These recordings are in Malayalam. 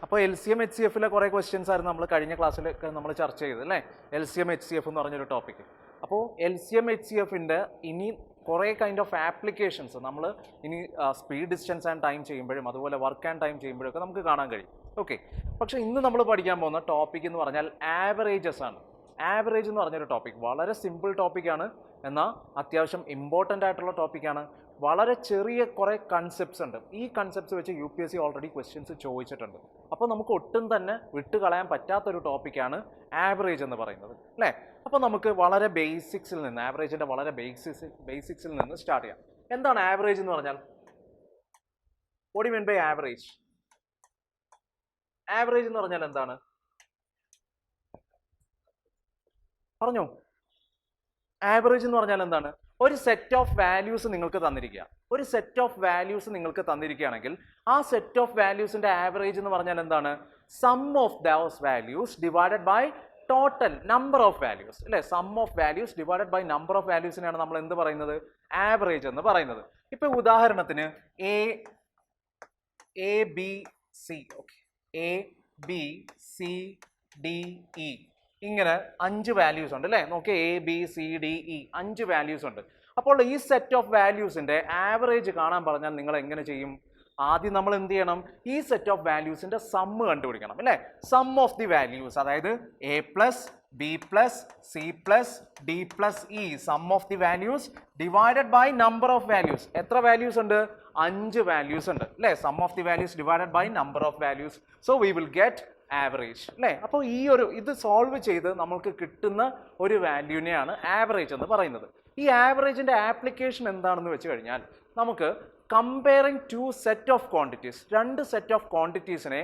അപ്പോൾ LCM HCFിലെ കുറേ ക്വസ്റ്റ്യൻസ് ആയിരുന്നു നമ്മൾ കഴിഞ്ഞ ക്ലാസ്സിലൊക്കെ നമ്മൾ ചർച്ച ചെയ്തത് അല്ലേ. LCM HCF എന്ന് പറഞ്ഞൊരു ടോപ്പിക്. അപ്പോൾ LCM HCFിൻ്റെ ഇനി കുറേ കൈൻഡ് ഓഫ് ആപ്ലിക്കേഷൻസ് നമ്മൾ ഇനി സ്പീഡ് ഡിസ്റ്റൻസ് ആൻഡ് ടൈം ചെയ്യുമ്പോഴും അതുപോലെ വർക്ക് ആൻഡ് ടൈം ചെയ്യുമ്പോഴൊക്കെ നമുക്ക് കാണാൻ കഴിയും. ഓക്കെ, പക്ഷേ ഇന്ന് നമ്മൾ പഠിക്കാൻ പോകുന്ന ടോപ്പിക് എന്ന് പറഞ്ഞാൽ ആവറേജസ് ആണ്. ആവറേജ് എന്ന് പറഞ്ഞൊരു ടോപ്പിക് വളരെ സിമ്പിൾ ടോപ്പിക്കാണ്, എന്നാൽ അത്യാവശ്യം ഇമ്പോർട്ടൻ്റ് ആയിട്ടുള്ള ടോപ്പിക്കാണ്. വളരെ ചെറിയ കുറേ കൺസെപ്റ്റ്സ് ഉണ്ട്. ഈ കൺസെപ്റ്റ്സ് വെച്ച് UPSC ഓൾറെഡി ക്വസ്റ്റ്യൻസ് ചോദിച്ചിട്ടുണ്ട്. അപ്പോൾ നമുക്ക് ഒട്ടും തന്നെ വിട്ട് കളയാൻ പറ്റാത്തൊരു ടോപ്പിക്കാണ് ആവറേജ് എന്ന് പറയുന്നത് അല്ലേ. അപ്പോൾ നമുക്ക് വളരെ ബേസിക്സിൽ നിന്ന് ആവറേജിൻ്റെ വളരെ ബേസിക്സിൽ നിന്ന് സ്റ്റാർട്ട് ചെയ്യാം. എന്താണ് ആവറേജ് എന്ന് പറഞ്ഞാൽ? What do you mean by average? Average എന്ന് പറഞ്ഞാൽ എന്താണ്? പറഞ്ഞോ. ആവറേജ് എന്ന് പറഞ്ഞാൽ എന്താണ്? ഒരു സെറ്റ് ഓഫ് വാല്യൂസ് നിങ്ങൾക്ക് തന്നിരിക്കുക. ഒരു സെറ്റ് ഓഫ് വാല്യൂസ് നിങ്ങൾക്ക് തന്നിരിക്കുകയാണെങ്കിൽ ആ സെറ്റ് ഓഫ് വാല്യൂസിന്റെ ആവറേജ് എന്ന് പറഞ്ഞാൽ എന്താണ്? Sum of those values divided by total number of values അല്ലേ. Sum of values divided by number of വാല്യൂസിനെയാണ് നമ്മൾ എന്ത് പറയുന്നത്? ആവറേജ് എന്ന് പറയുന്നത്. ഇപ്പൊ ഉദാഹരണത്തിന് A B C D E ഇങ്ങനെ 5 വാല്യൂസ് ഉണ്ട് അല്ലേ. നോക്കി, ABCDE 5 വാല്യൂസ് ഉണ്ട്. അപ്പോൾ ഈ സെറ്റ് ഓഫ് വാല്യൂസിന്റെ ആവറേജ് കാണാൻ പറഞ്ഞാൽ നിങ്ങൾ എങ്ങനെ ചെയ്യും? ആദ്യം നമ്മൾ എന്ത് ചെയ്യണം? ഈ സെറ്റ് ഓഫ് വാല്യൂസിന്റെ സമ്മ് കണ്ടുപിടിക്കണം അല്ലേ. സം ഓഫ് ദി വാല്യൂസ്, അതായത് A+, B+, C+, D+, E sum of the values divided by number of values. എത്ര വാല്യൂസ് ഉണ്ട്? 5 വാല്യൂസ് ഉണ്ട് അല്ലേ. Sum of the values divided by number of values. So we will get average അല്ലേ. അപ്പോൾ ഇത് സോൾവ് ചെയ്ത് നമുക്ക് കിട്ടുന്ന ഒരു വാല്യൂനെയാണ് ആവറേജ് എന്ന് പറയുന്നത്. ഈ ആവറേജിന്റെ ആപ്ലിക്കേഷൻ എന്താണെന്ന് വെച്ച് കഴിഞ്ഞാൽ, നമുക്ക് comparing two set of quantities, 2 set of ക്വാണ്ടിറ്റീസിനെ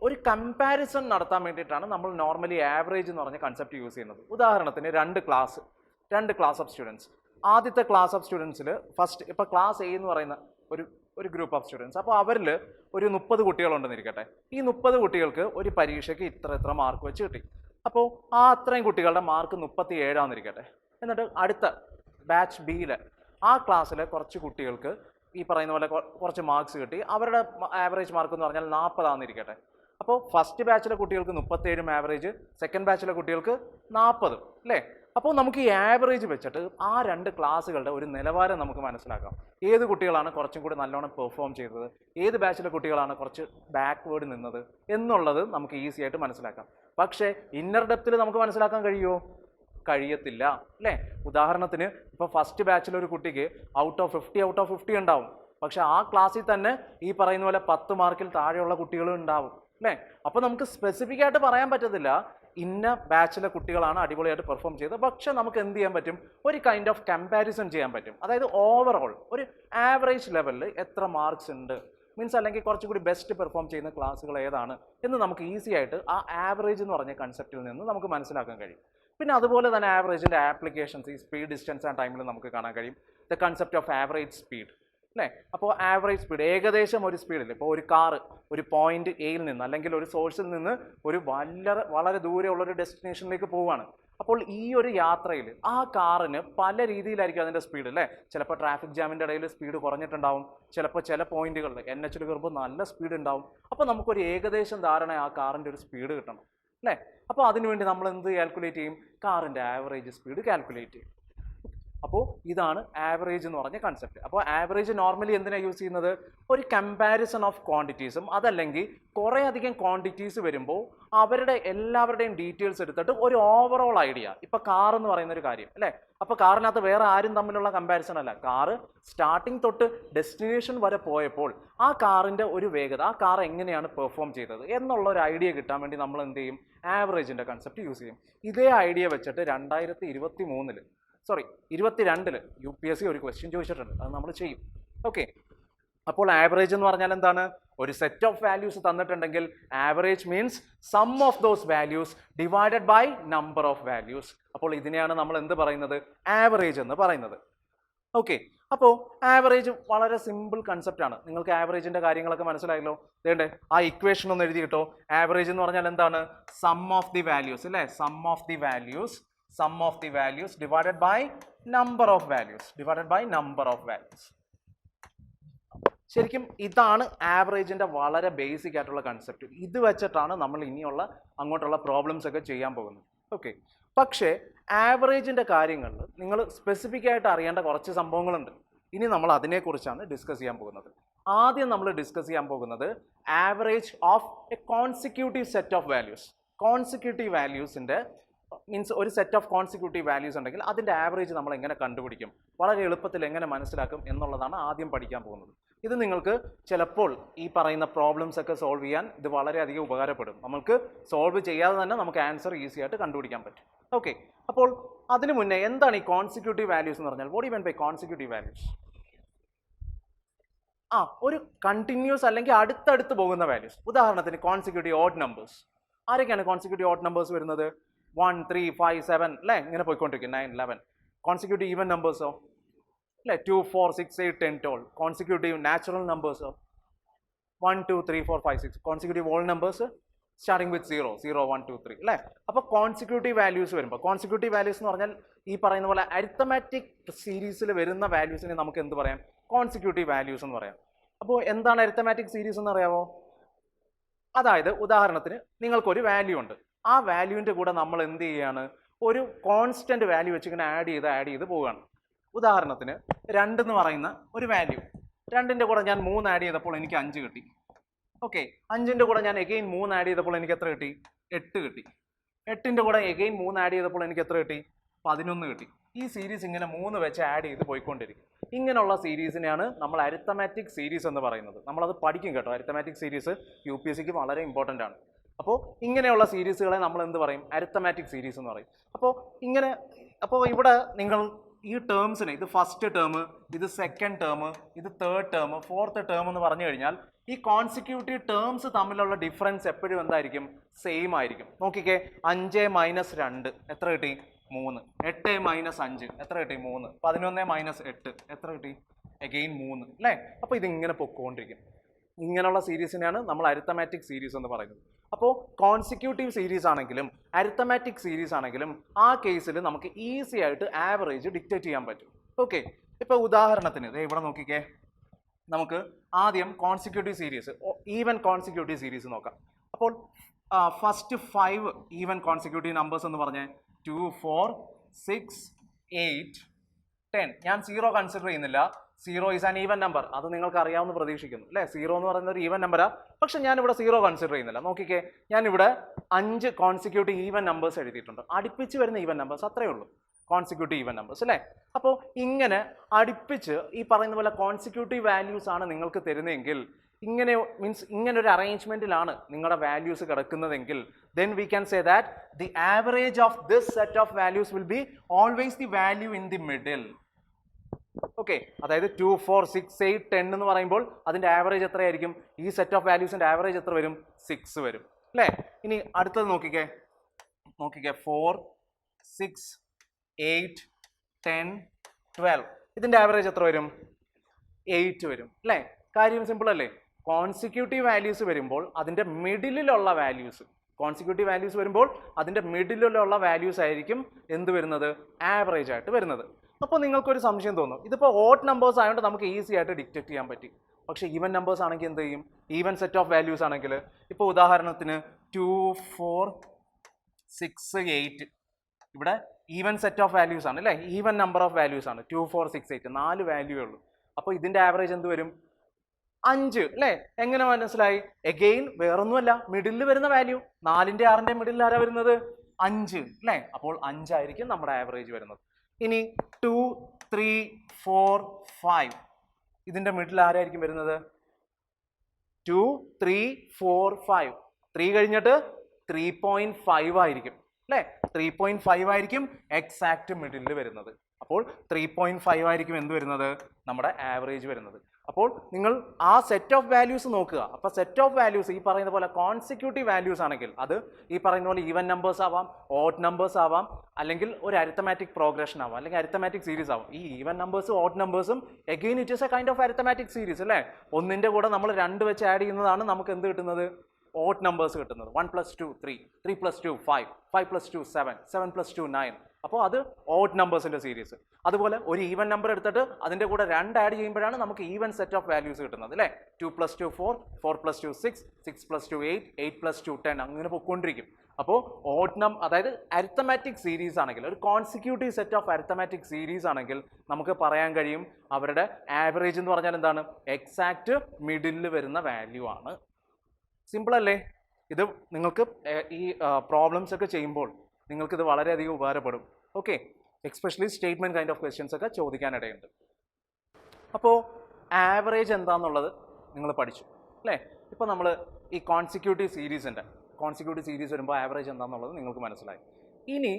ഒരു കമ്പാരിസൺ നടത്താൻ വേണ്ടിയിട്ടാണ് നമ്മൾ നോർമലി ആവറേജ് എന്ന് പറഞ്ഞ കൺസെപ്റ്റ് യൂസ് ചെയ്യുന്നത്. ഉദാഹരണത്തിന് 2 ക്ലാസ് ഓഫ് സ്റ്റുഡൻസ്. ആദ്യത്തെ ക്ലാസ് ഓഫ് സ്റ്റുഡൻസിൽ ഫസ്റ്റ് ഇപ്പോൾ ക്ലാസ് A എന്ന് പറയുന്ന ഒരു ഗ്രൂപ്പ് ഓഫ് സ്റ്റുഡൻസ്. അപ്പോൾ അവരിൽ ഒരു 30 കുട്ടികളുണ്ടെന്ന് ഇരിക്കട്ടെ. ഈ 30 കുട്ടികൾക്ക് ഒരു പരീക്ഷയ്ക്ക് ഇത്ര മാർക്ക് വെച്ച് കിട്ടി. അപ്പോൾ അത്രയും കുട്ടികളുടെ മാർക്ക് 37 ആണെന്നിരിക്കട്ടെ. എന്നിട്ട് അടുത്ത ബാച്ച് Bയിൽ ആ ക്ലാസ്സിലെ കുറച്ച് കുട്ടികൾക്ക് ഈ പറയുന്ന പോലെ കുറച്ച് മാർക്സ് കിട്ടി. അവരുടെ ആവറേജ് മാർക്ക് എന്ന് പറഞ്ഞാൽ 40 ആണെന്നിരിക്കട്ടെ. അപ്പോൾ ഫസ്റ്റ് ബാച്ചിലെ കുട്ടികൾക്ക് 37 ആവറേജ്, സെക്കൻഡ് ബാച്ചിലെ കുട്ടികൾക്ക് 40 അല്ലേ. അപ്പോൾ നമുക്ക് ഈ ആവറേജ് വെച്ചിട്ട് ആ 2 ക്ലാസ്സുകളുടെ ഒരു നിലവാരം നമുക്ക് മനസ്സിലാക്കാം. ഏത് കുട്ടികളാണ് കുറച്ചും കൂടി നല്ലോണം പെർഫോം ചെയ്തത്, ഏത് ബാച്ചിലെ കുട്ടികളാണ് കുറച്ച് ബാക്ക്വേർഡ് നിന്നത് എന്നുള്ളത് നമുക്ക് ഈസി ആയിട്ട് മനസ്സിലാക്കാം. പക്ഷേ ഇന്നർ ഡെപ്തിൽ നമുക്ക് മനസ്സിലാക്കാൻ കഴിയുമോ? കഴിയത്തില്ല അല്ലേ. ഉദാഹരണത്തിന് ഇപ്പോൾ ഫസ്റ്റ് ബാച്ചിലെ ഒരു കുട്ടിക്ക് ഔട്ട് ഓഫ് 50 ഉണ്ടാവും. പക്ഷെ ആ ക്ലാസ്സിൽ തന്നെ ഈ പറയുന്ന പോലെ 10 മാർക്കിൽ താഴെയുള്ള കുട്ടികളും ഉണ്ടാവും അല്ലേ. അപ്പോൾ നമുക്ക് സ്പെസിഫിക് ആയിട്ട് പറയാൻ പറ്റത്തില്ല ഇന്ന ബാച്ചിലെ കുട്ടികളാണ് അടിപൊളിയായിട്ട് പെർഫോം ചെയ്തത്. പക്ഷെ നമുക്ക് എന്ത് ചെയ്യാൻ പറ്റും? ഒരു കൈൻഡ് ഓഫ് കമ്പാരിസൺ ചെയ്യാൻ പറ്റും. അതായത് ഓവറോൾ ഒരു ആവറേജ് ലെവലിൽ എത്ര മാർക്സ് ഉണ്ട് മീൻസ്, അല്ലെങ്കിൽ കുറച്ചും കൂടി ബെസ്റ്റ് പെർഫോം ചെയ്യുന്ന ക്ലാസ്സുകൾ ഏതാണ് എന്ന് നമുക്ക് ഈസി ആയിട്ട് ആ ആവറേജ് എന്ന് പറഞ്ഞ കൺസെപ്റ്റിൽ നിന്ന് നമുക്ക് മനസ്സിലാക്കാൻ കഴിയും. പിന്നെ അതുപോലെ തന്നെ ആവറേജിൻ്റെ ആപ്ലിക്കേഷൻസ് ഈ സ്പീഡ് ഡിസ്റ്റൻസ് ആൻഡ് ടൈമിൽ നമുക്ക് കാണാൻ കഴിയും. The concept of average speed അല്ലേ. അപ്പോൾ ആവറേജ് സ്പീഡ് ഏകദേശം ഒരു സ്പീഡിൽ, ഇപ്പോൾ ഒരു കാറ് ഒരു പോയിന്റ് എയിൽ നിന്ന് അല്ലെങ്കിൽ ഒരു സോഴ്സിൽ നിന്ന് ഒരു വളരെ ദൂരെയുള്ള ഒരു ഡെസ്റ്റിനേഷനിലേക്ക് പോവുകയാണ്. അപ്പോൾ ഈ ഒരു യാത്രയിൽ ആ കാറിന് പല രീതിയിലായിരിക്കും അതിൻ്റെ സ്പീഡ് അല്ലേ. ചിലപ്പോൾ ട്രാഫിക് ജാമിൻ്റെ ഇടയിൽ സ്പീഡ് കുറഞ്ഞിട്ടുണ്ടാവും, ചിലപ്പോൾ ചില പോയിന്റുകളിൽ NHൽ കയറുമ്പോൾ നല്ല സ്പീഡ് ഉണ്ടാവും. അപ്പോൾ നമുക്കൊരു ഏകദേശം ധാരണ ആ കാറിൻ്റെ ഒരു സ്പീഡ് കിട്ടണം അല്ലേ. അപ്പോൾ അതിനുവേണ്ടി നമ്മൾ എന്ത് കാൽക്കുലേറ്റ് ചെയ്യും? കാറിൻ്റെ ആവറേജ് സ്പീഡ് കാൽക്കുലേറ്റ് ചെയ്യും. അപ്പോൾ ഇതാണ് ആവറേജ് എന്ന് പറഞ്ഞ കൺസെപ്റ്റ്. അപ്പോൾ ആവറേജ് നോർമലി എന്തിനാണ് യൂസ് ചെയ്യുന്നത്? ഒരു കമ്പാരിസൺ ഓഫ് ക്വാണ്ടിറ്റീസും അതല്ലെങ്കിൽ കുറേ അധികം ക്വാണ്ടിറ്റീസ് വരുമ്പോൾ എല്ലാവരുടെയും ഡീറ്റെയിൽസ് എടുത്തിട്ട് ഒരു ഓവറോൾ ഐഡിയ. ഇപ്പോൾ കാർ എന്ന് പറയുന്ന ഒരു കാര്യം അല്ലേ. അപ്പോൾ കാറിനകത്ത് വേറെ ആരും തമ്മിലുള്ള കമ്പാരിസൺ അല്ല. കാറ് സ്റ്റാർട്ടിങ് തൊട്ട് ഡെസ്റ്റിനേഷൻ വരെ പോയപ്പോൾ ആ കാറിൻ്റെ ഒരു വേഗത, ആ കാർ എങ്ങനെയാണ് പെർഫോം ചെയ്തത് എന്നുള്ള ഒരു ഐഡിയ കിട്ടാൻ വേണ്ടി നമ്മൾ എന്ത് ചെയ്യും? ആവറേജിൻ്റെ കൺസെപ്റ്റ് യൂസ് ചെയ്യും. ഇതേ ഐഡിയ വെച്ചിട്ട് 2022 UPSC ഒരു ക്വസ്റ്റ്യൻ ചോദിച്ചിട്ടുണ്ട്. അത് നമ്മൾ ചെയ്യും. ഓക്കെ, അപ്പോൾ ആവറേജ് എന്ന് പറഞ്ഞാൽ എന്താണ്? ഒരു സെറ്റ് ഓഫ് വാല്യൂസ് തന്നിട്ടുണ്ടെങ്കിൽ average means sum of those values divided by number of values. അപ്പോൾ ഇതിനെയാണ് നമ്മൾ എന്ത് പറയുന്നത്? ആവറേജ് എന്ന് പറയുന്നത്. ഓക്കെ, അപ്പോൾ ആവറേജ് വളരെ സിമ്പിൾ കൺസെപ്റ്റ് ആണ്. നിങ്ങൾക്ക് ആവറേജിന്റെ കാര്യങ്ങളൊക്കെ മനസ്സിലായല്ലോ. വേണ്ടേ ആ ഇക്വേഷൻ ഒന്ന് എഴുതി കിട്ടോ. ആവറേജ് എന്ന് പറഞ്ഞാൽ എന്താണ്? സം ഓഫ് ദി വാല്യൂസ് അല്ലേ. Sum of the values divided by number of values ശരിക്കും ഇതാണ് ആവറേജിൻ്റെ വളരെ ബേസിക് ആയിട്ടുള്ള കൺസെപ്റ്റ്. ഇത് വെച്ചിട്ടാണ് നമ്മൾ ഇനിയുള്ള അങ്ങോട്ടുള്ള പ്രോബ്ലംസ് ഒക്കെ ചെയ്യാൻ പോകുന്നത്. ഓക്കെ, പക്ഷേ ആവറേജിൻ്റെ കാര്യങ്ങളിൽ നിങ്ങൾ സ്പെസിഫിക് ആയിട്ട് അറിയേണ്ട കുറച്ച് സംഭവങ്ങളുണ്ട്. ഇനി നമ്മൾ അതിനെക്കുറിച്ചാണ് ഡിസ്കസ് ചെയ്യാൻ പോകുന്നത്. ആദ്യം നമ്മൾ ഡിസ്കസ് ചെയ്യാൻ പോകുന്നത് average of a consecutive set of values. Consecutive വാല്യൂസിൻ്റെ മീൻസ് ഒരു സെറ്റ് ഓഫ് കോൺസിക്യൂട്ടീവ് വാല്യൂസ് ഉണ്ടെങ്കിൽ അതിൻ്റെ ആവറേജ് നമ്മൾ എങ്ങനെ കണ്ടുപിടിക്കും, വളരെ എളുപ്പത്തിൽ എങ്ങനെ മനസ്സിലാക്കും എന്നുള്ളതാണ് ആദ്യം പഠിക്കാൻ പോകുന്നത്. ഇത് നിങ്ങൾക്ക് ചിലപ്പോൾ ഈ പറയുന്ന പ്രോബ്ലംസ് ഒക്കെ സോൾവ് ചെയ്യാൻ ഇത് വളരെയധികം ഉപകാരപ്പെടും. നമുക്ക് സോൾവ് ചെയ്യാതെ തന്നെ നമുക്ക് ആൻസർ ഈസി ആയിട്ട് കണ്ടുപിടിക്കാൻ പറ്റും. ഓക്കെ, അപ്പോൾ അതിനു മുന്നേ എന്താണ് ഈ കോൺസിക്യൂട്ടീവ് വാല്യൂസ് എന്ന് പറഞ്ഞാൽ? What you mean by consecutive values? ഒരു കണ്ടിന്യൂസ് അല്ലെങ്കിൽ അടുത്തടുത്ത് പോകുന്ന വാല്യൂസ്. ഉദാഹരണത്തിന് കോൺസിക്യൂട്ടീവ് ഓഡ് നമ്പേഴ്സ്. ആരൊക്കെയാണ് കോൺസിക്യൂട്ടീവ് ഓഡ് നമ്പേഴ്സ് വരുന്നത്? 1, 3, 5, 7 അല്ലേ, ഇങ്ങനെ പോയിക്കൊണ്ടിരിക്കും. 9, 11. കോൺസിക്യൂട്ടീവ് ഈവൻ നമ്പേഴ്സോ അല്ലേ, 2, 4, 6, 8, 10, 12. കോൺസിക്യൂട്ടീവ് നാച്ചുറൽ നമ്പേഴ്സോ 1, 2, 3, 4, 5, 6. Consecutive whole numbers starting with 0, 0, 1, 2, 3 അല്ലേ. അപ്പോൾ കോൺസിക്യൂട്ടീവ് വാല്യൂസ് വരുമ്പോൾ, കോൺസിക്യൂട്ടീവ് വാല്യൂസ് എന്ന് പറഞ്ഞാൽ ഈ പറയുന്ന പോലെ അരിത്തമാറ്റിക് സീരീസിൽ വരുന്ന വാല്യൂസിനെ നമുക്ക് എന്ത് പറയാം? കോൺസിക്യൂട്ടീവ് വാല്യൂസ് എന്ന് പറയാം. അപ്പോൾ എന്താണ് അരിത്തമാറ്റിക് സീരീസ് എന്ന് അറിയാമോ? അതായത് ഉദാഹരണത്തിന് നിങ്ങൾക്കൊരു വാല്യൂ ഉണ്ട്. ആ വാല്യൂവിൻ്റെ കൂടെ നമ്മൾ എന്ത് ചെയ്യുകയാണ്? ഒരു കോൺസ്റ്റന്റ് വാല്യൂ വെച്ച് ഇങ്ങനെ ആഡ് ചെയ്ത് പോവുകയാണ്. ഉദാഹരണത്തിന് 2 എന്ന് പറയുന്ന ഒരു വാല്യൂ, 2ൻ്റെ കൂടെ ഞാൻ 3 ആഡ് ചെയ്തപ്പോൾ എനിക്ക് 5 കിട്ടി. ഓക്കെ, 5ൻ്റെ കൂടെ ഞാൻ എഗെയിൻ 3 ആഡ് ചെയ്തപ്പോൾ എനിക്ക് എത്ര കിട്ടി? 8 കിട്ടി. 8ൻ്റെ കൂടെ എഗെയിൻ 3 ആഡ് ചെയ്തപ്പോൾ എനിക്ക് എത്ര കിട്ടി? 11 കിട്ടി. ഈ സീരീസ് ഇങ്ങനെ 3 വെച്ച് ആഡ് ചെയ്ത് പോയിക്കൊണ്ടിരിക്കും. ഇങ്ങനെയുള്ള സീരീസിനെയാണ് നമ്മൾ അരിത്തമാറ്റിക് സീരീസ് എന്ന് പറയുന്നത്. നമ്മളത് പഠിക്കും കേട്ടോ. അരിത്തമാറ്റിക് സീരീസ് UPSCക്ക് വളരെ ഇമ്പോർട്ടൻ്റ് ആണ്. അപ്പോൾ ഇങ്ങനെയുള്ള സീരീസുകളെ നമ്മൾ എന്ത് പറയും? അരിത്തമാറ്റിക് സീരീസ് എന്ന് പറയും. അപ്പോൾ ഇവിടെ നിങ്ങൾ ഈ ടേംസിനെ, ഇത് ഫസ്റ്റ് ടേം, ഇത് സെക്കൻഡ് ടേം, ഇത് തേർഡ് ടേം, ഫോർത്ത് ടേം എന്ന് പറഞ്ഞു കഴിഞ്ഞാൽ ഈ കോൺസിക്യൂട്ടീവ് ടേംസ് തമ്മിലുള്ള ഡിഫറൻസ് എപ്പോഴും എന്തായിരിക്കും? സെയിം ആയിരിക്കും. നോക്കിക്കേ, 5 - 2 എത്ര കിട്ടി? 3. 8 - 5 എത്ര കിട്ടി? 3. 11 - 8 എത്ര കിട്ടി? എഗെയിൻ 3 അല്ലേ. അപ്പോൾ ഇതിങ്ങനെ പൊക്കോണ്ടിരിക്കും. ഇങ്ങനെയുള്ള സീരീസിനെയാണ് നമ്മൾ അരിത്തമാറ്റിക് സീരീസ് എന്ന് പറയുന്നത്. അപ്പോൾ കോൺസിക്യൂട്ടീവ് സീരീസ് ആണെങ്കിലും അരിത്തമാറ്റിക് സീരീസ് ആണെങ്കിലും ആ കേസിൽ നമുക്ക് ഈസി ആയിട്ട് ആവറേജ് ഡിക്റ്റേറ്റ് ചെയ്യാൻ പറ്റും. ഓക്കെ, ഇപ്പോൾ ഉദാഹരണത്തിന് ഇവിടെ നോക്കിക്കേ, നമുക്ക് ആദ്യം consecutive series, even consecutive series നോക്കാം. അപ്പോൾ ഫസ്റ്റ് 5 ഈവൻ കോൺസിക്യൂട്ടീവ് നമ്പേഴ്സ് എന്ന് പറഞ്ഞാൽ 2, 4, 6, 8, 10. ഞാൻ 0 കൺസിഡർ ചെയ്യുന്നില്ല. 0 ഈസ് ആൻ ഈവൻ നമ്പർ. അത് നിങ്ങൾക്ക് അറിയാവുന്ന പ്രതീക്ഷിക്കുന്നു അല്ലേ. 0 എന്ന് പറയുന്ന ഒരു ഈവൻ നമ്പറാണ്. പക്ഷെ ഞാനിവിടെ 0 കൺസിഡർ ചെയ്യുന്നില്ല. നോക്കിക്കേ, ഞാനിവിടെ 5 കോൺസിക്യൂട്ടീവ് ഈവൻ നമ്പേഴ്സ് എഴുതിയിട്ടുണ്ട്. അടുപ്പിച്ച് വരുന്ന ഈവൻ നമ്പേഴ്സ് അത്രയേ ഉള്ളൂ, കോൺസിക്യൂട്ടീവ് ഈവൻ നമ്പേഴ്സ് അല്ലേ. അപ്പോൾ ഇങ്ങനെ അടുപ്പിച്ച് ഈ പറയുന്ന പോലെ കോൺസിക്യൂട്ടീവ് വാല്യൂസ് ആണ് നിങ്ങൾക്ക് തരുന്നതെങ്കിൽ, ഇങ്ങനെ മീൻസ് ഇങ്ങനെ ഒരു അറേഞ്ച്മെന്റിലാണ് നിങ്ങളുടെ values കിടക്കുന്നതെങ്കിൽ, then we can say that the average of this set of values will be always the value in the middle. Okay, അതായത് 2, 4, 6, 8, 10 എന്ന് പറയുമ്പോൾ അതിൻ്റെ ആവറേജ് എത്രയായിരിക്കും? ഈ സെറ്റ് ഓഫ് വാല്യൂസിൻ്റെ ആവറേജ് എത്ര വരും? 6 വരും അല്ലേ. ഇനി അടുത്തത് നോക്കിക്കേ, 4, 6, 8, 10, 12 ഇതിൻ്റെ ആവറേജ് എത്ര വരും? 8 വരും അല്ലേ. കാര്യം സിമ്പിൾ അല്ലേ. കോൺസിക്യൂട്ടീവ് വാല്യൂസ് വരുമ്പോൾ അതിൻ്റെ മിഡിലുള്ള വാല്യൂസ്, കോൺസിക്യൂട്ടീവ് വാല്യൂസ് വരുമ്പോൾ അതിൻ്റെ മിഡിലുള്ള വാല്യൂസ് ആയിരിക്കും എന്ത് വരുന്നത്? ആവറേജ് ആയിട്ട് വരുന്നത്. അപ്പോൾ നിങ്ങൾക്കൊരു സംശയം തോന്നും, ഇതിപ്പോൾ ഓഡ് നമ്പേഴ്സ് ആയതുകൊണ്ട് നമുക്ക് ഈസി ആയിട്ട് ഡിക്റ്റേറ്റ് ചെയ്യാൻ പറ്റി. പക്ഷേ ഈവൻ നമ്പേഴ്സ് ആണെങ്കിൽ എന്ത് ചെയ്യും? ഈവൻ സെറ്റ് ഓഫ് വാല്യൂസ് ആണെങ്കിൽ, ഇപ്പോൾ ഉദാഹരണത്തിന് 2, 4, 6, 8 ഇവിടെ ഈവൻ സെറ്റ് ഓഫ് വാല്യൂസ് ആണ് അല്ലേ, ഈവൻ നമ്പർ ഓഫ് വാല്യൂസ് ആണ്. 2, 4, 6, 8 4 വാല്യൂ ഉള്ളൂ. അപ്പോൾ ഇതിൻ്റെ ആവറേജ് എന്ത് വരും? 5 അല്ലേ. എങ്ങനെ മനസ്സിലായി? എഗെയിൻ വേറൊന്നുമല്ല, മിഡിലിൽ വരുന്ന വാല്യൂ. 4ൻ്റെ 6ൻ്റെ മിഡിലിൽ ആരാ വരുന്നത്? 5 അല്ലേ. അപ്പോൾ 5 ആയിരിക്കും നമ്മുടെ ആവറേജ് വരുന്നത്. ഇനി 2, 3, 4, 5 ഇതിൻ്റെ മിഡിൽ ആരായിരിക്കും വരുന്നത്? 2, 3, 4, 5 3 കഴിഞ്ഞിട്ട് 3.5 ആയിരിക്കും അല്ലേ. 3.5 ആയിരിക്കും എക്സാക്ട് മിഡിലിൽ വരുന്നത്. അപ്പോൾ 3.5 ആയിരിക്കും എന്ത് വരുന്നത്? നമ്മുടെ ആവറേജ് വരുന്നത്. അപ്പോൾ നിങ്ങൾ ആ സെറ്റ് ഓഫ് വാല്യൂസ് നോക്കുക. അപ്പോൾ സെറ്റ് ഓഫ് വാല്യൂസ് ഈ പറയുന്ന പോലെ കോൺസിക്യൂട്ടീവ് വാല്യൂസ് ആണെങ്കിൽ അത് ഈ പറയുന്ന പോലെ ഈവൻ നമ്പേഴ്സ് ആവാം, ഓഡ് നമ്പേഴ്സ് ആവാം, അല്ലെങ്കിൽ ഒരു അരിത്തമാറ്റിക് പ്രോഗ്രഷൻ ആവാം, അല്ലെങ്കിൽ അരിത്തമാറ്റിക് സീരീസ് ആവാം. ഈ ഈവൻ നമ്പേഴ്സും ഓഡ് നമ്പേഴ്സും again it is a kind of arithmetic series അല്ലേ. ഒന്നിൻ്റെ കൂടെ നമ്മൾ 2 വെച്ച് ആഡ് ചെയ്യുന്നതാണ് നമുക്ക് എന്ത് കിട്ടുന്നത്? ഓഡ് നമ്പേഴ്സ് കിട്ടുന്നത്. 1 + 2 3, 3 + 2 5, 5 + 2 7, 7 + 2 9 അപ്പോൾ അത് ഓഡ് നമ്പേഴ്സിന്റെ സീരീസ്. അതുപോലെ ഒരു ഈവൻ നമ്പർ എടുത്തിട്ട് അതിന്റെ കൂടെ 2 ആഡ് ചെയ്യുമ്പോഴാണ് നമുക്ക് ഈവൻ സെറ്റ് ഓഫ് വാല്യൂസ് കിട്ടുന്നത് അല്ലേ. 2 + 2 4, 4 + 2 6, 6 + 2 8, 8 + 2 10 അങ്ങനെ പോയിക്കൊണ്ടിരിക്കും. അപ്പോൾ അതായത് അരിത്തമാറ്റിക് സീരീസ് ആണെങ്കിൽ, ഒരു consecutive set of arithmetic series ആണെങ്കിൽ നമുക്ക് പറയാൻ കഴിയും അവരുടെ ആവറേജ് എന്ന് പറഞ്ഞാൽ എന്താണ്, എക്സാക്ട് മിഡിലിൽ വരുന്ന വാല്യൂ ആണ്. സിമ്പിൾ അല്ലേ? ഇത് നിങ്ങൾക്ക് ഈ പ്രോബ്ലംസ് ഒക്കെ ചെയ്യുമ്പോൾ നിങ്ങൾക്ക് ഇത് വളരെയധികം ഉപകാരപ്പെടും. Okay, especially statement kind of questions ഒക്കെ ചോദിക്കാനിടയുണ്ട്. അപ്പോൾ ആവറേജ് എന്താണെന്നുള്ളത് നിങ്ങൾ പഠിച്ചു അല്ലേ. ഇപ്പോൾ നമ്മൾ ഈ കോൺസിക്യൂട്ടീവ് സീരീസ് വരുമ്പോൾ ആവറേജ് എന്താണെന്നുള്ളത് നിങ്ങൾക്ക് മനസ്സിലായി. ഇനി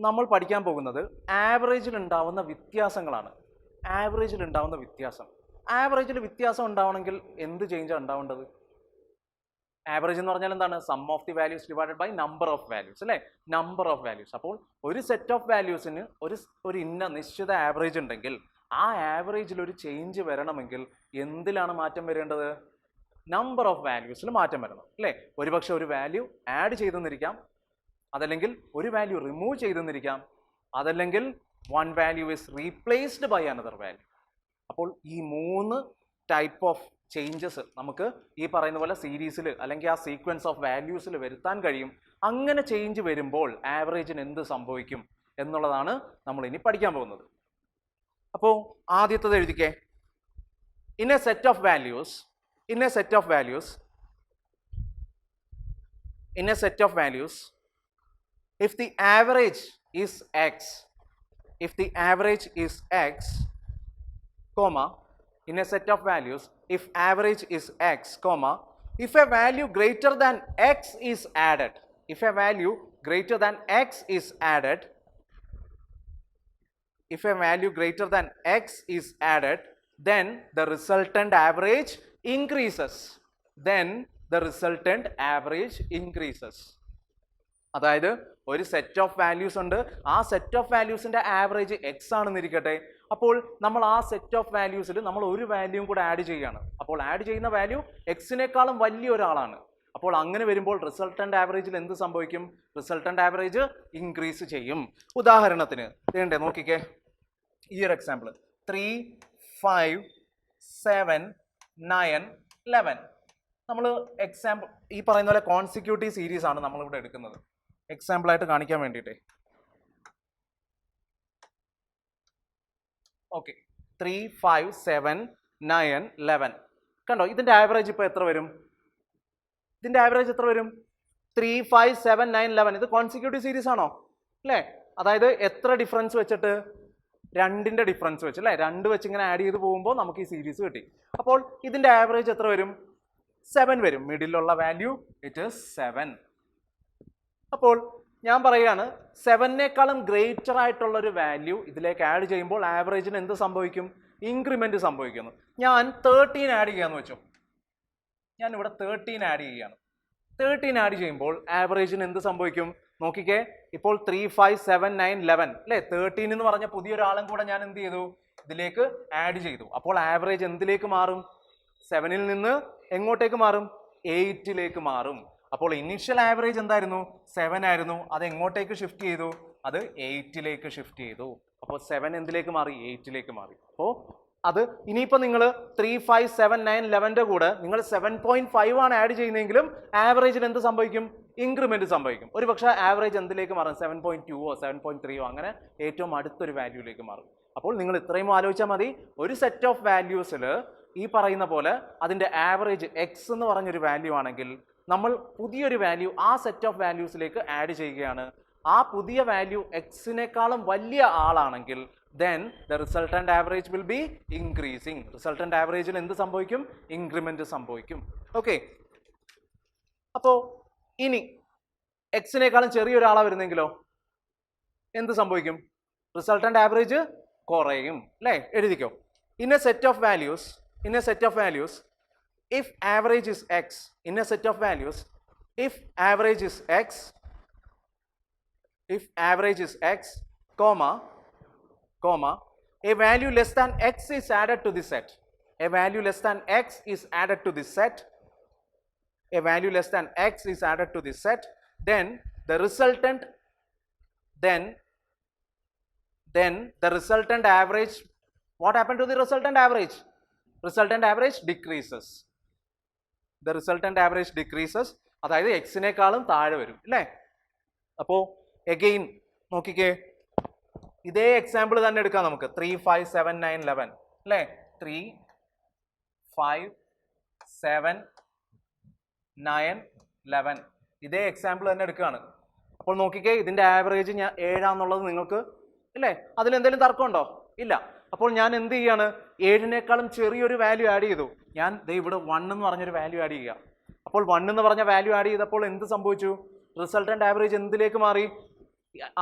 നമ്മൾ പഠിക്കാൻ പോകുന്നത് ആവറേജിൽ ഉണ്ടാവുന്ന വ്യത്യാസങ്ങളാണ്. ആവറേജിൽ വ്യത്യാസം ഉണ്ടാവണമെങ്കിൽ എന്ത് ചേഞ്ചാണ് ഉണ്ടാവേണ്ടത്? ആവറേജ് എന്ന് പറഞ്ഞാൽ എന്താണ്? Sum of the values divided by number of values അല്ലേ, നമ്പർ ഓഫ് വാല്യൂസ്. അപ്പോൾ ഒരു സെറ്റ് ഓഫ് വാല്യൂസിന് ഒരു നിശ്ചിത ആവറേജ് ഉണ്ടെങ്കിൽ ആ ആവറേജിൽ ഒരു ചേഞ്ച് വരണമെങ്കിൽ എന്തിലാണ് മാറ്റം വരേണ്ടത്? നമ്പർ ഓഫ് വാല്യൂസിൽ മാറ്റം വരണം അല്ലേ. ഒരുപക്ഷെ ഒരു വാല്യൂ ആഡ് ചെയ്തെന്നിരിക്കാം, അതല്ലെങ്കിൽ ഒരു വാല്യൂ റിമൂവ് ചെയ്തെന്നിരിക്കാം, അതല്ലെങ്കിൽ one value is replaced by another value. അപ്പോൾ ഈ 3 ടൈപ്പ് ഓഫ് ചേഞ്ചസ് നമുക്ക് ഈ പറയുന്ന പോലെ സീരീസിൽ അല്ലെങ്കിൽ ആ സീക്വൻസ് ഓഫ് വാല്യൂസിൽ വരുത്താൻ കഴിയും. അങ്ങനെ ചേഞ്ച് വരുമ്പോൾ ആവറേജിന് എന്ത് സംഭവിക്കും എന്നുള്ളതാണ് നമ്മൾ ഇനി പഠിക്കാൻ പോകുന്നത്. അപ്പോൾ ആദ്യത്തേത് എഴുതിക്കേ. In a set of values if the average is x, comma, in a set of values if average is x, comma, if a value greater than x is added, then the resultant average increases. അതായത് ഒരു സെറ്റ് ഓഫ് വാല്യൂസ് ഉണ്ട്, ആ സെറ്റ് ഓഫ് വാല്യൂസിന്റെ ആവറേജ് എക്സ് ആണെന്നിരിക്കട്ടെ. അപ്പോൾ നമ്മൾ ആ സെറ്റ് ഓഫ് വാല്യൂസിൽ നമ്മൾ ഒരു വാല്യൂയും കൂടെ ആഡ് ചെയ്യുകയാണ്. അപ്പോൾ ആഡ് ചെയ്യുന്ന വാല്യൂ എക്സിനേക്കാളും വലിയ ഒരാളാണ്. അപ്പോൾ അങ്ങനെ വരുമ്പോൾ റിസൾട്ടന്റ് ആവറേജിൽ എന്ത് സംഭവിക്കും? റിസൾട്ടന്റ് ആവറേജ് ഇൻക്രീസ് ചെയ്യും. ഉദാഹരണത്തിന് വേണ്ടേ നോക്കിക്കേ, ഈ ഒരു എക്സാമ്പിൾ 3, 5, 7, 9, 11. നമ്മൾ എക്സാമ്പിൾ ഈ പറയുന്ന പോലെ കോൺസിക്യൂട്ടീവ് സീരീസ് ആണ് നമ്മളിവിടെ എടുക്കുന്നത് എക്സാമ്പിൾ ആയിട്ട് കാണിക്കാൻ വേണ്ടിയിട്ട്. ഓക്കെ, 3, 5, 7, 9, 11 കണ്ടോ? ഇതിന്റെ ആവറേജ് ഇപ്പോൾ എത്ര വരും? 3, 5, 7, 9, 11. ഇത് കോൺസിക്യൂട്ടീവ് സീരീസ് ആണോ അല്ലേ? അതായത് എത്ര ഡിഫറൻസ് വെച്ചിട്ട്? 2ന്റെ ഡിഫറൻസ് വെച്ച് അല്ലേ, 2 വെച്ച് ഇങ്ങനെ ആഡ് ചെയ്ത് പോകുമ്പോൾ നമുക്ക് ഈ സീരീസ് കിട്ടി. അപ്പോൾ ഇതിന്റെ ആവറേജ് എത്ര വരും? 7 വരും. മിഡിലുള്ള വാല്യൂ ഇറ്റ് ഈസ് 7. അപ്പോൾ ഞാൻ പറയുകയാണ് 7നേക്കാളും ഗ്രേറ്റർ ആയിട്ടുള്ള ഒരു വാല്യൂ ഇതിലേക്ക് ആഡ് ചെയ്യുമ്പോൾ ആവറേജിന് എന്ത് സംഭവിക്കും? ഇൻക്രിമെന്റ് സംഭവിക്കുന്നു. ഞാൻ 13 ആഡ് ചെയ്യാന്ന് വെച്ചു. ഞാൻ ഇവിടെ 13 ആഡ് ചെയ്യുകയാണ്. 13 ആഡ് ചെയ്യുമ്പോൾ ആവറേജിന് എന്ത് സംഭവിക്കും? നോക്കിക്കേ, ഇപ്പോൾ 3, 5, 7, 9, 11 അല്ലേ, 13 എന്ന് പറഞ്ഞ പുതിയൊരാളും കൂടെ ഞാൻ എന്ത് ചെയ്തു? ഇതിലേക്ക് ആഡ് ചെയ്തു. അപ്പോൾ ആവറേജ് എന്തിലേക്ക് മാറും? 7ൽ നിന്ന് എങ്ങോട്ടേക്ക് മാറും? 8ലേക്ക് മാറും. അപ്പോൾ ഇനീഷ്യൽ ആവറേജ് എന്തായിരുന്നു? 7 ആയിരുന്നു. അത് എങ്ങോട്ടേക്ക് ഷിഫ്റ്റ് ചെയ്തു? അത് 8ലേക്ക് ഷിഫ്റ്റ് ചെയ്തു. അപ്പോൾ 7 എന്തിലേക്ക് മാറി? 8ലേക്ക് മാറി. അപ്പോൾ അത് ഇനിയിപ്പോൾ നിങ്ങൾ 3, 5, 7, 9, 11ന്റെ കൂടെ നിങ്ങൾ 7.5 ആണ് ആഡ് ചെയ്യുന്നതെങ്കിലും ആവറേജിൽ എന്ത് സംഭവിക്കും? ഇൻക്രിമെന്റ് സംഭവിക്കും. ഒരു പക്ഷേ ആവറേജ് എന്തിലേക്ക് മാറും? 7.2ഓ 7.3ഓ അങ്ങനെ ഏറ്റവും അടുത്തൊരു വാല്യൂയിലേക്ക് മാറും. അപ്പോൾ നിങ്ങൾ ഇത്രയും ആലോചിച്ചാൽ മതി. ഒരു സെറ്റ് ഓഫ് വാല്യൂസിൽ ഈ പറയുന്ന പോലെ അതിന്റെ ആവറേജ് എക്സ് എന്ന് പറഞ്ഞൊരു വാല്യൂ ആണെങ്കിൽ നമ്മൾ പുതിയൊരു വാല്യൂ ആ സെറ്റ് ഓഫ് വാല്യൂസിലേക്ക് ആഡ് ചെയ്യുകയാണ്. ആ പുതിയ വാല്യൂ എക്സിനേക്കാളും വലിയ ആളാണെങ്കിൽ then the resultant average will be increasing. Resultant averageൽ എന്ത് സംഭവിക്കും? ഇൻക്രിമെന്റ് സംഭവിക്കും. ഓക്കെ, അപ്പോൾ ഇനി എക്സിനേക്കാളും ചെറിയൊരാളാ വരുന്നെങ്കിലോ എന്ത് സംഭവിക്കും? റിസൾട്ടന്റ് ആവറേജ് കുറയും അല്ലേ? എഴുതിക്കോ. In a set of values, if average is x, in a set of values, if average is x, comma, a value less than x is added to this set. A value less than x is added to this set. Then the resultant then the resultant average, what happened to the resultant average? Resultant average decreases. The resultant average decreases, അതായത് എക്സിനേക്കാളും താഴെ വരും അല്ലേ? അപ്പോൾ എഗെയിൻ നോക്കിക്കേ, ഇതേ എക്സാമ്പിൾ തന്നെ എടുക്കാം നമുക്ക്. 3, 5, 7, 9, 11 അല്ലേ? 3, 5, 7, 9, 11 ഇതേ എക്സാമ്പിൾ തന്നെ എടുക്കുകയാണ്. അപ്പോൾ നോക്കിക്കേ, ഇതിന്റെ ആവറേജ് ഞാൻ 7 ആണെന്നുള്ളത് നിങ്ങൾക്ക് ഇല്ലേ? അതിലെന്തെങ്കിലും തർക്കമുണ്ടോ? ഇല്ല. അപ്പോൾ ഞാൻ എന്ത് ചെയ്യാണ്? 7നേക്കാളും ചെറിയൊരു വാല്യൂ ആഡ് ചെയ്തു. ഞാൻ ഇവിടെ 1 എന്ന് പറഞ്ഞൊരു വാല്യൂ ആഡ് ചെയ്യുക. അപ്പോൾ 1 എന്ന് പറഞ്ഞ വാല്യൂ ആഡ് ചെയ്തപ്പോൾ എന്ത് സംഭവിച്ചു? റിസൾട്ടന്റ് ആവറേജ് എന്തിലേക്ക് മാറി?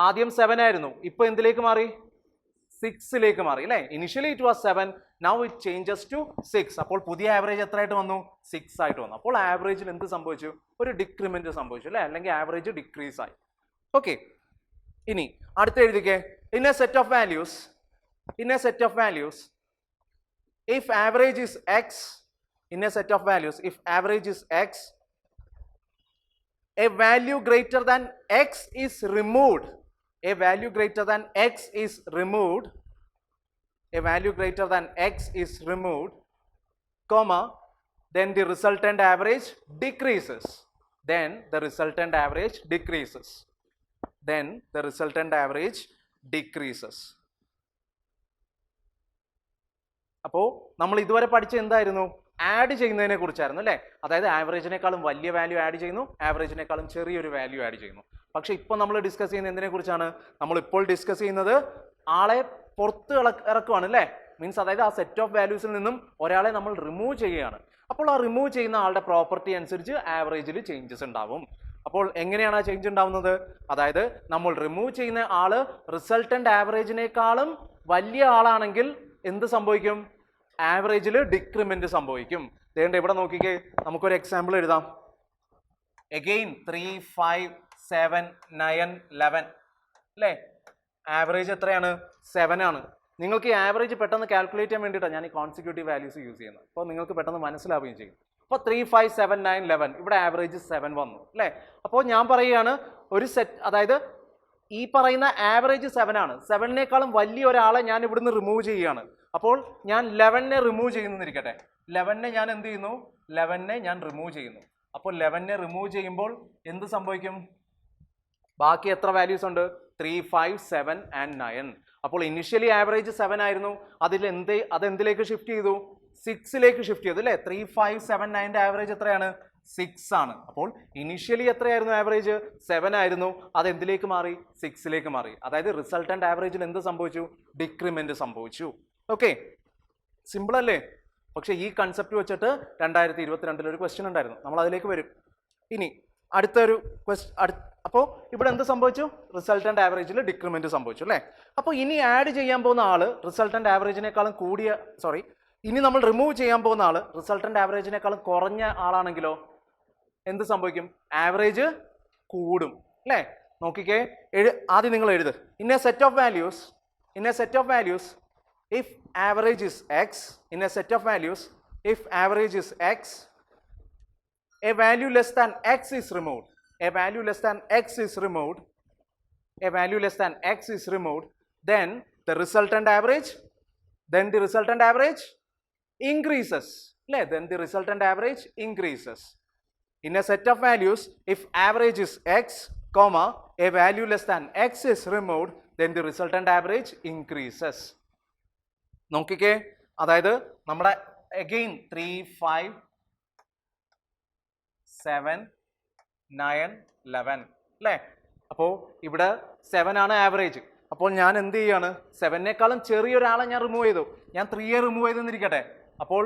ആദ്യം 7 ആയിരുന്നു, ഇപ്പൊ എന്തിലേക്ക് മാറി? 6ലേക്ക് മാറി അല്ലേ? Initially it was 7, now it changes to 6. അപ്പോൾ പുതിയ ആവറേജ് എത്രയായിട്ട് വന്നു? 6 ആയിട്ട് വന്നു. അപ്പോൾ ആവറേജിൽ എന്ത് സംഭവിച്ചു? ഒരു ഡിക്രിമെന്റ് സംഭവിച്ചു അല്ലേ? അല്ലെങ്കിൽ ആവറേജ് ഡിക്രീസ് ആയി. ഓക്കെ, ഇനി അടുത്ത എഴുതിക്കേ. In a set of values, in a set of values, if average is x, in a set of values, if average is x, a value greater than x is removed, a value greater than x is removed, a value greater than x is removed, comma, then the resultant average decreases, then the resultant average decreases, then the resultant average decreases. അപ്പോൾ നമ്മൾ ഇതുവരെ പഠിച്ച എന്തായിരുന്നു? ആഡ് ചെയ്യുന്നതിനെ കുറിച്ചായിരുന്നു അല്ലേ? അതായത് ആവറേജിനേക്കാളും വലിയ വാല്യൂ ആഡ് ചെയ്യുന്നു, ആവറേജിനേക്കാളും ചെറിയൊരു വാല്യൂ ആഡ് ചെയ്യുന്നു. പക്ഷെ ഇപ്പോൾ നമ്മൾ ഡിസ്കസ് ചെയ്യുന്നത് എന്തിനെ കുറിച്ചാണ്? നമ്മൾ ഇപ്പോൾ ഡിസ്കസ് ചെയ്യുന്നത് ആളെ പുറത്ത് ഇറക്കുവാണ് അല്ലേ? മീൻസ് അതായത് ആ സെറ്റ് ഓഫ് വാല്യൂസിൽ നിന്നും ഒരാളെ നമ്മൾ റിമൂവ് ചെയ്യുകയാണ്. അപ്പോൾ ആ റിമൂവ് ചെയ്യുന്ന ആളുടെ പ്രോപ്പർട്ടി അനുസരിച്ച് ആവറേജിൽ ചേഞ്ചസ് ഉണ്ടാവും. അപ്പോൾ എങ്ങനെയാണ് ആ ചേഞ്ച് ഉണ്ടാവുന്നത്? അതായത് നമ്മൾ റിമൂവ് ചെയ്യുന്ന ആള് റിസൾട്ടന്റ് ആവറേജിനേക്കാളും വലിയ ആളാണെങ്കിൽ എന്ത് സംഭവിക്കും? ആവറേജിൽ ഡിക്രിമെന്റ് സംഭവിക്കും. ദേണ്ട ഇവിടെ നോക്കിക്കേ, നമുക്കൊരു എക്സാമ്പിൾ എഴുതാം. എഗെയിൻ 3, 5, 7, 9, 11 അല്ലേ? ആവറേജ് എത്രയാണ്? 7 ആണ്. നിങ്ങൾക്ക് ഈ ആവറേജ് പെട്ടെന്ന് കാൽക്കുലേറ്റ് ചെയ്യാൻ വേണ്ടിയിട്ടാണ് ഞാൻ ഈ കോൺസിക്യൂട്ടീവ് വാല്യൂസ് യൂസ് ചെയ്യുന്നത്. അപ്പോൾ നിങ്ങൾക്ക് പെട്ടെന്ന് മനസ്സിലാവുകയും ചെയ്യും. അപ്പോൾ 3, 5, 7, 9, 11 ഇവിടെ ആവറേജ് 7 വന്നു അല്ലേ? അപ്പോൾ ഞാൻ പറയുകയാണ് ഒരു സെറ്റ്, അതായത് ഈ പറയുന്ന ആവറേജ് 7 ആണ്. 7നേക്കാളും വലിയ ഒരാളെ ഞാൻ ഇവിടുന്ന് റിമൂവ് ചെയ്യുകയാണ്. അപ്പോൾ ഞാൻ 11നെ റിമൂവ് ചെയ്യുന്നിരിക്കട്ടെ. 11നെ ഞാൻ എന്ത് ചെയ്യുന്നു? 11നെ ഞാൻ റിമൂവ് ചെയ്യുന്നു. അപ്പോൾ 11നെ റിമൂവ് ചെയ്യുമ്പോൾ എന്ത് സംഭവിക്കും? ബാക്കി എത്ര വാല്യൂസ് ഉണ്ട്? 3, 5, 7 and 9. അപ്പോൾ ഇനിഷ്യലി ആവറേജ് 7 ആയിരുന്നു, അതെന്തിലേക്ക് ഷിഫ്റ്റ് ചെയ്തു? 6ലേക്ക് ഷിഫ്റ്റ് ചെയ്തു അല്ലേ? 3, 5, 7, 9ന്റെ ആവറേജ് എത്രയാണ്? 6 ആണ്. അപ്പോൾ ഇനിഷ്യലി എത്രയായിരുന്നു ആവറേജ്? 7 ആയിരുന്നു, അത് എന്തിലേക്ക് മാറി? 6ലേക്ക് മാറി. അതായത് റിസൾട്ടന്റ് ആവറേജിൽ എന്ത് സംഭവിച്ചു? ഡിക്രിമെന്റ് സംഭവിച്ചു. ഓക്കെ, സിമ്പിൾ അല്ലേ? പക്ഷെ ഈ കൺസെപ്റ്റ് വെച്ചിട്ട് 2022 ഒരു ക്വസ്റ്റ്യൻ ഉണ്ടായിരുന്നു, നമ്മൾ അതിലേക്ക് വരും. ഇനി അടുത്തൊരു അപ്പോൾ ഇവിടെ എന്ത് സംഭവിച്ചു? റിസൾട്ടന്റ് ആവറേജിൽ ഡിക്രിമെന്റ് സംഭവിച്ചു അല്ലേ? അപ്പോൾ ഇനി ആഡ് ചെയ്യാൻ പോകുന്ന ആള് റിസൾട്ടന്റ് ആവറേജിനേക്കാളും ഇനി നമ്മൾ റിമൂവ് ചെയ്യാൻ പോകുന്ന ആള് റിസൾട്ടന്റ് ആവറേജിനേക്കാളും കുറഞ്ഞ ആളാണെങ്കിലോ എന്ത് സംഭവിക്കും? ആവറേജ് കൂടും അല്ലേ? നോക്കിക്കേ, ആദ്യം നിങ്ങൾ എഴുത്. In a set of values if average is x, in a set of values, if average is x, a value less than x is removed, a value less than x is removed, then the resultant average increases. Then the resultant average increases. In a set of values, if average is x, comma, a value less than x is removed, then the resultant average increases. നോക്കിക്കേ, അതായത് നമ്മുടെ അഗെയിൻ 3, 5, 7, 9, 11 അല്ലേ? അപ്പോൾ ഇവിടെ 7 ആണ് ആവറേജ്. അപ്പോൾ ഞാൻ എന്ത് ചെയ്യാണ്? 7നേക്കാളും ചെറിയൊരാളെ ഞാൻ റിമൂവ് ചെയ്തു. ഞാൻ 3യെ റിമൂവ് ചെയ്തെന്നിരിക്കട്ടെ. അപ്പോൾ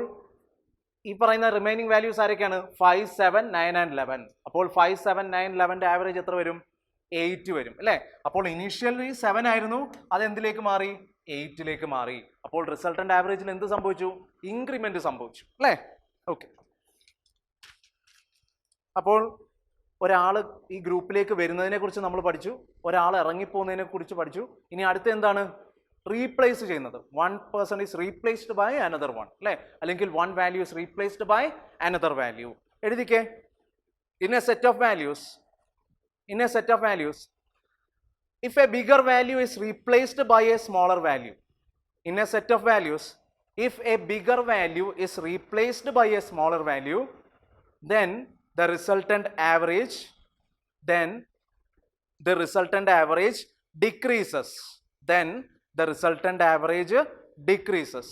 ഈ പറയുന്ന റിമൈനിങ് വാല്യൂസ് ആരൊക്കെയാണ്? 5, 7, 9 and 11. അപ്പോൾ 5, 7, 9, 11ന്റെ ആവറേജ് എത്ര വരും? 8 വരും അല്ലേ? അപ്പോൾ ഇനീഷ്യലി 7 ആയിരുന്നു, അത് എന്തിലേക്ക് മാറി? 8ലേക്ക് മാറി. അപ്പോൾ റിസൾട്ടന്റ് ആവറേജിൽ എന്ത് സംഭവിച്ചു? ഇൻക്രിമെന്റ് സംഭവിച്ചു അല്ലേ? ഓക്കെ, അപ്പോൾ ഒരാൾ ഈ ഗ്രൂപ്പിലേക്ക് വരുന്നതിനെ കുറിച്ച് നമ്മൾ പഠിച്ചു, ഒരാൾ ഇറങ്ങിപ്പോകുന്നതിനെ കുറിച്ച് പഠിച്ചു. ഇനി അടുത്ത എന്താണ്? റീപ്ലേസ് ചെയ്യുന്നത്. 1 person is replaced by another one അല്ലേ? അല്ലെങ്കിൽ 1 value is replaced by another value. എഴുതിക്കേ. in a set of values, if a bigger value is replaced by a smaller value in a set of values, if a bigger value is replaced by a smaller value, then the resultant average decreases. Then the resultant average decreases.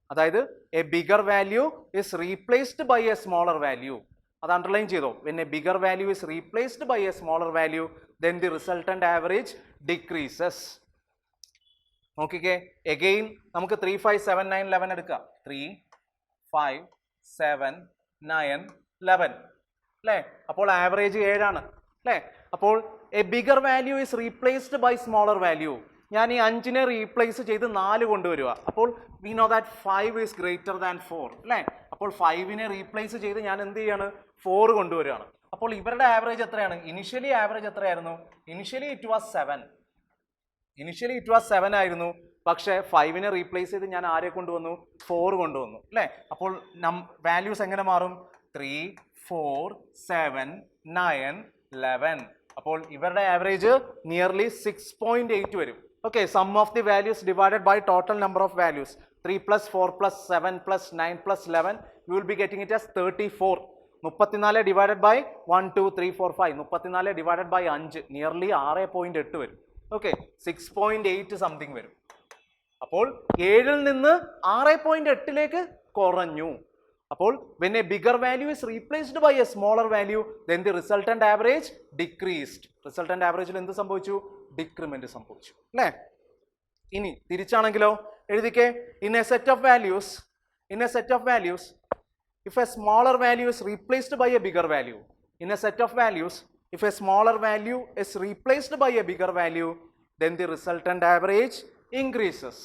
അതായത് a bigger value is replaced by a smaller value. അത് അണ്ടർലൈൻ ചെയ്തോ. When a bigger value is replaced by a smaller value, then the resultant average decreases. നോക്കിക്കേ, എഗെയിൻ നമുക്ക് 3, 5, 7, 9, 11 എടുക്കാം. 3, 5, 7, 9, 11 അല്ലേ? അപ്പോൾ ആവറേജ് 7 ആണ് അല്ലേ? അപ്പോൾ a bigger value is replaced by smaller value. ഞാൻ ഈ 5നെ റീപ്ലേസ് ചെയ്ത് 4 കൊണ്ടുവരിക. അപ്പോൾ we know that 5 is greater than 4 അല്ലേ? അപ്പോൾ 5നെ റീപ്ലേസ് ചെയ്ത് ഞാൻ എന്ത് ചെയ്യാണ്? 4 കൊണ്ടുവരികയാണ്. അപ്പോൾ ഇവരുടെ ആവറേജ് എത്രയാണ്? ഇനിഷ്യലി ആവറേജ് എത്രയായിരുന്നു? ഇനിഷ്യലി ഇറ്റ് വാസ് 7 ആയിരുന്നു. പക്ഷേ 5നെ റീപ്ലേസ് ചെയ്ത് ഞാൻ ആരെ കൊണ്ടുവന്നു? 4 കൊണ്ടുവന്നു അല്ലേ? അപ്പോൾ വാല്യൂസ് എങ്ങനെ മാറും? 3, 4, 7, 9, 11. അപ്പോൾ ഇവരുടെ ആവറേജ് നിയർലി 6.8 വരും. Okay, sum of the values divided by total number of values 3 + 4 + 7 + 9 + 11 you will be getting it as 34. 34 divided by 1, 2, 3, 4, 5. 34 divided by 5 nearly 6.8 വരും. ഓക്കെ, 6.8 സംതിങ് വരും. അപ്പോൾ 7ൽ നിന്ന് 6.8ലേക്ക് കുറഞ്ഞു. അപ്പോൾ when a bigger value is replaced by a smaller value, then the resultant average decreased. Resultant averageൽ എന്ത് സംഭവിച്ചു? ഡിക്രിമെന്റ് സംഭവിച്ചു അല്ലേ? ഇനി തിരിച്ചാണെങ്കിലോ എഴുതിക്കേ. in a set of values if a smaller value is replaced by a bigger value, in a set of values if a smaller value is replaced by a bigger value, then the resultant average increases.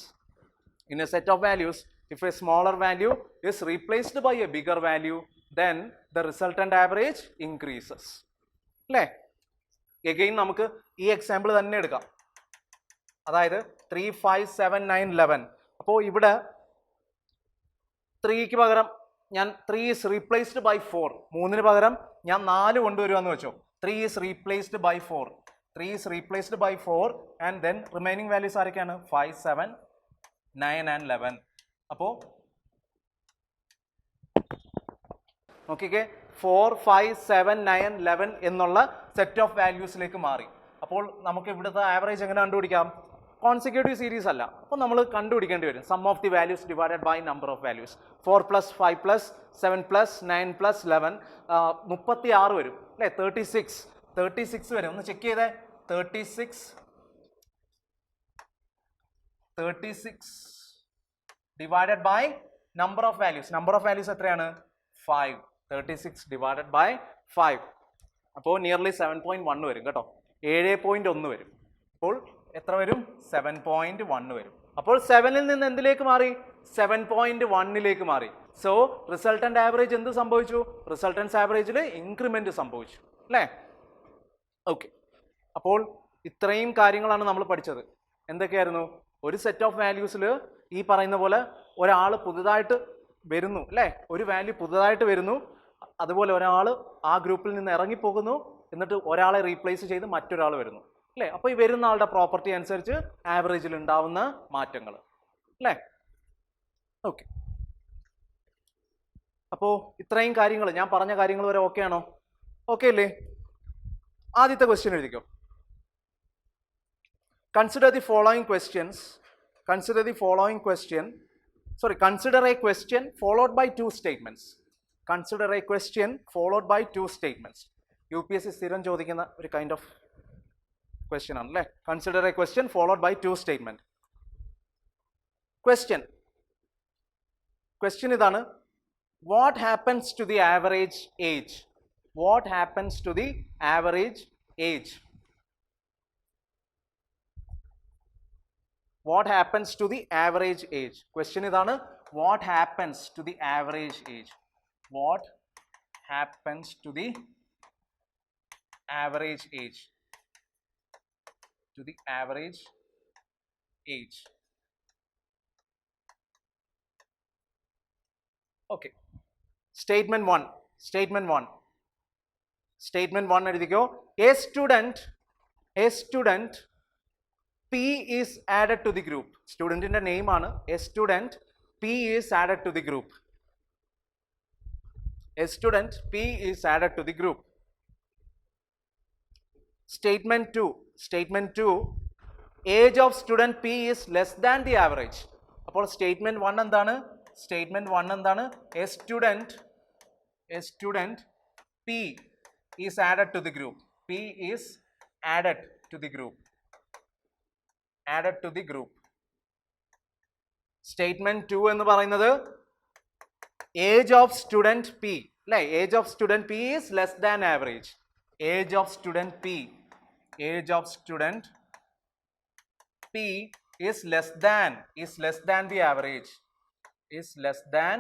In a set of values, if a smaller value is replaced by a bigger value, then the resultant average increases. അല്ലേ? എഗെയിൻ നമുക്ക് ഈ എക്സാമ്പിൾ തന്നെ എടുക്കാം. അതായത് 3, 5, 7, 9, 11. അപ്പോൾ ഇവിടെ 3ക്ക് പകരം ഞാൻ 3 is replaced by 4. 3ന് പകരം ഞാൻ 4 കൊണ്ടുവരുമെന്ന് വെച്ചോ. 3 is replaced by 4. 3 is replaced by 4 and then remaining values ആരൊക്കെയാണ്? 5, 7, 9 and 11. അപ്പോൾ നോക്കിക്കേ, 4, 5, 7, 9, 11 എന്നുള്ള സെറ്റ് ഓഫ് വാല്യൂസിലേക്ക് മാറി. അപ്പോൾ നമുക്ക് ഇവിടുത്തെ ആവറേജ് എങ്ങനെ കണ്ടുപിടിക്കാം? കോൺസിക്യൂട്ടീവ് സീരീസ് അല്ല. അപ്പോൾ നമ്മൾ കണ്ടുപിടിക്കേണ്ടി വരും sum of the values divided by number of values. 4 + 5 + 7 + 9 + 11 36 വരും അല്ലേ? 36 വരും. ഒന്ന് ചെക്ക് ചെയ്തേ. 36 divided by number of values. Number of values എത്രയാണ്? 5. 36 divided by 5. അപ്പോൾ നിയർലി 7.1 വരും കേട്ടോ. 7.1 വരും. അപ്പോൾ എത്ര വരും? 7.1 വരും. അപ്പോൾ 7ൽ നിന്ന് എന്തിലേക്ക് മാറി? 7.1ലേക്ക് മാറി. സോ റിസൾട്ടന്റ് ആവറേജ് എന്ത് സംഭവിച്ചു? റിസൾട്ടൻസ് ആവറേജിൽ ഇൻക്രിമെന്റ് സംഭവിച്ചു അല്ലേ? ഓക്കെ, അപ്പോൾ ഇത്രയും കാര്യങ്ങളാണ് നമ്മൾ പഠിച്ചത്. എന്തൊക്കെയായിരുന്നു? ഒരു സെറ്റ് ഓഫ് വാല്യൂസിൽ ഈ പറയുന്ന പോലെ ഒരാൾ പുതുതായിട്ട് വരുന്നു അല്ലേ? ഒരു വാല്യൂ പുതുതായിട്ട് വരുന്നു. അതുപോലെ ഒരാൾ ആ ഗ്രൂപ്പിൽ നിന്ന് ഇറങ്ങിപ്പോകുന്നു. എന്നിട്ട് ഒരാളെ റീപ്ലേസ് ചെയ്ത് മറ്റൊരാൾ വരുന്നു അല്ലേ? അപ്പോൾ ഈ വരുന്ന ആളുടെ പ്രോപ്പർട്ടി അനുസരിച്ച് ആവറേജിൽ ഉണ്ടാവുന്ന മാറ്റങ്ങൾ അല്ലേ? ഓക്കെ, അപ്പോൾ ഇത്രയും കാര്യങ്ങൾ ഞാൻ പറഞ്ഞ കാര്യങ്ങൾ വരെ ഓക്കെ ആണോ? ഓക്കെ അല്ലേ? ആദ്യത്തെ ക്വസ്റ്റ്യൻ എഴുതിക്കോ. Consider the following questions. Consider a question followed by 2 statements. Consider a question followed by 2 statements. UPSC സ്ഥിരം ചോദിക്കുന്ന ഒരു കൈൻഡ് ഓഫ് ക്വസ്റ്റ്യൻ ആണ് അല്ലേ? Consider a question followed by 2 statements. Question ഇതാണ്. What happens to the average age? What happens to the average age? What happens to the average age? Question ഇതാണ്. What happens to the average age? What happens to the average age? To the average age. Okay. Statement 1. Statement 1 എഴുതിക്കോ. A student P is added to the group. സ്റ്റുഡൻറ്റിന്റെ നെയിം ആണ്. A student P is added to the group. A student P is added to the group. Statement 2. Statement 2. Age of student P is less than the average. അപ്പോൾ സ്റ്റേറ്റ്മെന്റ് 1 എന്താണ്? സ്റ്റേറ്റ്മെന്റ് 1 എന്താണ്? A student P is added to the group. P is added to the group. Added to the group. Statement 2 എന്ന് പറയുന്നത് ഏജ് ഓഫ് സ്റ്റുഡൻറ് പി അല്ലേ? Age of student P is less than average. Age of student P, age of student P is less than the average. Is less than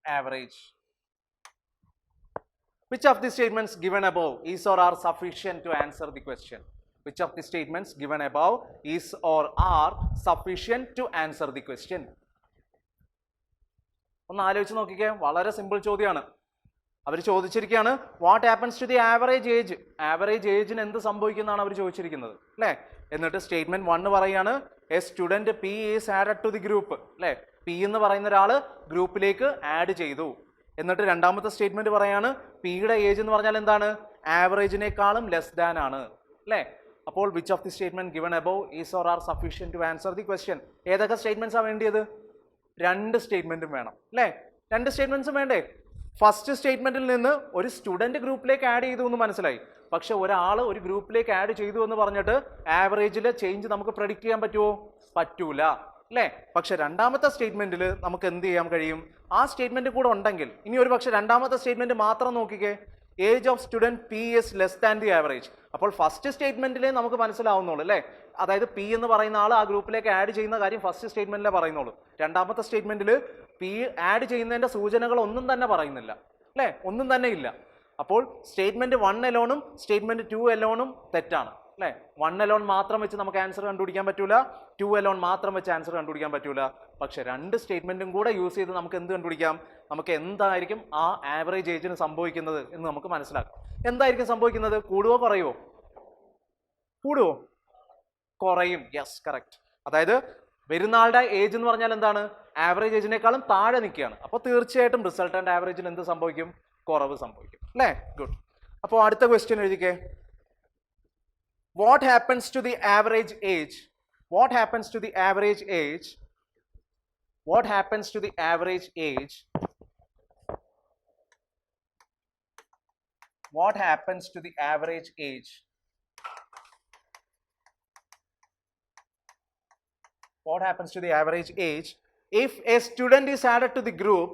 average. Which of the statements given above is or are sufficient to answer the question? Which of the statements given above is or are sufficient to answer the question? ഒന്ന് ആലോചിച്ച് നോക്കിക്കേ, വളരെ സിമ്പിൾ ചോദ്യമാണ്. അവർ ചോദിച്ചിരിക്കുകയാണ് what happens to the average age. Average ഏജിന് എന്ത് സംഭവിക്കുന്നതാണ് അവർ ചോദിച്ചിരിക്കുന്നത് അല്ലേ? എന്നിട്ട് സ്റ്റേറ്റ്മെന്റ് 1 പറയാണ് a student P is added to the group അല്ലേ? പി എന്ന് പറയുന്ന ഒരാൾ ഗ്രൂപ്പിലേക്ക് ആഡ് ചെയ്തു. എന്നിട്ട് രണ്ടാമത്തെ സ്റ്റേറ്റ്മെന്റ് പറയാണ് പിയുടെ ഏജ് എന്ന് പറഞ്ഞാൽ എന്താണ്? ആവറേജിനേക്കാളും ലെസ് ദാൻ ആണ് അല്ലേ? അപ്പോൾ which of the statement given above is or are sufficient to answer the question? ഏതൊക്കെ സ്റ്റേറ്റ്മെന്റ്സാണ് വേണ്ടിയത്? 2 സ്റ്റേറ്റ്മെന്റും വേണം അല്ലേ? 2 സ്റ്റേറ്റ്മെന്റ്സും വേണ്ടേ? ഫസ്റ്റ് സ്റ്റേറ്റ്മെന്റിൽ നിന്ന് ഒരു സ്റ്റുഡന്റ് ഗ്രൂപ്പിലേക്ക് ആഡ് ചെയ്തു എന്ന് മനസ്സിലായി. പക്ഷെ ഒരാൾ ഒരു ഗ്രൂപ്പിലേക്ക് ആഡ് ചെയ്തു എന്ന് പറഞ്ഞിട്ട് ആവറേജിലെ ചേഞ്ച് നമുക്ക് പ്രെഡിക്റ്റ് ചെയ്യാൻ പറ്റുമോ? പറ്റൂല അല്ലേ? പക്ഷെ രണ്ടാമത്തെ സ്റ്റേറ്റ്മെന്റിൽ നമുക്ക് എന്ത് ചെയ്യാൻ കഴിയും? ആ സ്റ്റേറ്റ്മെന്റ് കൂടെ ഉണ്ടെങ്കിൽ ഇനി ഒരു പക്ഷെ രണ്ടാമത്തെ സ്റ്റേറ്റ്മെന്റ് മാത്രം നോക്കിക്കേ, age of student P is less than the average. അപ്പോൾ ഫസ്റ്റ് സ്റ്റേറ്റ്മെന്റിലേ നമുക്ക് മനസ്സിലാവുന്നുള്ളൂ അല്ലേ? അതായത് പി എന്ന് പറയുന്ന ആൾ ആ ഗ്രൂപ്പിലേക്ക് ആഡ് ചെയ്യുന്ന കാര്യം ഫസ്റ്റ് സ്റ്റേറ്റ്മെന്റിലേ പറയുന്നുള്ളൂ. രണ്ടാമത്തെ സ്റ്റേറ്റ്മെന്റിൽ പി ആഡ് ചെയ്യുന്നതിന്റെ സൂചനകൾ ഒന്നും തന്നെ പറയുന്നില്ല അല്ലേ? ഒന്നും തന്നെ ഇല്ല. അപ്പോൾ സ്റ്റേറ്റ്മെന്റ് 1 എലോണും സ്റ്റേറ്റ്മെന്റ് 2 എലോണും തെറ്റാണ് അല്ലേ? 1 എലോൺ മാത്രം വെച്ച് നമുക്ക് ആൻസർ കണ്ടുപിടിക്കാൻ പറ്റൂല, 2 എലോൺ മാത്രം വെച്ച് ആൻസർ കണ്ടുപിടിക്കാൻ പറ്റൂല. പക്ഷെ 2 സ്റ്റേറ്റ്മെന്റും കൂടെ യൂസ് ചെയ്ത് നമുക്ക് എന്ത് കണ്ടുപിടിക്കാം? നമുക്ക് എന്തായിരിക്കും ആ ആവറേജ് ഏജിന് സംഭവിക്കുന്നത് എന്ന് നമുക്ക് മനസ്സിലാക്കാം. എന്തായിരിക്കും സംഭവിക്കുന്നത്? കൂടുവോ കുറയുവോ? കൂടുവോ? കുറയും. Yes, correct. അതായത് വരുന്നാളുടെ ഏജ് എന്ന് പറഞ്ഞാൽ എന്താണ്? ആവറേജ് ഏജിനേക്കാളും താഴെ നിൽക്കുകയാണ്. അപ്പോൾ തീർച്ചയായിട്ടും റിസൾട്ടന്റ് ആവറേജിൽ എന്ത് സംഭവിക്കും? കുറവ് സംഭവിക്കും അല്ലേ? ഗുഡ്. അപ്പോൾ അടുത്ത question എഴുതിക്കേ. What happens to the average age? What happens to the average age? What happens to the average age? What happens to the average age? What happens to the average age if a student is added to the group?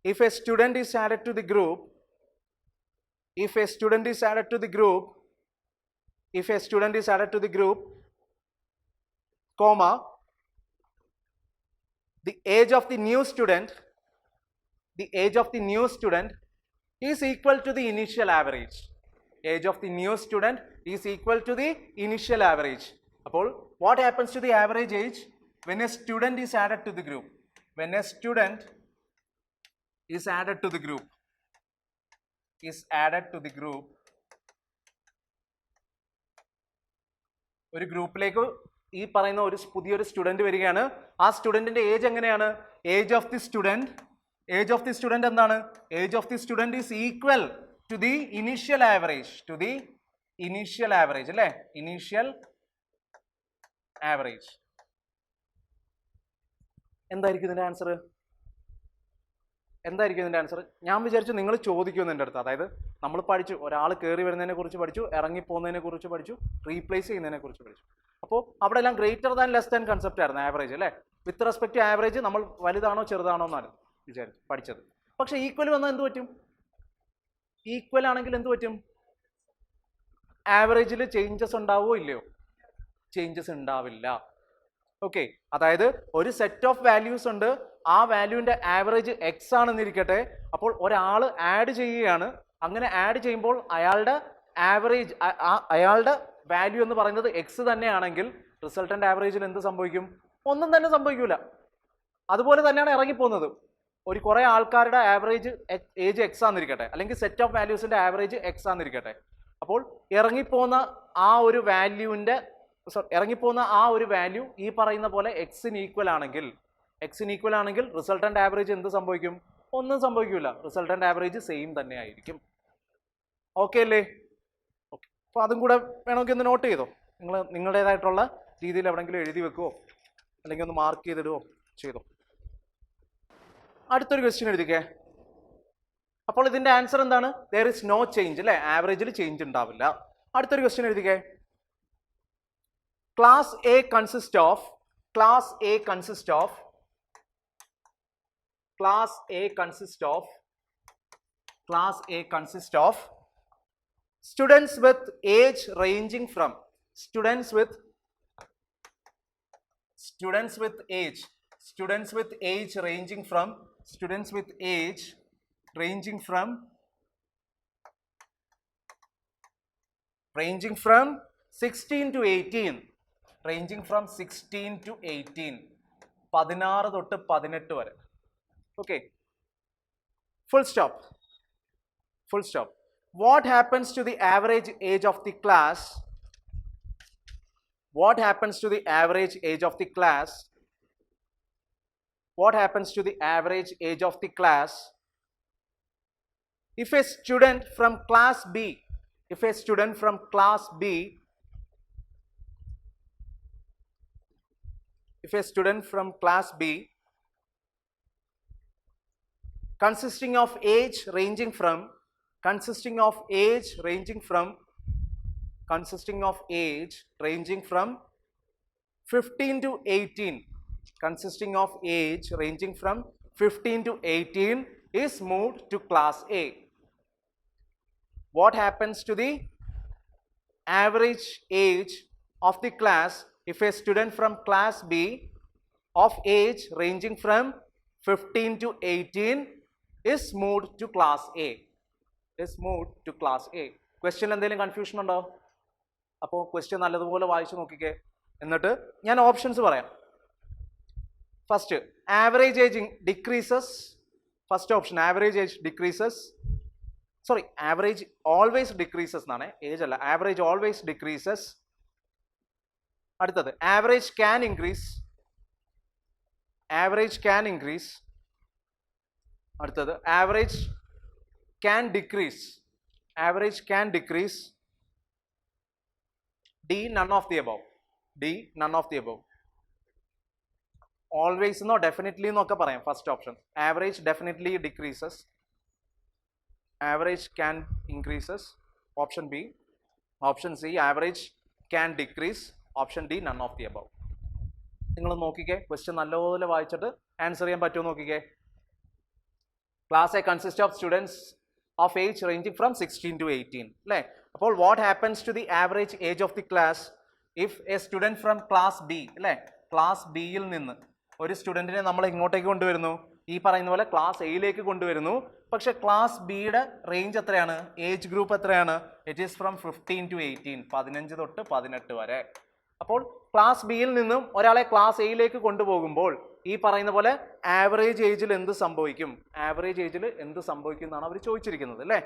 If a student is added to the group, if a student is added to the group, if a student is added to the group, comma, the age of the new student, the age of the new student is equal to the initial average. Age of the new student is equal to the initial average. അപ്പോൾ what happens to the average age when a student is added to the group? When a student is added to the group, is added to the group, ഒരു ഗ്രൂപ്പിലേക്ക് ഈ പറയുന്ന ഒരു പുതിയൊരു സ്റ്റുഡന്റ് വരികയാണ്. ആ സ്റ്റുഡന്റിന്റെ ഏജ് എങ്ങനെയാണ്? Age of the student, age of the student എന്താണ്? Age of the student is equal to the initial average, to the initial average അല്ലേ? Initial average. എന്തായിരിക്കും ഇതിന്റെ ആൻസർ? എന്തായിരിക്കും ഇതിന്റെ ആൻസർ? ഞാൻ വിചാരിച്ചു നിങ്ങൾ ചോദിക്കുമെന്ന് എൻ്റെ അടുത്ത്. അതായത് നമ്മൾ പഠിച്ചു, ഒരാൾ കയറി വരുന്നതിനെ കുറിച്ച് പഠിച്ചു, ഇറങ്ങിപ്പോകുന്നതിനെ കുറിച്ച് പഠിച്ചു, റീപ്ലേസ് ചെയ്യുന്നതിനെ കുറിച്ച് പഠിച്ചു. അപ്പോൾ അവിടെ എല്ലാം greater than less than concept ആയിരുന്നു ആവറേജ് അല്ലേ? വിത്ത് റെസ്പെക്ട് ടു ആവറേജ് നമ്മൾ വലുതാണോ ചെറുതാണോ എന്നാണ് വിചാരിച്ചു പഠിച്ചത്. പക്ഷേ ഈക്വൽ വന്നാൽ എന്ത് പറ്റും? ഈക്വൽ ആണെങ്കിൽ എന്ത് പറ്റും? ആവറേജിൽ ചേഞ്ചസ് ഉണ്ടാവുമോ ഇല്ലയോ? ചേഞ്ചസ് ഉണ്ടാവില്ല. ഓക്കെ, അതായത് ഒരു സെറ്റ് ഓഫ് വാല്യൂസ് ഉണ്ട്, ആ വാല്യൂവിൻ്റെ ആവറേജ് എക്സ് ആണെന്നിരിക്കട്ടെ. അപ്പോൾ ഒരാൾ ആഡ് ചെയ്യുകയാണ്, അങ്ങനെ ആഡ് ചെയ്യുമ്പോൾ അയാളുടെ ആവറേജ്, അയാളുടെ വാല്യൂ എന്ന് പറയുന്നത് എക്സ് തന്നെയാണെങ്കിൽ റിസൾട്ടൻ്റ് ആവറേജിൽ എന്ത് സംഭവിക്കും? ഒന്നും തന്നെ സംഭവിക്കില്ല. അതുപോലെ തന്നെയാണ് ഇറങ്ങിപ്പോകുന്നത്. ഒരു കുറേ ആൾക്കാരുടെ ആവറേജ് ഏജ് എക്സ് ആണെന്നിരിക്കട്ടെ, അല്ലെങ്കിൽ സെറ്റ് ഓഫ് വാല്യൂസിൻ്റെ ആവറേജ് എക്സ് ആണെന്നിരിക്കട്ടെ. അപ്പോൾ ഇറങ്ങിപ്പോകുന്ന ആ ഒരു വാല്യൂവിൻ്റെ ഇറങ്ങിപ്പോകുന്ന ആ ഒരു വാല്യൂ ഈ പറയുന്ന പോലെ എക്സിന് ഈക്വൽ ആണെങ്കിൽ റിസൾട്ടന്റ് ആവറേജ് എന്ത് സംഭവിക്കും? ഒന്നും സംഭവിക്കില്ല. റിസൾട്ടന്റ് ആവറേജ് സെയിം തന്നെ ആയിരിക്കും. ഓക്കെ അല്ലേ? ഓക്കെ. അപ്പോൾ അതും കൂടെ വേണമെങ്കിൽ ഒന്ന് നോട്ട് ചെയ്തോ. നിങ്ങളുടേതായിട്ടുള്ള രീതിയിൽ എവിടെയെങ്കിലും എഴുതി വെക്കുവോ അല്ലെങ്കിൽ ഒന്ന് മാർക്ക് ചെയ്തിടുവോ ചെയ്തോ. അടുത്തൊരു ക്വസ്റ്റ്യൻ എഴുതിക്കേ. അപ്പോൾ ഇതിന്റെ ആൻസർ എന്താണ്? there is no change അല്ലേ? ആവറേജിൽ ചേഞ്ച് ഉണ്ടാവില്ല. അടുത്തൊരു ക്വസ്റ്റ്യൻ എഴുതിക്കേ. Class A consist of students with age ranging from students with age ranging from 16 to 18 16 തൊട്ട് 18 വരെ. Okay, full stop. What happens to the average age of the class? What happens to the average age of the class if a student from class B consisting of age ranging from 15 to 18 is moved to class A. What happens to the average age of the class if a student from class B of age ranging from 15 to 18 is moved to class A? Question എന്തെങ്കിലും കൺഫ്യൂഷൻ ഉണ്ടോ? അപ്പോൾ ക്വസ്റ്റ്യൻ നല്ലതുപോലെ വായിച്ചു നോക്കിക്കേ. എന്നിട്ട് ഞാൻ ഓപ്ഷൻസ് പറയാം. First, average age decreases. First option average age decreases. Sorry, average always decreases എന്നാണ്, ഏജ് അല്ല. Average always decreases. അടുത്തത് ആവറേജ് ക്യാൻ ഇൻക്രീസ്. അടുത്തത് average can decrease. D, none of the above. Always no, definitely എന്നൊക്കെ പറയാം. First option average definitely decreases, average can increases. Option B. Option C average can decrease. Option D none of the above. നിങ്ങൾ നോക്കിക്കേ, ക്വസ്റ്റ്യൻ നല്ലപോലെ വായിച്ചിട്ട് ആൻസർ ചെയ്യാൻ പറ്റുമോ നോക്കിക്കേ. Class A consist of students of age ranging from 16 to 18 അല്ലേ? അപ്പോൾ what happens to the average age of the class if a student from class B അല്ലേ? ക്ലാസ് ബിയിൽ നിന്ന് ഒരു സ്റ്റുഡൻറ്റിനെ നമ്മൾ ഇങ്ങോട്ടേക്ക് കൊണ്ടുവരുന്നു, ഈ പറയുന്ന പോലെ ക്ലാസ് എയിലേക്ക് കൊണ്ടുവരുന്നു. പക്ഷെ ക്ലാസ് ബിയുടെ റേഞ്ച് എത്രയാണ്? ഏജ് ഗ്രൂപ്പ് എത്രയാണ്? ഇറ്റ് ഈസ് ഫ്രം 15 to 18, 15 തൊട്ട് 18 വരെ. അപ്പോൾ ക്ലാസ് ബിയിൽ നിന്നും ഒരാളെ ക്ലാസ് എയിലേക്ക് കൊണ്ടുപോകുമ്പോൾ ഈ പറയുന്ന പോലെ ആവറേജ് ഏജിൽ എന്ത് സംഭവിക്കും എന്നാണ് അവർ ചോദിച്ചിരിക്കുന്നത് അല്ലേ?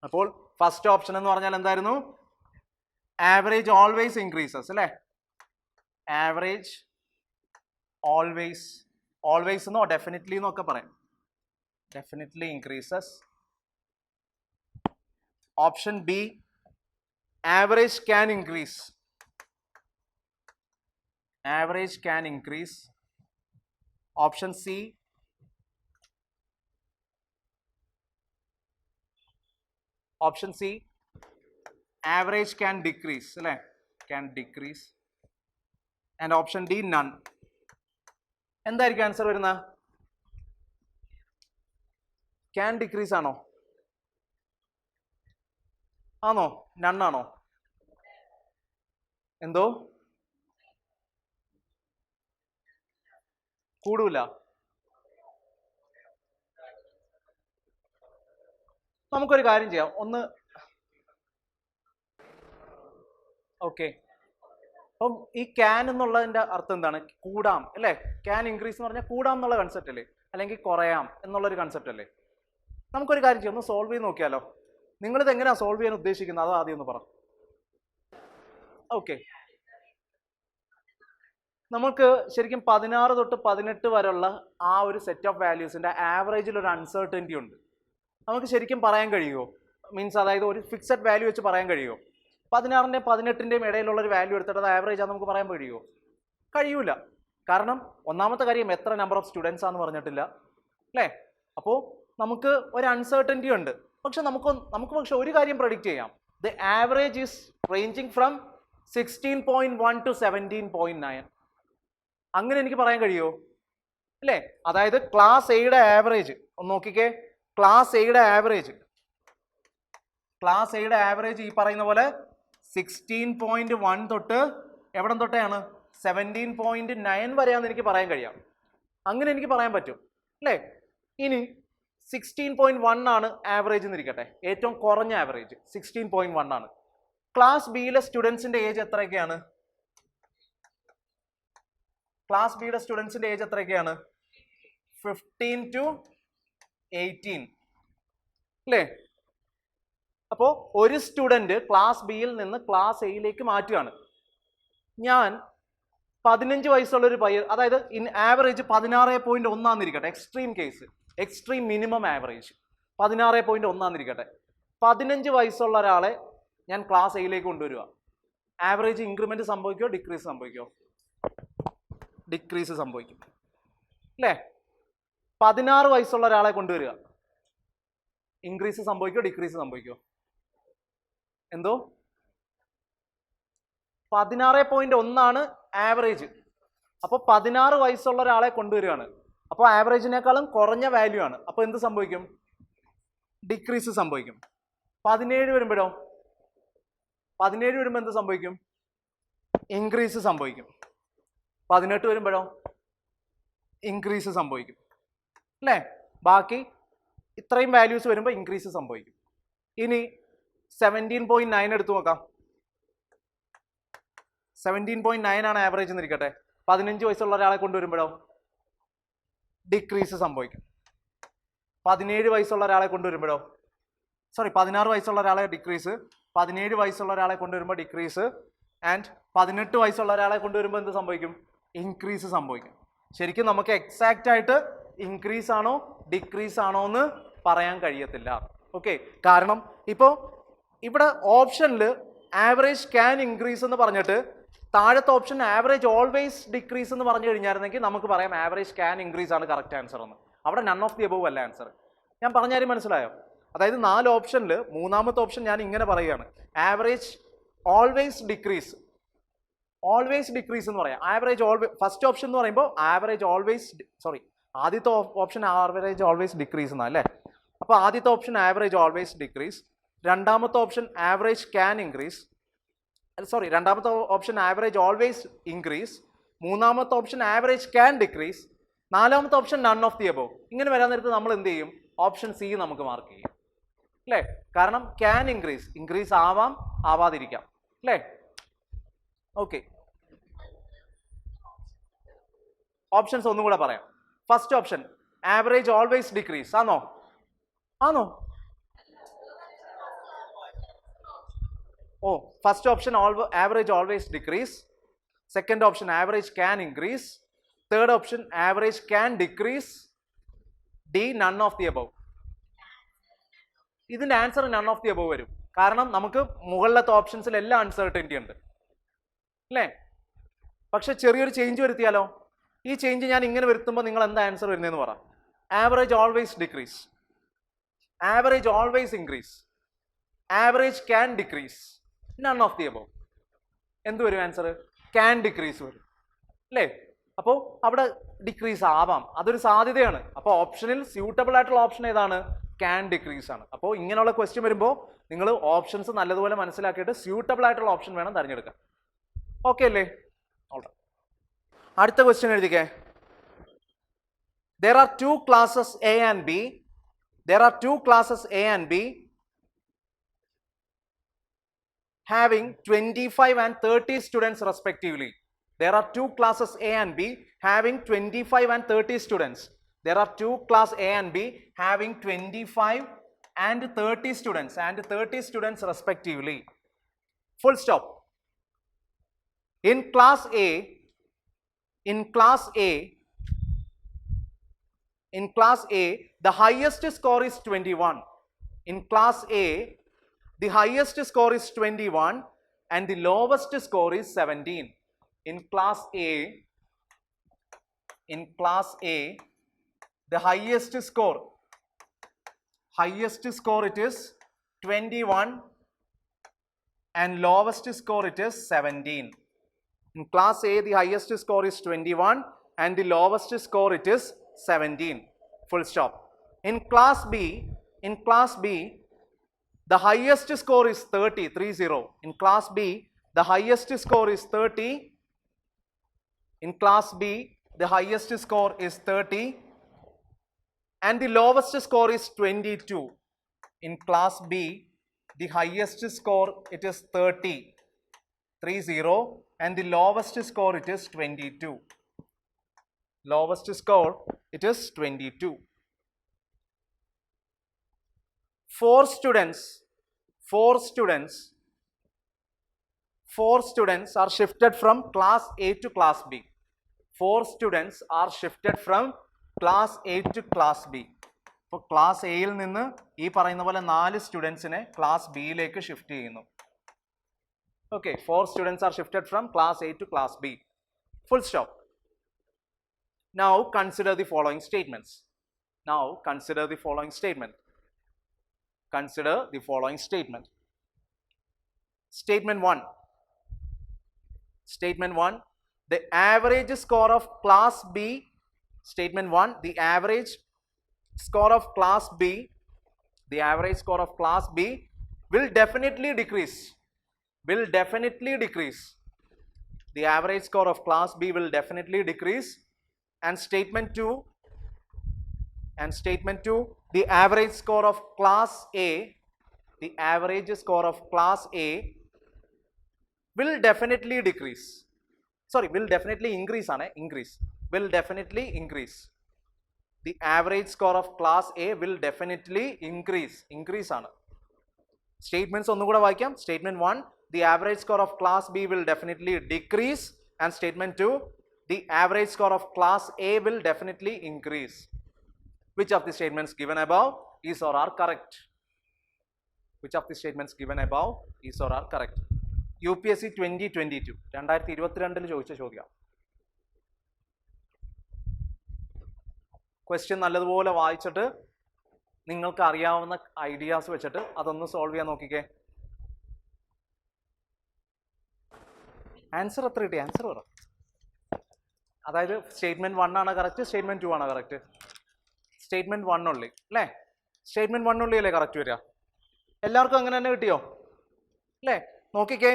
അപ്പോൾ ഫസ്റ്റ് ഓപ്ഷൻ എന്ന് പറഞ്ഞാൽ എന്തായിരുന്നു? ആവറേജ് ഓൾവേസ് ഇൻക്രീസസ് അല്ലേ? ആവറേജ് ഓൾവേസ് എന്നോ ഡെഫിനറ്റ്ലി എന്നൊക്കെ പറയാം. Definitely increases. Option B average can increase. Option C average can decrease അല്ലേ? and option D none. എന്തായിരിക്കും ആൻസർ വരുന്ന? ക്യാൻ ഡിക്രീസ് ആണോ? നൺ ആണോ? എന്തോ കൂടൂല. നമുക്കൊരു കാര്യം ചെയ്യാം. ഒന്ന് ഓക്കെ, അപ്പം ഈ ക്യാൻ എന്നുള്ളതിന്റെ അർത്ഥം എന്താണ്? കൂടാം അല്ലേ? ക്യാൻ ഇൻക്രീസ് എന്ന് പറഞ്ഞാൽ കൂടാം എന്നുള്ള കൺസെപ്റ്റ് അല്ലേ? അല്ലെങ്കിൽ കുറയാം എന്നുള്ളൊരു കൺസെപ്റ്റ് അല്ലേ? നമുക്കൊരു കാര്യം ചെയ്യാം, ഒന്ന് സോൾവ് ചെയ്ത് നോക്കിയാലോ. നിങ്ങളിത് എങ്ങനെയാണ് സോൾവ് ചെയ്യാൻ ഉദ്ദേശിക്കുന്നത്? അത് ആദ്യം ഒന്ന് പറ. ഓക്കെ, നമുക്ക് ശരിക്കും 16 തൊട്ട് 18 വരെയുള്ള ആ ഒരു സെറ്റ് ഓഫ് വാല്യൂസിന്റെ ആവറേജിൽ ഒരു അൺസർട്ടനിറ്റി ഉണ്ട്. നമുക്ക് ശരിക്കും പറയാൻ കഴിയുമോ? മീൻസ് അതായത് ഒരു ഫിക്സഡ് വാല്യൂ വെച്ച് പറയാൻ കഴിയുമോ? 16ന്റെയും 18ന്റെയും ഇടയിലുള്ള ഒരു വാല്യൂ എടുത്തിട്ട് അത് ആവറേജ് ആണെന്ന് നമുക്ക് പറയാൻ കഴിയുമോ? കഴിയൂല. കാരണം ഒന്നാമത്തെ കാര്യം എത്ര നമ്പർ ഓഫ് സ്റ്റുഡൻസ് ആണെന്ന് പറഞ്ഞിട്ടില്ല, അല്ലേ? അപ്പോൾ നമുക്ക് ഒരു അൺസർട്ടനിറ്റി ഉണ്ട്. പക്ഷെ നമുക്ക് പക്ഷെ ഒരു കാര്യം പ്രഡിക്റ്റ് ചെയ്യാം. The average is ranging from 16.1 to 17.9. അങ്ങനെ എനിക്ക് പറയാൻ കഴിയുമോ? അല്ലേ? അതായത് ക്ലാസ് എയുടെ ആവറേജ് ഒന്ന് നോക്കിക്കേ. ക്ലാസ് എയുടെ ആവറേജ് ഈ പറയുന്ന പോലെ 16.1 തൊട്ട് എവിടം തൊട്ടെയാണ് 17.9 വരെയാണെന്ന് എനിക്ക് പറയാൻ കഴിയാം. അങ്ങനെ എനിക്ക് പറയാൻ പറ്റും, അല്ലേ? ഇനി 16.1 ആണ് ആവറേജ് എന്നിരിക്കട്ടെ, ഏറ്റവും കുറഞ്ഞ ആവറേജ് 16.1 ആണ്. ക്ലാസ് ബിയിലെ സ്റ്റുഡൻസിന്റെ ഏജ് എത്രയൊക്കെയാണ്? ക്ലാസ് ബിയുടെ സ്റ്റുഡൻസിന്റെ ഏജ് എത്രയൊക്കെയാണ്? 15 to 18, അല്ലേ? അപ്പോൾ ഒരു സ്റ്റുഡന്റ് ക്ലാസ് ബിയിൽ നിന്ന് ക്ലാസ് എയിലേക്ക് മാറ്റുകയാണ്. ഞാൻ 15 വയസ്സുള്ള ഒരു പയ്യൻ, അതായത് ഇൻ ആവറേജ് 16.1 ആണെന്നിരിക്കട്ടെ, extreme case, extreme minimum average 16.1 ആണെന്നിരിക്കട്ടെ. 15 വയസ്സുള്ള ഒരാളെ ഞാൻ ക്ലാസ് എയിലേക്ക് കൊണ്ടുവരിക. ആവറേജ് ഇൻക്രിമെന്റ് സംഭവിക്കുമോ ഡിക്രീസ് സംഭവിക്കുമോ? ഡിക്രീസ് സംഭവിക്കും, അല്ലേ? 16 വയസ്സുള്ള ഒരാളെ കൊണ്ടുവരിക, ഇൻക്രീസ് സംഭവിക്കുമോ ഡിക്രീസ് സംഭവിക്കുമോ? എന്തോ 16.1 ആണ് ആവറേജ്. അപ്പോൾ 16 വയസ്സുള്ള ഒരാളെ കൊണ്ടുവരികയാണ്. അപ്പോൾ ആവറേജിനേക്കാളും കുറഞ്ഞ വാല്യൂ ആണ്. അപ്പോൾ എന്ത് സംഭവിക്കും? ഡിക്രീസ് സംഭവിക്കും. 17 വരുമ്പോഴോ? 17 വരുമ്പോൾ എന്ത് സംഭവിക്കും? ഇൻക്രീസ് സംഭവിക്കും. 18 വരുമ്പോഴോ? ഇൻക്രീസ് സംഭവിക്കും, അല്ലേ? ബാക്കി ഇത്രയും വാല്യൂസ് വരുമ്പോൾ ഇൻക്രീസ് സംഭവിക്കും. ഇനി 17.9 എടുത്തു നോക്കാം. 17.9 ആണ് ആവറേജ് എന്നിരിക്കട്ടെ. 15 വയസ്സുള്ള ഒരാളെ കൊണ്ടുവരുമ്പോഴോ? ഡിക്രീസ് സംഭവിക്കും. 17 വയസ്സുള്ള ഒരാളെ കൊണ്ടുവരുമ്പോഴോ? 16 വയസ്സുള്ള ഒരാളെ ഡിക്രീസ്, 17 വയസ്സുള്ള ഒരാളെ കൊണ്ടുവരുമ്പോൾ ഡിക്രീസ്, ആൻഡ് 18 വയസ്സുള്ള ഒരാളെ കൊണ്ടുവരുമ്പോൾ എന്ത് സംഭവിക്കും? ഇൻക്രീസ് സംഭവിക്കും. ശരിക്കും നമുക്ക് എക്സാക്റ്റ് ആയിട്ട് ഇൻക്രീസ് ആണോ ഡിക്രീസ് ആണോ എന്ന് പറയാൻ കഴിയത്തില്ല. ഓക്കെ, കാരണം ഇപ്പോൾ ഇവിടെ ഓപ്ഷനിൽ ആവറേജ് ക്യാൻ ഇൻക്രീസ് എന്ന് പറഞ്ഞിട്ട് താഴത്തെ ഓപ്ഷൻ ആവറേജ് ഓൾവേസ് ഡിക്രീസ് എന്ന് പറഞ്ഞു കഴിഞ്ഞായിരുന്നെങ്കിൽ നമുക്ക് പറയാം ആവറേജ് ക്യാൻ ഇൻക്രീസ് ആണ് കറക്റ്റ് ആൻസർ എന്ന്. അവിടെ നൺ ഓഫ് ദി അബവ് അല്ല ആൻസർ. ഞാൻ പറഞ്ഞ കാര്യം മനസ്സിലായോ? അതായത് 4 ഓപ്ഷനിൽ മൂന്നാമത്തെ ഓപ്ഷൻ ഞാൻ ഇങ്ങനെ പറയുകയാണ്, ആവറേജ് ഓൾവേസ് ഡിക്രീസ് എന്ന് പറയാം. ആവറേജ് ഓൾവേസ്, ഫസ്റ്റ് ഓപ്ഷൻ എന്ന് പറയുമ്പോൾ ആവറേജ് ഓൾവേസ്, ആദ്യത്തെ ഓപ്ഷൻ ആവറേജ് ഓൾവേസ് ഡിക്രീസ് എന്നാ, അല്ലേ? അപ്പോൾ ആദ്യത്തെ ഓപ്ഷൻ ആവറേജ് ഓൾവേസ് ഡിക്രീസ്, രണ്ടാമത്തെ ഓപ്ഷൻ ആവറേജ് ക്യാൻ ഇൻക്രീസ്, രണ്ടാമത്തെ ഓപ്ഷൻ ആവറേജ് ഓൾവേസ് ഇൻക്രീസ്, മൂന്നാമത്തെ ഓപ്ഷൻ ആവറേജ് ക്യാൻ ഡിക്രീസ്, നാലാമത്തെ option none of the above. ഇങ്ങനെ വരാൻ നേരത്ത് നമ്മൾ എന്ത് ചെയ്യും? ഓപ്ഷൻ സി നമുക്ക് മാർക്ക് ചെയ്യും, അല്ലേ? കാരണം ക്യാൻ ഇൻക്രീസ് ആവാം, ആവാതിരിക്കാം, അല്ലേ? ഓക്കെ, ഓപ്ഷൻസ് ഒന്നും കൂടെ പറയാം. First option average always decrease ആണോ? Oh, first option average always decrease, second option average can increase, third option average can decrease, D none of the above. ഇതിന്റെ answer none of the above വരും. കാരണം നമുക്ക് മുകളിലത്തെ ഓപ്ഷൻസിൽ എല്ലാം അൺസർട്ടനിറ്റി ഉണ്ട്, അല്ലേ? പക്ഷെ ചെറിയൊരു ചേഞ്ച് വരുത്തിയാലോ? ഈ ചേഞ്ച് ഞാൻ ഇങ്ങനെ വരുത്തുമ്പോൾ നിങ്ങൾ എന്താ ആൻസർ വരുന്നതെന്ന് പറ. Average always decrease, average always increase, average can decrease, none of the above. എന്ത് വരും ആൻസർ? ക്യാൻ ഡിക്രീസ് വരും, അല്ലേ? അപ്പോൾ അവിടെ ഡിക്രീസ് ആവാം, അതൊരു സാധ്യതയാണ്. അപ്പോൾ ഓപ്ഷനിൽ സ്യൂട്ടബിൾ ആയിട്ടുള്ള ഓപ്ഷൻ ഏതാണ്? ക്യാൻ ഡിക്രീസ് ആണ്. അപ്പോൾ ഇങ്ങനെയുള്ള ക്വസ്റ്റ്യൻ വരുമ്പോൾ നിങ്ങൾ ഓപ്ഷൻസ് നല്ലതുപോലെ മനസ്സിലാക്കിയിട്ട് സ്യൂട്ടബിൾ ആയിട്ടുള്ള ഓപ്ഷൻ വേണം തിരഞ്ഞെടുക്കാൻ. ഓക്കെ അല്ലേ? അടുത്ത question എഴുതിക്കേ. There are two classes A and B. Having 25 and 30 students respectively. There are two classes A and B having 25 and 30 students. There are two class A and B having 25 and 30 students respectively. Full stop. In class A, the highest score is 21. In class A, the highest score is 21 and the lowest score is 17. In class A, the highest score it is 21 and lowest score it is 17. In class A, the highest score is 21 and the lowest score it is 17. Full stop. In class B, the highest score is 30, 30. In class B, the highest score is 30. In class B, the highest score is 30 and the lowest score is 22. In class B, the highest score it is 30, 30 and the lowest score it is 22. Lowest score it is 22. 4 students are shifted from class A to class B. 4 students are shifted from class A to class B. അപ്പോൾ ക്ലാസ് എയിൽ നിന്ന് ഈ പറയുന്ന പോലെ 4 സ്റ്റുഡൻസിനെ ക്ലാസ് ബിയിലേക്ക് ഷിഫ്റ്റ് ചെയ്യുന്നു. Okay, 4 students are shifted from class A to class B. Full stop. Now consider the following statements. Consider the following statement. Statement 1. The average score of class B. Statement 1. The average score of class B. The average score of class B will definitely decrease. The average score of class B will definitely decrease. And statement 2. The average score of class A. The average score of class A will definitely decrease. Sorry, will definitely increase. Will definitely increase. The average score of class A will definitely increase. Statements on the vaikam. Statement 1, the average score of class B will definitely decrease. And statement 2, the average score of class A will definitely increase. Which of the statements given above is or are correct? UPSC 2022 2022 ചോദിച്ച ചോദ്യം. ക്വസ്റ്റ്യൻ നല്ലതുപോലെ വായിച്ചിട്ട് നിങ്ങൾക്ക് അറിയാവുന്ന ഐഡിയാസ് വെച്ചിട്ട് അതൊന്ന് സോൾവ് ചെയ്യാൻ നോക്കിക്കേ. ആൻസർ എത്ര കിട്ടി? ആൻസർ പറ. അതായത് സ്റ്റേറ്റ്മെന്റ് 1 ആണ് കറക്റ്റ്, സ്റ്റേറ്റ്മെന്റ് 2 ആണ് കറക്റ്റ്. സ്റ്റേറ്റ്മെന്റ് 1 ഉള്ളി അല്ലേ? സ്റ്റേറ്റ്മെന്റ് 1 ഉള്ളി അല്ലേ കറക്റ്റ് വരിക? എല്ലാവർക്കും അങ്ങനെ തന്നെ കിട്ടിയോ അല്ലേ? നോക്കിക്കേ,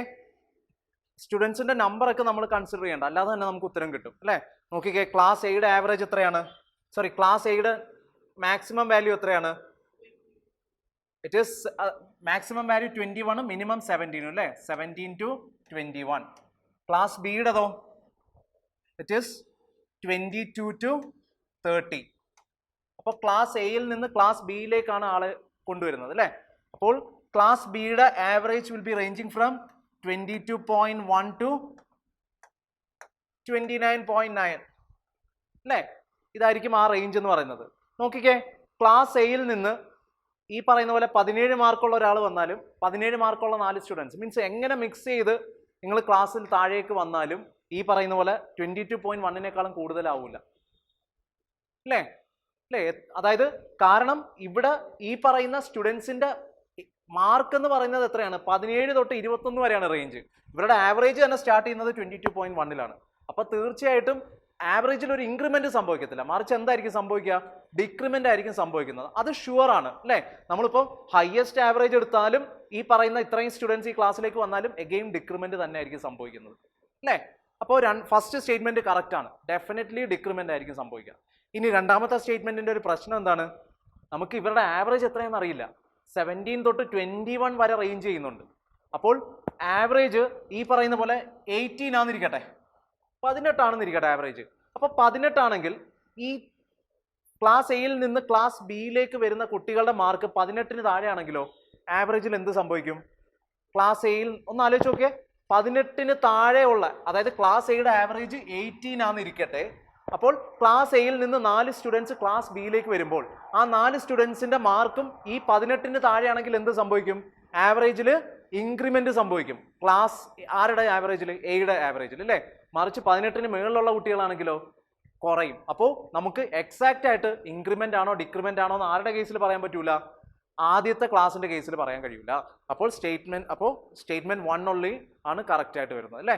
സ്റ്റുഡൻസിന്റെ നമ്പറൊക്കെ നമ്മൾ കൺസിഡർ ചെയ്യണ്ട, അല്ലാതെ തന്നെ നമുക്ക് ഉത്തരം കിട്ടും അല്ലേ? നോക്കിക്കേ, ക്ലാസ് എയുടെ ആവറേജ് എത്രയാണ്? സോറി, ക്ലാസ് എയുടെ മാക്സിമം വാല്യൂ എത്രയാണ്? It is maximum value 21, minimum 17 അല്ലേ? 17 to 21. ക്ലാസ് ബിയുടെതോ ഇറ്റ് ഈസ് 22 to 30. അപ്പോൾ ക്ലാസ് എയിൽ നിന്ന് ക്ലാസ് ബിയിലേക്കാണ് ആളെ കൊണ്ടുവരുന്നത് അല്ലേ? അപ്പോൾ ക്ലാസ് ബിയുടെ average will be ranging from 22.1 to 29.9 അല്ലേ? ഇതായിരിക്കും ആ റേഞ്ച് എന്ന് പറയുന്നത്. നോക്കിക്കേ, ക്ലാസ് എയിൽ നിന്ന് ഈ പറയുന്ന പോലെ 17 മാർക്കുള്ള ഒരാൾ വന്നാലും 17 മാർക്കുള്ള 4 സ്റ്റുഡൻസ് മീൻസ് എങ്ങനെ മിക്സ് ചെയ്ത് നിങ്ങൾ ക്ലാസ്സിൽ താഴേക്ക് വന്നാലും ഈ പറയുന്ന പോലെ 22.1നേക്കാളും കൂടുതലാവില്ല അല്ലേ? അതായത് കാരണം ഇവിടെ ഈ പറയുന്ന സ്റ്റുഡൻസിന്റെ മാർക്ക് എന്ന് പറയുന്നത് എത്രയാണ്? 17 തൊട്ട് 21 വരെയാണ് റേഞ്ച്. ഇവരുടെ ആവറേജ് തന്നെ സ്റ്റാർട്ട് ചെയ്യുന്നത് 22.1ലാണ്. അപ്പൊ തീർച്ചയായിട്ടും ആവറേജിൽ ഒരു ഇൻക്രിമെന്റ് സംഭവിക്കത്തില്ല, മറിച്ച് എന്തായിരിക്കും സംഭവിക്കുക? ഡിക്രിമെന്റ് ആയിരിക്കും സംഭവിക്കുന്നത്. അത് ഷുവർ ആണ് അല്ലേ? നമ്മളിപ്പോൾ ഹയസ്റ്റ് ആവറേജ് എടുത്താലും ഈ പറയുന്ന ഇത്രയും സ്റ്റുഡൻസ് ഈ ക്ലാസ്സിലേക്ക് വന്നാലും എഗെയിൻ ഡിക്രിമെന്റ് തന്നെ ആയിരിക്കും സംഭവിക്കുന്നത് അല്ലേ? അപ്പോൾ ഫസ്റ്റ് സ്റ്റേറ്റ്മെന്റ് കറക്റ്റ് ആണ്, ഡെഫിനറ്റ്ലി ഡിക്രിമെന്റ് ആയിരിക്കും സംഭവിക്കുക. ഇനി രണ്ടാമത്തെ സ്റ്റേറ്റ്മെന്റിന്റെ ഒരു പ്രശ്നം എന്താണ്? നമുക്ക് ഇവരുടെ ആവറേജ് എത്രയാണെന്ന് അറിയില്ല. 17 തൊട്ട് 21 വരെ റേഞ്ച് ചെയ്യുന്നുണ്ട്. അപ്പോൾ ആവറേജ് ഈ പറയുന്ന പോലെ 18 ആണെന്നിരിക്കട്ടെ, 18 ആണെന്നിരിക്കട്ടെ ആവറേജ്. അപ്പോൾ 18 ആണെങ്കിൽ ഈ ക്ലാസ് എയിൽ നിന്ന് ക്ലാസ് ബിയിലേക്ക് വരുന്ന കുട്ടികളുടെ മാർക്ക് 18 താഴെയാണെങ്കിലോ ആവറേജിൽ എന്ത് സംഭവിക്കും? ക്ലാസ് എയിൽ ഒന്ന് ആലോചിച്ച് നോക്കിയേ, 18 താഴെയുള്ള, അതായത് ക്ലാസ് എയുടെ ആവറേജ് 18 ആണെന്നിരിക്കട്ടെ. അപ്പോൾ ക്ലാസ് എയിൽ നിന്ന് 4 സ്റ്റുഡൻസ് ക്ലാസ് ബിയിലേക്ക് വരുമ്പോൾ ആ 4 സ്റ്റുഡൻസിന്റെ മാർക്കും ഈ 18 താഴെയാണെങ്കിൽ എന്ത് സംഭവിക്കും? ആവറേജിൽ ഇൻക്രിമെന്റ് സംഭവിക്കും. ക്ലാസ് ആരുടെ ആവറേജിൽ? എയുടെ ആവറേജിൽ അല്ലേ. മറിച്ച് 18 മുകളിലുള്ള കുട്ടികളാണെങ്കിലോ കുറയും. അപ്പോൾ നമുക്ക് എക്സാക്റ്റ് ആയിട്ട് ഇൻക്രിമെന്റ് ആണോ ഡിക്രിമെന്റ് ആണോ എന്ന് ആരുടെ കേസിൽ പറയാൻ പറ്റൂല? ആദ്യത്തെ ക്ലാസിന്റെ കേസിൽ പറയാൻ കഴിയില്ല. അപ്പോൾ സ്റ്റേറ്റ്മെന്റ് 1 only ആണ് കറക്റ്റ് ആയിട്ട് വരുന്നത് അല്ലേ.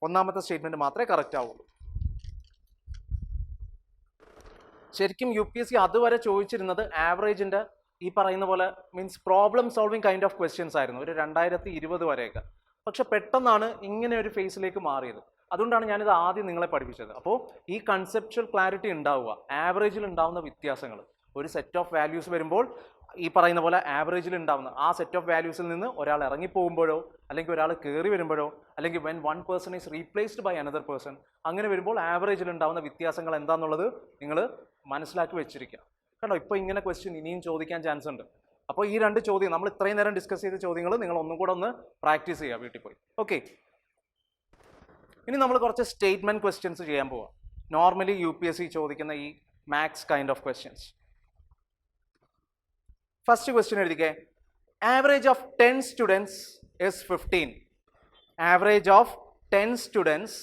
ഒന്നാമത്തെ സ്റ്റേറ്റ്മെന്റ് മാത്രമേ കറക്റ്റ് ആവുള്ളൂ. ശരിക്കും UPSC അതുവരെ ചോദിച്ചിരുന്നത് ആവറേജിന്റെ ഈ പറയുന്ന പോലെ means problem solving kind of questions ആയിരുന്നു ഒരു 2020 വരെയൊക്കെ. പക്ഷെ പെട്ടെന്നാണ് ഇങ്ങനെ ഒരു ഫേസിലേക്ക് മാറിയത്. അതുകൊണ്ടാണ് ഞാനിത് ആദ്യം നിങ്ങളെ പഠിപ്പിച്ചത്. അപ്പോൾ ഈ കൺസെപ്ച്വൽ ക്ലാരിറ്റി ഉണ്ടാവുക, ആവറേജിൽ ഉണ്ടാവുന്ന വ്യത്യാസങ്ങൾ, ഒരു സെറ്റ് ഓഫ് വാല്യൂസ് വരുമ്പോൾ ഈ പറയുന്ന പോലെ ആവറേജിൽ ഉണ്ടാവുന്ന ആ സെറ്റ് ഓഫ് വാല്യൂസിൽ നിന്ന് ഒരാൾ ഇറങ്ങിപ്പോകുമ്പോഴോ അല്ലെങ്കിൽ ഒരാൾ കയറി വരുമ്പോഴോ അല്ലെങ്കിൽ when one person is replaced by another person, അങ്ങനെ വരുമ്പോൾ ആവറേജിൽ ഉണ്ടാവുന്ന വ്യത്യാസങ്ങൾ എന്താണെന്നുള്ളത് നിങ്ങൾ മനസ്സിലാക്കി വെച്ചിരിക്കുക. കണ്ടോ, ഇപ്പോൾ ഇങ്ങനെ ക്വസ്റ്റ്യൻ ഇനിയും ചോദിക്കാൻ ചാൻസ് ഉണ്ട്. അപ്പോൾ ഈ 2 ചോദ്യം നമ്മൾ ഇത്രയും നേരം ഡിസ്കസ് ചെയ്ത ചോദ്യങ്ങൾ നിങ്ങൾ ഒന്നും കൂടെ ഒന്ന് പ്രാക്ടീസ് ചെയ്യുക വീട്ടിൽ പോയി. ഓക്കെ, ഇനി നമ്മൾ കുറച്ച് സ്റ്റേറ്റ്മെന്റ് ക്വസ്റ്റ്യൻസ് ചെയ്യാൻ പോവാം. നോർമലി UPSC ചോദിക്കുന്ന ഈ maths kind of questions. First question എഴുതിക്കേ. Average of 10 students is 15. Average of 10 students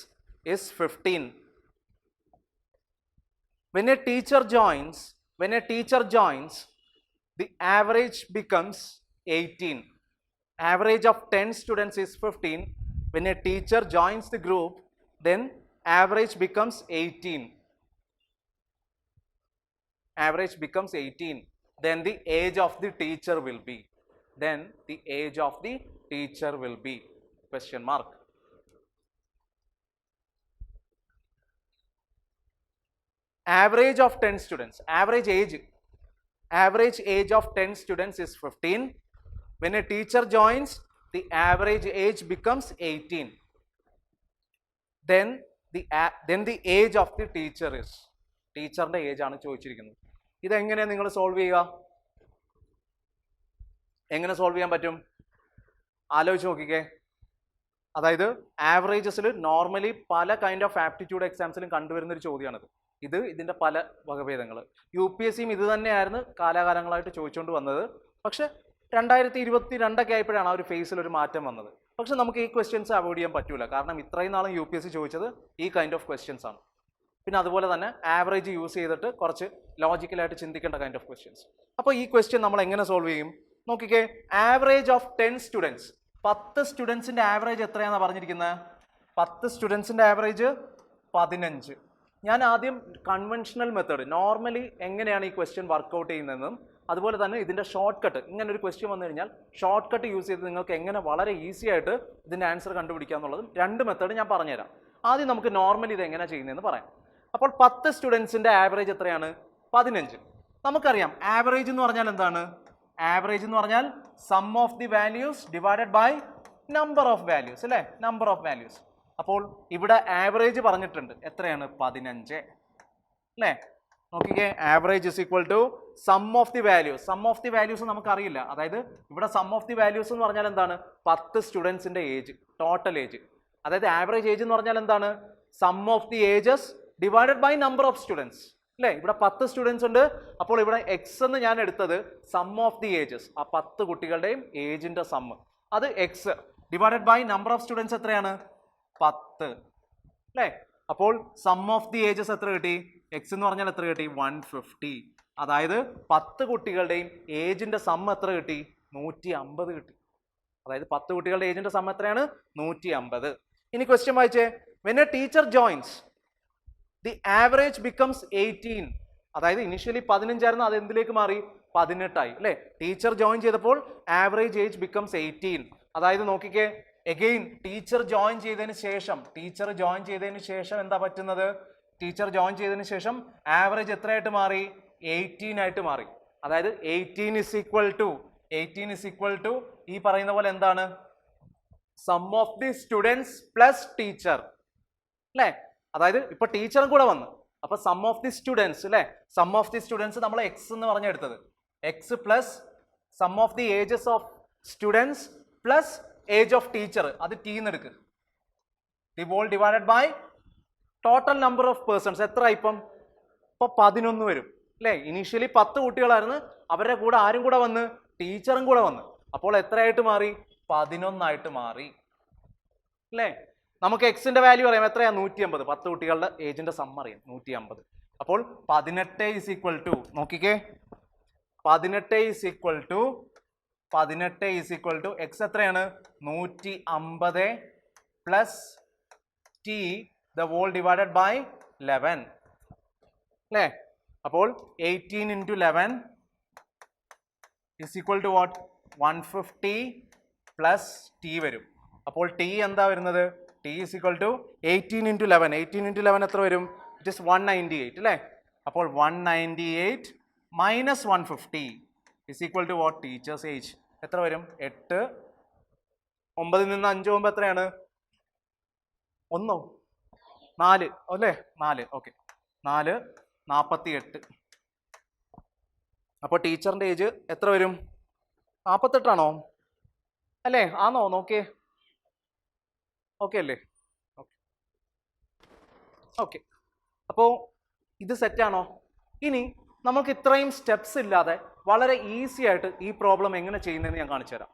is 15. When a teacher joins, the average becomes 18. Average of 10 students is 15. When a teacher joins the group, then average becomes 18. Average becomes 18. Then the age of the teacher will be. Then the age of the teacher will be. Question mark. Average of 10 students. Average age of 10 students is 15. When a teacher joins, the average age becomes 18. Then the age of the teacher is. ടീച്ചറിന്റെ ഏജ് ആണ് ചോദിച്ചിരിക്കുന്നത്. ഇതെങ്ങനെയാണ് നിങ്ങൾ സോൾവ് ചെയ്യുക? എങ്ങനെ സോൾവ് ചെയ്യാൻ പറ്റും? ആലോചിച്ച് നോക്കിക്കേ. അതായത് ആവറേജസിൽ നോർമലി പല കൈൻഡ് ഓഫ് ആപ്റ്റിറ്റ്യൂഡ് എക്സാംസിലും കണ്ടുവരുന്ന ഒരു ചോദ്യമാണിത്. ഇതിന്റെ പല വകഭേദങ്ങൾ. UPSCയും ഇത് തന്നെയായിരുന്നു കാലാകാലങ്ങളായിട്ട് ചോദിച്ചുകൊണ്ട് വന്നത്. പക്ഷെ 2022 ആയപ്പോഴാണ് ആ ഒരു ഫേസിൽ ഒരു മാറ്റം വന്നത്. പക്ഷെ നമുക്ക് ഈ ക്വസ്റ്റ്യൻസ് അവോയ്ഡ് ചെയ്യാൻ പറ്റൂല. കാരണം ഇത്രയും നാളും UPSC ചോദിച്ചത് ഈ കൈൻഡ് ഓഫ് ക്വസ്റ്റ്യൻസ് ആണ്. പിന്നെ അതുപോലെ തന്നെ ആവറേജ് യൂസ് ചെയ്തിട്ട് കുറച്ച് ലോജിക്കലായിട്ട് ചിന്തിക്കേണ്ട കൈൻഡ് ഓഫ് ക്വസ്റ്റ്യൻസ്. അപ്പോൾ ഈ ക്വസ്റ്റ്യൻ നമ്മൾ എങ്ങനെ സോൾവ് ചെയ്യും? നോക്കിക്കേ. Average of 10 students. 10 സ്റ്റുഡൻസിന്റെ ആവറേജ് എത്രയാണെന്ന് പറഞ്ഞിരിക്കുന്നത്? 10 സ്റ്റുഡൻസിന്റെ ആവറേജ് 15. ഞാൻ ആദ്യം കൺവെൻഷണൽ മെത്തേഡ് നോർമലി എങ്ങനെയാണ് ഈ ക്വസ്റ്റ്യൻ വർക്കൗട്ട് ചെയ്യുന്നതെന്നും അതുപോലെ തന്നെ ഇതിൻ്റെ ഷോർട്ട് കട്ട്, ഇങ്ങനെ ഒരു ക്വസ്റ്റ്യൻ വന്നു കഴിഞ്ഞാൽ ഷോർട്ട് കട്ട് യൂസ് ചെയ്ത് നിങ്ങൾക്ക് എങ്ങനെ വളരെ ഈസി ആയിട്ട് ഇതിൻ്റെ ആൻസർ കണ്ടുപിടിക്കുക എന്നുള്ളതും 2 മെത്തേഡ് ഞാൻ പറഞ്ഞുതരാം. ആദ്യം നമുക്ക് നോർമലി ഇത് എങ്ങനെ ചെയ്യുന്നതെന്ന് പറയാം. അപ്പോൾ 10 സ്റ്റുഡൻസിൻ്റെ ആവറേജ് എത്രയാണ്? 15. നമുക്കറിയാം ആവറേജ് എന്ന് പറഞ്ഞാൽ എന്താണ്? ആവറേജ് എന്ന് പറഞ്ഞാൽ sum of the values divided by number of values അല്ലേ, നമ്പർ ഓഫ് വാല്യൂസ്. അപ്പോൾ ഇവിടെ ആവറേജ് പറഞ്ഞിട്ടുണ്ട്, എത്രയാണ്? 15 അല്ലേ. നോക്കിക്കേ, average is equal to sum of the values. Sum of the values നമുക്കറിയില്ല. അതായത് ഇവിടെ സം ഓഫ് ദി വാല്യൂസ് എന്ന് പറഞ്ഞാൽ എന്താണ്? 10 സ്റ്റുഡൻസിന്റെ ഏജ്, ടോട്ടൽ ഏജ്. അതായത് ആവറേജ് ഏജ് എന്ന് പറഞ്ഞാൽ എന്താണ്? Sum of the ages divided by number of students അല്ലേ. ഇവിടെ 10 സ്റ്റുഡൻസ് ഉണ്ട്. അപ്പോൾ ഇവിടെ എക്സ് എന്ന് ഞാൻ എടുത്തത് സം ഓഫ് ദി ഏജസ്, ആ 10 കുട്ടികളുടെയും ഏജിന്റെ സമ്മ്, അത് x divided by number of students എത്രയാണ്? 10 അല്ലേ. അപ്പോൾ സം ഓഫ് ദി ഏജസ് എത്ര കിട്ടി? എക്സ് എന്ന് പറഞ്ഞാൽ എത്ര കിട്ടി? 150. അതായത് 10 കുട്ടികളുടെയും ഏജിന്റെ സമ്മ് എത്ര കിട്ടി? 150 കിട്ടി. അതായത് 10 കുട്ടികളുടെ ഏജിന്റെ സമ്മ് എത്രയാണ്? 150. ഇനി ക്വസ്റ്റ്യൻ വായിച്ചേ. when a teacher joins, the average becomes 18. അതായത് ഇനിഷ്യലി 15 ആയിരുന്നു, അത് എന്തിലേക്ക് മാറി? 18 ആയി അല്ലേ. ടീച്ചർ ജോയിൻ ചെയ്തപ്പോൾ ആവറേജ് ഏജ് ബിക്കംസ് 18. അതായത് നോക്കിക്കേ, എഗെയിൻ ടീച്ചർ ജോയിൻ ചെയ്തതിന് ശേഷം എന്താ പറ്റുന്നത്? ടീച്ചർ ജോയിൻ ചെയ്തതിന് ശേഷം ആവറേജ് എത്രയായിട്ട് മാറി? 18 ആയിട്ട് മാറി. അതായത് 18 is equal to ഈ പറയുന്ന പോലെ എന്താണ്? Sum of the students plus teacher അല്ലേ. അതായത് ഇപ്പൊ ടീച്ചറും കൂടെ വന്നു, അപ്പൊ സം ഓഫ് ദി സ്റ്റുഡൻസ് അല്ലെ, സം ഓഫ് ദി സ്റ്റുഡൻസ് നമ്മൾ എക്സ് എന്ന് പറഞ്ഞെടുത്തത്, X plus sum of the ages of students plus age of teacher, അത് ടി എന്ന് എടുക്കുക. The whole divided by total number of persons. എത്ര ഇപ്പം 11 വരും അല്ലേ. ഇനീഷ്യലി 10 കുട്ടികളായിരുന്നു, അവരുടെ കൂടെ ആരും കൂടെ വന്ന്, ടീച്ചറും കൂടെ വന്ന്. അപ്പോൾ എത്രയായിട്ട് മാറി? 11 ആയിട്ട് മാറി അല്ലേ. നമുക്ക് എക്സിന്റെ വാല്യൂ അറിയാം, എത്രയാ? 150. 10 കുട്ടികളുടെ ഏജിന്റെ സം അറിയാം, 150. അപ്പോൾ 18 ഈസ് ഈക്വൽ ടു, നോക്കിക്കേ, 18 ഈസ് ഈക്വൽ ടു എക്സ് എത്രയാണ്? 150 plus T the whole divided by 11 അല്ലേ. അപ്പോൾ 18 into 11 is equal to what? 150 plus t വരും. അപ്പോൾ t എന്താ വരുന്നത്? t is equal to 18 into 11. 18 into 11 എത്ര വരും? It is 198 അല്ലേ. അപ്പോൾ 198 minus 150 is equal to what? Teacher's age. എത്ര വരും? 8. 9 നിന്ന് 5 പോകുമ്പോൾ എത്രയാണ്? 1 4 അല്ലേ. 4 ഓക്കെ, 4 48. അപ്പോൾ ടീച്ചറിന്റെ ഏജ് എത്ര വരും? 48 ആണോ അല്ലേ? ആണോ? നോക്കിയേ, ഓക്കെ അല്ലേ? ഓക്കെ, അപ്പോൾ ഇത് സെറ്റാണോ? ഇനി നമുക്ക് ഇത്രയും സ്റ്റെപ്സ് ഇല്ലാതെ വളരെ ഈസി ആയിട്ട് ഈ പ്രോബ്ലം എങ്ങനെ ചെയ്യുന്നതെന്ന് ഞാൻ കാണിച്ചു തരാം.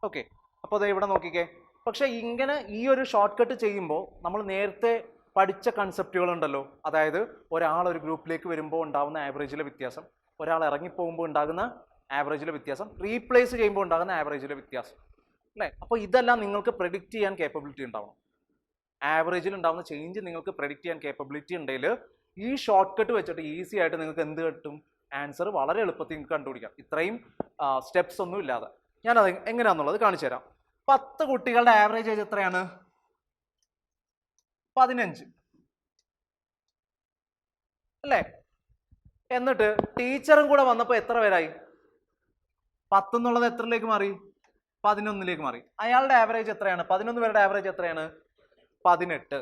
ഓക്കെ, അപ്പോൾ അത് ഇവിടെ നോക്കിക്കേ. പക്ഷെ ഇങ്ങനെ ഈ ഒരു ഷോർട്ട് കട്ട് ചെയ്യുമ്പോൾ നമ്മൾ നേരത്തെ പഠിച്ച കൺസെപ്റ്റുകൾ ഉണ്ടല്ലോ, അതായത് ഒരാൾ ഒരു ഗ്രൂപ്പിലേക്ക് വരുമ്പോൾ ഉണ്ടാകുന്ന ആവറേജിലെ വ്യത്യാസം, ഒരാൾ ഇറങ്ങിപ്പോകുമ്പോൾ ഉണ്ടാകുന്ന ആവറേജിലെ വ്യത്യാസം, റീപ്ലേസ് ചെയ്യുമ്പോൾ ഉണ്ടാകുന്ന ആവറേജിലെ വ്യത്യാസം അല്ലേ. അപ്പോൾ ഇതെല്ലാം നിങ്ങൾക്ക് പ്രെഡിക്റ്റ് ചെയ്യാൻ കേപ്പബിലിറ്റി ഉണ്ടാവണം. ആവറേജിൽ ഉണ്ടാകുന്ന ചേഞ്ച് നിങ്ങൾക്ക് പ്രെഡിക്റ്റ് ചെയ്യാൻ കേപ്പബിലിറ്റി ഉണ്ടെങ്കിൽ ഈ ഷോർട്ട് കട്ട് വെച്ചിട്ട് ഈസി ആയിട്ട് നിങ്ങൾക്ക് എന്ത് കിട്ടും? ആൻസർ വളരെ എളുപ്പത്തിൽ നിങ്ങൾക്ക് കണ്ടുപിടിക്കാം, ഇത്രയും സ്റ്റെപ്സ് ഒന്നും ഇല്ലാതെ. ഞാനത് എങ്ങനെയാണെന്നുള്ളത് കാണിച്ചു തരാം. 10 കുട്ടികളുടെ ആവറേജ് ഏജ് എത്രയാണ്? 15 അല്ലേ. എന്നിട്ട് ടീച്ചറും കൂടെ വന്നപ്പോൾ എത്ര പേരായി? 10 എന്നുള്ളത് എത്രയിലേക്ക് മാറി? 11ലേക്ക് മാറി. അയാളുടെ ആവറേജ് എത്രയാണ്? 11 പേരുടെ ആവറേജ് എത്രയാണ്? 18.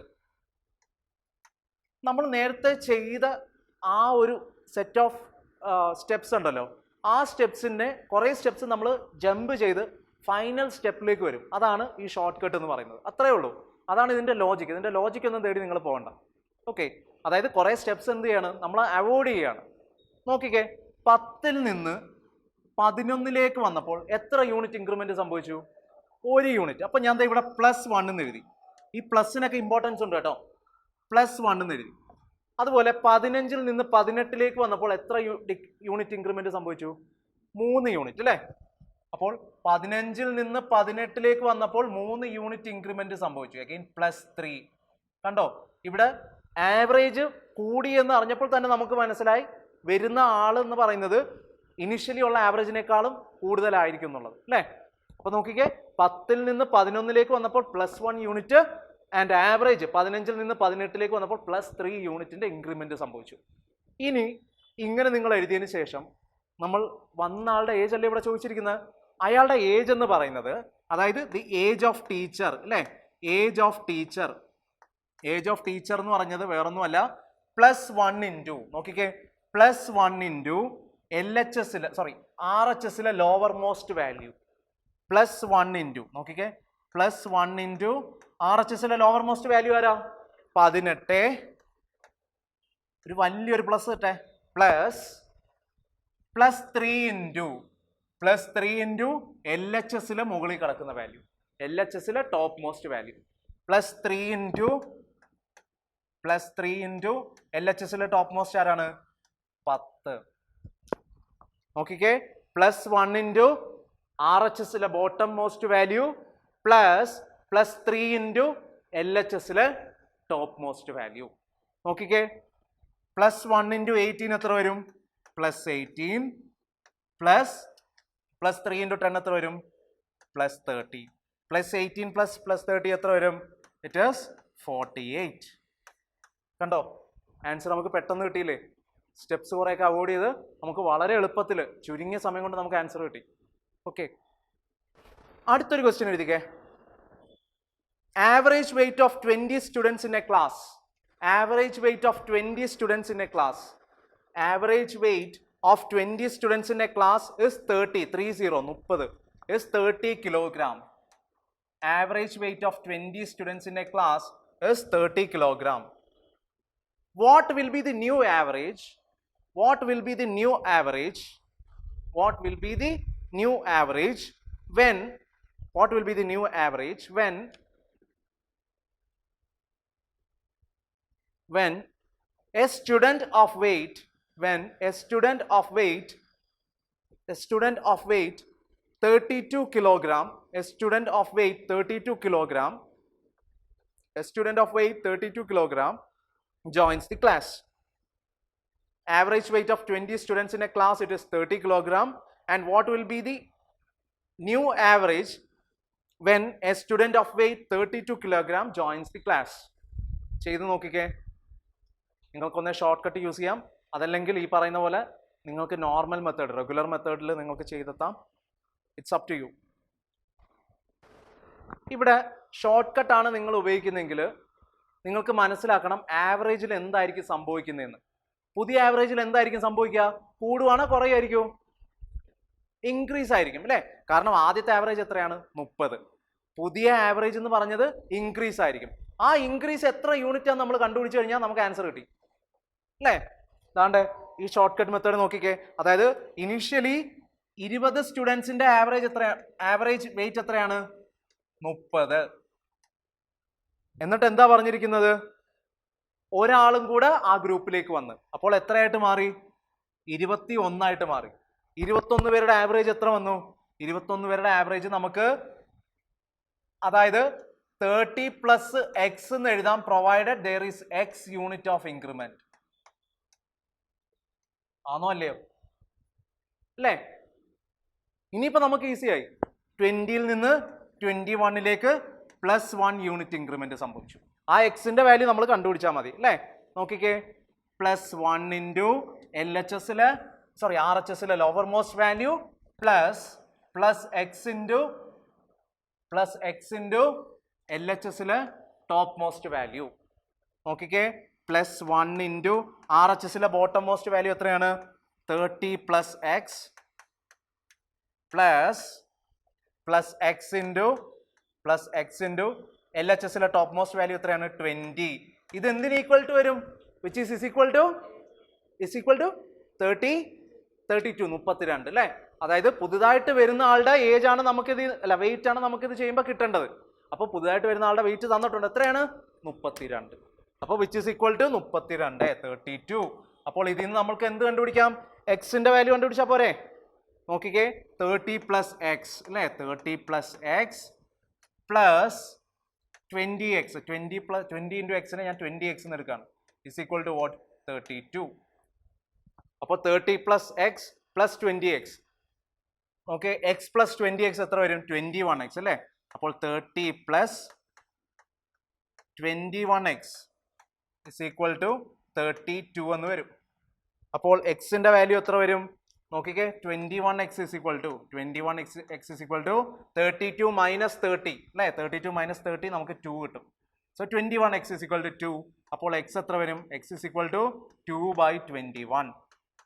നമ്മൾ നേരത്തെ ചെയ്ത ആ ഒരു സെറ്റ് ഓഫ് സ്റ്റെപ്സ് ഉണ്ടല്ലോ, ആ സ്റ്റെപ്സിൻ്റെ കുറേ സ്റ്റെപ്സ് നമ്മൾ ജമ്പ് ചെയ്ത് ഫൈനൽ സ്റ്റെപ്പിലേക്ക് വരും. അതാണ് ഈ ഷോർട്ട് കട്ട് എന്ന് പറയുന്നത്. അത്രയേ ഉള്ളൂ. അതാണ് ഇതിൻ്റെ ലോജിക്ക്. ഇതിൻ്റെ ലോജിക്ക് ഒന്നും തേടി നിങ്ങൾ പോകണ്ട. ഓക്കെ, അതായത് കുറേ സ്റ്റെപ്സ് എന്ത് ചെയ്യാണ്? നമ്മൾ അവോയ്ഡ് ചെയ്യുകയാണ്. നോക്കിക്കേ, 10ൽ നിന്ന് 11ലേക്ക് വന്നപ്പോൾ എത്ര യൂണിറ്റ് ഇൻക്രിമെന്റ് സംഭവിച്ചു? 1 യൂണിറ്റ്. അപ്പം ഞാൻ ഇവിടെ +1 എന്ന് എഴുതി. ഈ പ്ലസിനൊക്കെ ഇമ്പോർട്ടൻസ് ഉണ്ട് കേട്ടോ. +1 എന്ന് എഴുതി. അതുപോലെ 15ൽ നിന്ന് 18ലേക്ക് വന്നപ്പോൾ എത്ര യൂണിറ്റ് ഇൻക്രിമെന്റ് സംഭവിച്ചു? 3 യൂണിറ്റ് അല്ലേ. അപ്പോൾ 15ൽ നിന്ന് 18ലേക്ക് വന്നപ്പോൾ 3 യൂണിറ്റ് ഇൻക്രിമെന്റ് സംഭവിച്ചു. അഗെയിൻ +3. കണ്ടോ, ഇവിടെ ആവറേജ് കൂടി എന്ന് അറിഞ്ഞപ്പോൾ തന്നെ നമുക്ക് മനസ്സിലായി വരുന്ന ആൾ എന്ന് പറയുന്നത് ഇനിഷ്യലി ഉള്ള ആവറേജിനേക്കാളും കൂടുതലായിരിക്കും എന്നുള്ളത് അല്ലേ. അപ്പൊ നോക്കിക്കേ, 10ൽ നിന്ന് 11ലേക്ക് വന്നപ്പോൾ +1 യൂണിറ്റ് ആൻഡ് ആവറേജ് 15ൽ നിന്ന് 18ലേക്ക് വന്നപ്പോൾ +3 യൂണിറ്റിന്റെ ഇൻക്രിമെന്റ് സംഭവിച്ചു. ഇനി ഇങ്ങനെ നിങ്ങൾ എഴുതിയതിന് ശേഷം നമ്മൾ വന്ന ആളുടെ ഏജ് അല്ലേ ഇവിടെ ചോദിച്ചിരിക്കുന്നത്. അയാളുടെ ഏജ് എന്ന് പറയുന്നത്, അതായത് ദി ഏജ് ഓഫ് ടീച്ചർ അല്ലേ, ഏജ് ഓഫ് ടീച്ചർ എന്ന് പറഞ്ഞത് വേറൊന്നുമല്ല +1 ഇൻറ്റു, നോക്കിക്കേ, +1 ഇൻറ്റു RHSലെ ലോവർ മോസ്റ്റ് വാല്യൂ, +1 ഇൻറ്റു, നോക്കിക്കേ, +1 ഇൻറ്റു RHSലെ ലോവർ മോസ്റ്റ് വാല്യൂ ആരാ? 18. ഒരു വലിയൊരു പ്ലസ് ഇട്ടെ, +3 ഇൻറ്റു LHSലെ മുകളിൽ കിടക്കുന്ന വാല്യൂ, LHSലെ ടോപ്പ് മോസ്റ്റ് വാല്യൂ, +3 ഇൻറ്റു LHSലെ ടോപ്പ് മോസ്റ്റ് ആരാണ്? 10. നോക്കിക്കേ, +1 ഇൻറ്റു RHSലെ ബോട്ടം മോസ്റ്റ് വാല്യൂ +3 ഇൻറ്റു LHSലെ ടോപ്പ് മോസ്റ്റ് വാല്യൂ. നോക്കിക്കേ, +1 ഇൻറ്റു 18 എത്ര വരും? +18 +3 ഇൻറ്റു 10 എത്ര വരും? +30. +18 +30 എത്ര വരും? It is 48. കണ്ടോ, ആൻസർ നമുക്ക് പെട്ടെന്ന് കിട്ടിയില്ലേ? സ്റ്റെപ്സ് കുറേയൊക്കെ അവോയ്ഡ് ചെയ്ത് നമുക്ക് വളരെ എളുപ്പത്തിൽ ചുരുങ്ങിയ സമയം കൊണ്ട് നമുക്ക് ആൻസർ കിട്ടി. ഓക്കെ, അടുത്തൊരു ക്വസ്റ്റ്യൻ എഴുതിക്കേ. Average weight of 20 students in a class Average weight of 20 students in a class. Average weight of 20 students in a class is 30 is 30 kilogram. Average weight of 20 students in a class is 30 kilogram. What will be the new average? What will be the new average? What will be the new average when? What will be the new average when a student of weight, when a student of weight 32 kilogram, a student of weight 32 kilogram, a student of weight 32 kilogram joins the class. Average weight of 20 students in a class, it is 30 kilogram. And what will be the new average when a student of weight 32 kilogram joins the class? ചെയ്ത് നോക്കിക്കേ. നിങ്ങൾക്കൊന്ന് ഷോർട്ട് കട്ട് യൂസ് ചെയ്യാം, അതല്ലെങ്കിൽ ഈ പറയുന്ന പോലെ നിങ്ങൾക്ക് നോർമൽ മെത്തേഡ്, റെഗുലർ മെത്തേഡിൽ നിങ്ങൾക്ക് ചെയ്തെത്താം. It's up to you. ഇവിടെ ഷോർട്ട് കട്ടാണ് നിങ്ങൾ ഉപയോഗിക്കുന്നതെങ്കിൽ നിങ്ങൾക്ക് മനസ്സിലാക്കണം ആവറേജിൽ എന്തായിരിക്കും സംഭവിക്കുന്നതെന്ന്. പുതിയ ആവറേജിൽ എന്തായിരിക്കും സംഭവിക്കുക? കൂടുവാണോ കുറയായിരിക്കും? ഇൻക്രീസ് ആയിരിക്കും അല്ലേ? കാരണം ആദ്യത്തെ ആവറേജ് എത്രയാണ്? 30. പുതിയ ആവറേജ് എന്ന് പറഞ്ഞത് ഇൻക്രീസ് ആയിരിക്കും. ആ ഇൻക്രീസ് എത്ര യൂണിറ്റ് ആണ് നമ്മൾ കണ്ടുപിടിച്ചു കഴിഞ്ഞാൽ നമുക്ക് ആൻസർ കിട്ടി അല്ലേ? അതാണ്ട് ഈ ഷോർട്ട് കട്ട് മെത്തേഡ് നോക്കിക്കേ. അതായത് ഇനീഷ്യലി 20 സ്റ്റുഡൻസിന്റെ ആവറേജ് എത്രയാണ്? ആവറേജ് വെയിറ്റ് എത്രയാണ്? 30. എന്നിട്ട് എന്താ പറഞ്ഞിരിക്കുന്നത്? ഒരാളും കൂടെ ആ ഗ്രൂപ്പിലേക്ക് വന്ന്, അപ്പോൾ എത്രയായിട്ട് മാറി? 21 ആയിട്ട് മാറി. 21 പേരുടെ ആവറേജ് എത്ര വന്നു? 21 പേരുടെ ആവറേജ് നമുക്ക്, അതായത് 30 പ്ലസ് എക്സ് എന്ന് എഴുതാം, provided there is X unit of increment. ആണോ അല്ലയോ? അല്ലേ? ഇനിയിപ്പോ നമുക്ക് ഈസി ആയി. 20ൽ നിന്ന് 21ലേക്ക് +1 യൂണിറ്റ് ഇൻക്രിമെന്റ് സംഭവിച്ചു. ആ എക്സിന്റെ വാല്യൂ നമ്മൾ കണ്ടുപിടിച്ചാൽ മതി അല്ലേ? നോക്കിക്കേ, +1 ഇൻറ്റു ആർ എച്ച് എസിലെ lower most value plus X into L H എസിലെ ടോപ്പ് മോസ്റ്റ് വാല്യൂ. നോക്കിക്കേ, +1 ഇൻറ്റു ആർ എച്ച് എസിലെ ബോട്ടം മോസ്റ്റ് വാല്യൂ എത്രയാണ്? 30 plus X into L H എസിലെ ടോപ്പ് മോസ്റ്റ് വാല്യൂ എത്രയാണ്? 20. ഇത് എന്തിന് ഈക്വൽ ടു വരും? വിച്ച് ഈസ് ഈക്വൽ ടു 32 അല്ലേ? അതായത് പുതുതായിട്ട് വരുന്ന ആളുടെ ഏജ് ആണ് നമുക്കിത്, അല്ല വെയിറ്റ് ആണ് നമുക്കിത് ചെയ്യുമ്പോൾ കിട്ടേണ്ടത്. അപ്പോൾ പുതുതായിട്ട് വരുന്ന ആളുടെ വെയിറ്റ് തന്നിട്ടുണ്ട്, എത്രയാണ്? 32. അപ്പോൾ വിച്ച് ഈസ് ഈക്വൽ ടു 32, 32. അപ്പോൾ ഇതിൽ നിന്ന് നമുക്ക് എന്ത് കണ്ടുപിടിക്കാം? എക്സിന്റെ വാല്യൂ കണ്ടുപിടിച്ചാൽ പോരെ? നോക്കിക്കേ, 30 പ്ലസ് എക്സ് അല്ലേ? 30 plus X plus 20x. 20 into എക്സിനെ ഞാൻ 20x എന്ന് എടുക്കുകയാണ്. Is equal to what? 32. അപ്പോൾ 30 plus X plus 20x. Okay, X plus 20x എത്ര വരും? 21x അല്ലേ? അപ്പോൾ 30 plus 21x is equal to 32 എന്ന് വരും. അപ്പോൾ എക്സിന്റെ വാല്യൂ എത്ര വരും? നോക്കിക്കേ, 21x is equal to 32 minus 30 അല്ലേ? 32 മൈനസ് 30 നമുക്ക് 2 കിട്ടും. So 21x is equal to 2. അപ്പോൾ എക്സ് എത്ര വരും? X is equal to 2/21.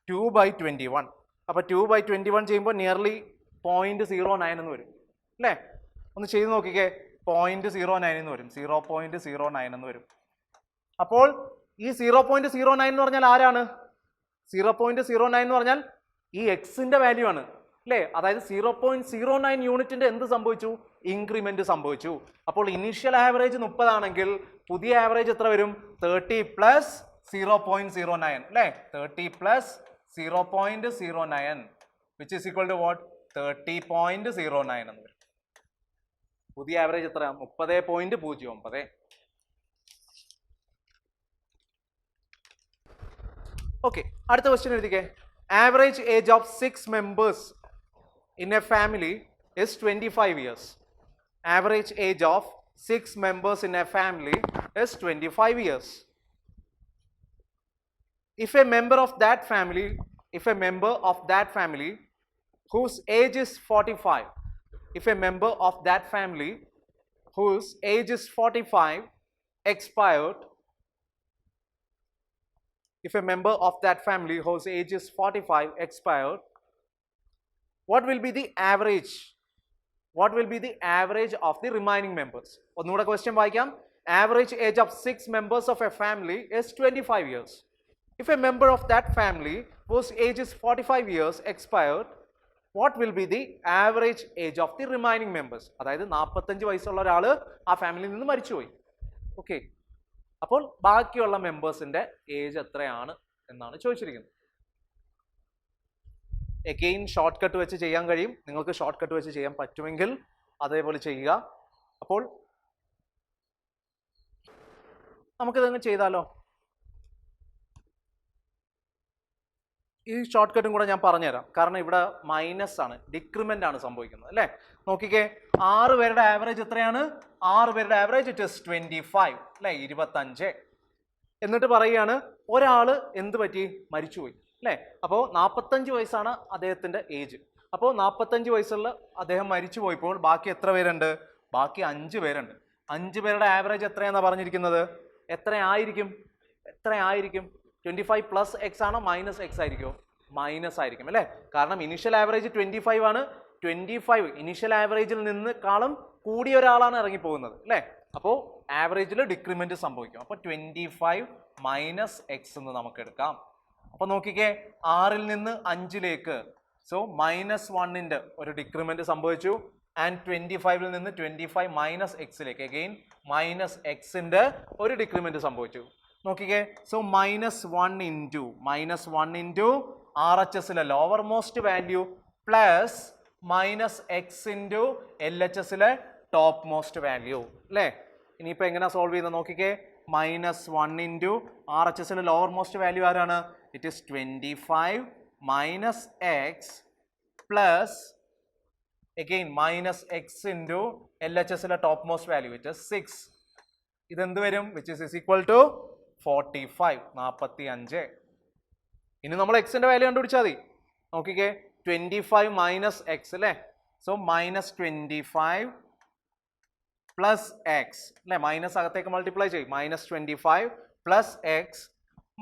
2/21. അപ്പോൾ 2/21 ചെയ്യുമ്പോൾ നിയർലി 0.09 എന്ന് വരും അല്ലേ? ഒന്ന് ചെയ്ത് നോക്കിക്കേ, 0.09 എന്ന് വരും. 0.09 എന്ന് വരും. അപ്പോൾ ഈ 0.09 എന്ന് പറഞ്ഞാൽ ആരാണ്? 0.09 എന്ന് പറഞ്ഞാൽ ഈ എക്സിന്റെ വാല്യൂ ആണ് അല്ലേ? അതായത് 0.09 യൂണിറ്റിന്റെ എന്ത് സംഭവിച്ചു? ഇൻക്രിമെന്റ് സംഭവിച്ചു. അപ്പോൾ ഇനീഷ്യൽ ആവറേജ് 30 ആണെങ്കിൽ പുതിയ ആവറേജ് എത്ര വരും? 30 പ്ലസ് 0.09 അല്ലേ? 30 plus 0.09 which is equal to what? 30.09 എന്ന് വരും. പുതിയ ആവറേജ് എത്ര? 30.09. ഓക്കെ, അടുത്ത ക്വസ്റ്റ്യൻ എഴുതിക്കേ. Average age of 6 members in a family is 25 years. Average age of 6 members in a family is 25 years. If a member of that family whose age is 45, if a member of that family whose age is 45 expired if a member of that family whose age is 45 expired, what will be the average? What will be the average of the remaining members? ഒന്നുകൂടെ question വായിക്കാം. Average age of 6 members of a family is 25 years. If a member of that family whose age is 45 years expired, what will be the average age of the remaining members? അതായത് 45 വയസ്സുള്ള ഒരാൾ ആ ഫാമിലിയിൽ നിന്ന് മരിച്ചുപോയി. ഓക്കെ, അപ്പോൾ ബാക്കിയുള്ള മെമ്പേഴ്സിന്റെ ഏജ് എത്രയാണ് എന്നാണ് ചോദിച്ചിരിക്കുന്നത്. എഗെയിൻ ഷോർട്ട് കട്ട് വെച്ച് ചെയ്യാൻ കഴിയും. നിങ്ങൾക്ക് ഷോർട്ട് കട്ട് വെച്ച് ചെയ്യാൻ പറ്റുമെങ്കിൽ അതേപോലെ ചെയ്യുക. അപ്പോൾ നമുക്കിതങ്ങ് ചെയ്താലോ? ഈ ഷോർട്ട് കട്ടും കൂടെ ഞാൻ പറഞ്ഞുതരാം. കാരണം ഇവിടെ മൈനസ് ആണ്, ഡിക്രിമെന്റ് ആണ് സംഭവിക്കുന്നത് അല്ലേ. നോക്കിക്കേ, 6 പേരുടെ ആവറേജ് എത്രയാണ്? 6 പേരുടെ ആവറേജ് ഇറ്റ് ഇസ് 25 അല്ലേ, 25. എന്നിട്ട് പറയുകയാണ് ഒരാള് എന്ത് പറ്റി? മരിച്ചുപോയി അല്ലേ. അപ്പോൾ 45 വയസ്സാണ് അദ്ദേഹത്തിന്റെ ഏജ്. അപ്പോൾ 45 വയസ്സുള്ള അദ്ദേഹം മരിച്ചു പോയപ്പോൾ ബാക്കി എത്ര പേരുണ്ട്? ബാക്കി 5 പേരുണ്ട്. 5 പേരുടെ ആവറേജ് എത്രയാണെന്നാണ് പറഞ്ഞിരിക്കുന്നത്? എത്രയായിരിക്കും? 25 പ്ലസ് എക്സ് ആണോ മൈനസ് എക്സ് ആയിരിക്കുമോ? മൈനസ് ആയിരിക്കും അല്ലേ. കാരണം ഇനിഷ്യൽ ആവറേജ് 25 ആണ്. 25 ഇനിഷ്യൽ ആവറേജിൽ നിന്നേക്കാളും കൂടിയ ഒരാളാണ് ഇറങ്ങിപ്പോകുന്നത് അല്ലേ. അപ്പോൾ ആവറേജിൽ ഡിക്രിമെന്റ് സംഭവിക്കും. അപ്പോൾ 25 മൈനസ് എക്സ് എന്ന് നമുക്ക് എടുക്കാം. അപ്പൊ നോക്കിക്കേ, 6ൽ നിന്ന് 5ലേക്ക്, സോ -1ന്റെ ഒരു ഡിക്രിമെന്റ് സംഭവിച്ചു. ആൻഡ് 25ൽ നിന്ന് 25 മൈനസ് എക്സിലേക്ക് അഗെയിൻ മൈനസ് എക്സിന്റെ ഒരു ഡിക്രിമെന്റ് സംഭവിച്ചു. നോക്കിക്കേ, സോ -1 ഇൻറ്റു RHSലെ lowermost value plus -x into LHSലെ ടോപ്പ് മോസ്റ്റ് വാല്യൂ അല്ലേ. ഇനിയിപ്പോൾ എങ്ങനെ സോൾവ് ചെയ്യുന്നത് നോക്കിക്കേ, -1 ഇൻറ്റു RHSലെ ലോവർ മോസ്റ്റ് വാല്യൂ ആരാണ്? It is 25 minus x plus again minus x into LHSലെ topmost value it is 6. ഇതെന്ത് വരും? which is equal to 45, 45. ഇനി നമ്മൾ എക്സിന്റെ വാല്യൂ കണ്ടുപിടിച്ചാൽ മതി. നോക്കിക്കേ, 25 മൈനസ് എക്സ് അല്ലേ. സോ -25 പ്ലസ് എക്സ് അല്ലേ, മൈനസ് അകത്തേക്ക് മൾട്ടിപ്ലൈ ചെയ്യും. -25 പ്ലസ് എക്സ്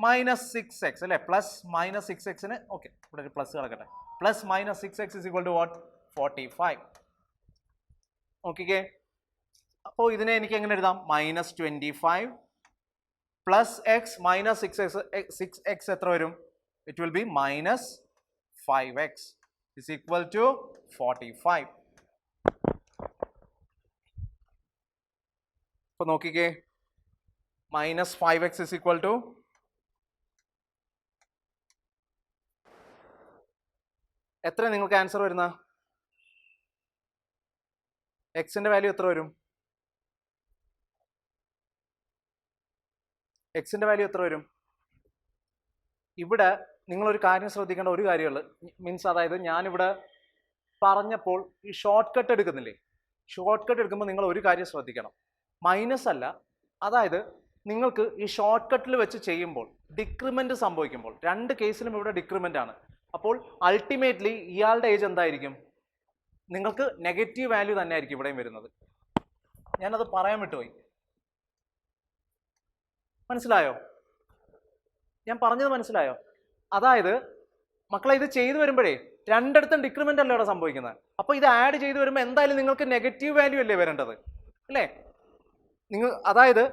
മൈനസ് 6x അല്ലേ, പ്ലസ് മൈനസ് 6xന് ഓക്കെ ഇവിടെ ഒരു പ്ലസ് കിടക്കട്ടെ. Plus minus 6x is equal to what? 45. നോക്കിക്കേ, അപ്പോൾ ഇതിനെ എനിക്ക് എങ്ങനെ എഴുതാം? -25 പ്ലസ് എക്സ് മൈനസ് 6x എത്ര വരും? It will be -5x is equal to 45. അപ്പോൾ നോക്കിക്കേ, -5x ഇസ് ഈക്വൽ ടു എത്ര നിങ്ങൾക്ക് ആൻസർ വരുന്ന? എക്സിന്റെ വാല്യൂ എത്ര വരും? എക്സിന്റെ വാല്യൂ എത്ര വരും? ഇവിടെ നിങ്ങളൊരു കാര്യം ശ്രദ്ധിക്കേണ്ട ഒരു കാര്യമുള്ളൂ. മീൻസ് അതായത് ഞാനിവിടെ പറഞ്ഞപ്പോൾ ഈ ഷോർട്ട് കട്ട് എടുക്കുന്നില്ലേ, ഷോർട്ട് കട്ട് എടുക്കുമ്പോൾ നിങ്ങൾ ഒരു കാര്യം ശ്രദ്ധിക്കണം. മൈനസ് അല്ല, അതായത് നിങ്ങൾക്ക് ഈ ഷോർട്ട് കട്ടിൽ വെച്ച് ചെയ്യുമ്പോൾ ഡിക്രിമെന്റ് സംഭവിക്കുമ്പോൾ, രണ്ട് കേസിലും ഇവിടെ ഡിക്രിമെന്റ് ആണ്. അപ്പോൾ അൾട്ടിമേറ്റ്ലി ഇയാളുടെ ഏജ് എന്തായിരിക്കും? നിങ്ങൾക്ക് നെഗറ്റീവ് വാല്യൂ തന്നെ ആയിരിക്കും ഇവിടെയും വരുന്നത്. ഞാനത് പറയാൻ വിട്ടുപോയി. മനസ്സിലായോ? ഞാൻ പറഞ്ഞത് മനസ്സിലായോ? അതായത് മക്കളെ ഇത് ചെയ്തു വരുമ്പോഴേ രണ്ടിടത്തും ഡിക്രിമെന്റ് അല്ലേ ഇവിടെ സംഭവിക്കുന്നത്. അപ്പോൾ ഇത് ആഡ് ചെയ്ത് വരുമ്പോൾ എന്തായാലും നിങ്ങൾക്ക് നെഗറ്റീവ് വാല്യൂ അല്ലേ വരേണ്ടത് അല്ലേ? നിങ്ങൾ അതായത്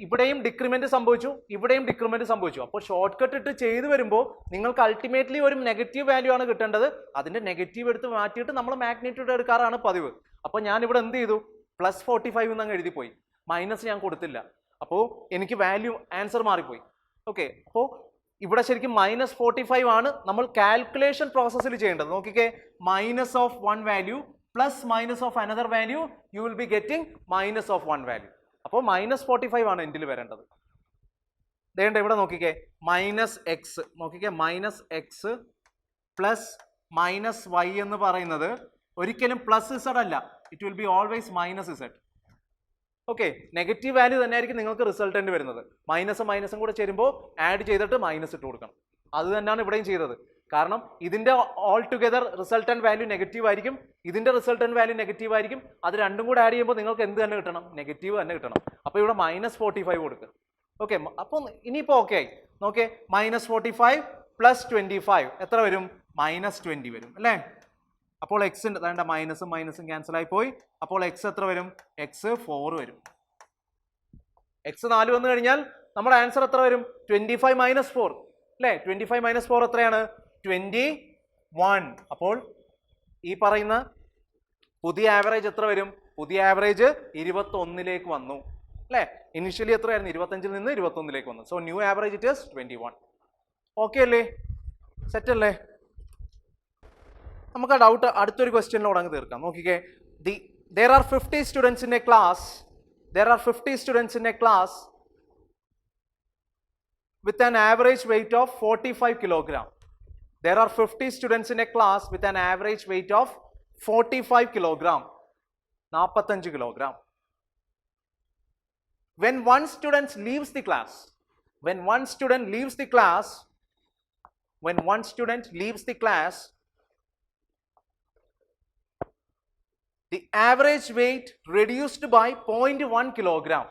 ഇവിടെയും ഡിക്രിമെന്റ് സംഭവിച്ചു, ഇവിടെയും ഡിക്രിമെന്റ് സംഭവിച്ചു. അപ്പോൾ ഷോർട്ട് കട്ട് ഇട്ട് ചെയ്തു വരുമ്പോൾ നിങ്ങൾക്ക് അൾട്ടിമേറ്റ്ലി ഒരു നെഗറ്റീവ് വാല്യൂ ആണ് കിട്ടേണ്ടത്. അതിന്റെ നെഗറ്റീവ് എടുത്ത് മാറ്റിയിട്ട് നമ്മൾ മാഗ്നിറ്റ്യൂഡ് എടുക്കാറാണ് പതിവ്. അപ്പോൾ ഞാൻ ഇവിടെ എന്ത് ചെയ്തു? +45 എന്നങ്ങ് എഴുതിപ്പോയി, മൈനസ് ഞാൻ കൊടുത്തില്ല. അപ്പോൾ എനിക്ക് വാല്യൂ ആൻസർ മാറിപ്പോയി. ഓക്കെ, അപ്പോൾ ഇവിടെ ശരിക്കും -45 ആണ് നമ്മൾ കാൽക്കുലേഷൻ പ്രോസസ്സിൽ ചെയ്യേണ്ടത്. നോക്കിക്കേ, minus of 1 value plus minus of another value U will be getting -1 value. അപ്പോൾ -45 ആണ് എൻഡിൽ വരേണ്ടത്. ദേണ്ട ഇവിടെ നോക്കിക്കേ, -x നോക്കിക്കേ, -x പ്ലസ് -y എന്ന് പറയുന്നത് ഒരിക്കലും +z അല്ല, it will be always -z. Okay, negative value തന്നെ ആയിരിക്കും നിങ്ങൾക്ക് റിസൾട്ടന്റ് വരുന്നത്. മൈനസും കൂടെ ചേരുമ്പോൾ ആഡ് ചെയ്തിട്ട് മൈനസ് ഇട്ട് കൊടുക്കണം. അത് തന്നെയാണ് ഇവിടെയും ചെയ്തത്. കാരണം ഇതിന്റെ all together resultant value negative ആയിരിക്കും, ഇതിന്റെ റിസൾട്ടന്റ് വാല്യൂ നെഗറ്റീവ് ആയിരിക്കും. അത് രണ്ടും കൂടെ ആഡ് ചെയ്യുമ്പോൾ നിങ്ങൾക്ക് എന്ത് തന്നെ കിട്ടണം? നെഗറ്റീവ് തന്നെ കിട്ടണം. അപ്പോൾ ഇവിടെ -45 കൊടുക്കുക. ഓക്കെ, അപ്പോൾ ഇനിയിപ്പോൾ ഓക്കെ ആയി. നോക്കേ -45 പ്ലസ് 25 എത്ര വരും? -20 വരും അല്ലേ? അപ്പോൾ എക്സിന്റെ വേണ്ട മൈനസും മൈനസും ക്യാൻസൽ ആയി പോയി. അപ്പോൾ എക്സ് എത്ര വരും? എക്സ് 4 വരും. എക്സ് 4 വന്നു കഴിഞ്ഞാൽ നമ്മുടെ ആൻസർ എത്ര വരും? 25 - 4 അല്ലേ? 25 - 4 എത്രയാണ്? 21. അപ്പോൾ ഈ പറയുന്ന പുതിയ ആവറേജ് എത്ര വരും? പുതിയ ആവറേജ് 21ലേക്ക് വന്നു അല്ലേ? ഇനിഷ്യലി എത്രയായിരുന്നു? 25ൽ നിന്ന് 21ലേക്ക് വന്നു. So new average it is 21. Okay അല്ലേ? സെറ്റ് അല്ലേ? നമുക്ക് ആ ഡൗട്ട് അടുത്തൊരു ക്വസ്റ്റ്യനിലൂടെ അങ്ങ് തീർക്കാം. നോക്കിക്കേ, there are 50 students in a class. There are 50 students in a class with an average weight of 45 kilogram. There are 50 students in a class with an average weight of 45 kilogram. 45 kilogram. When one student leaves the class, when one student leaves the class, the average weight reduced by 0.1 kilogram.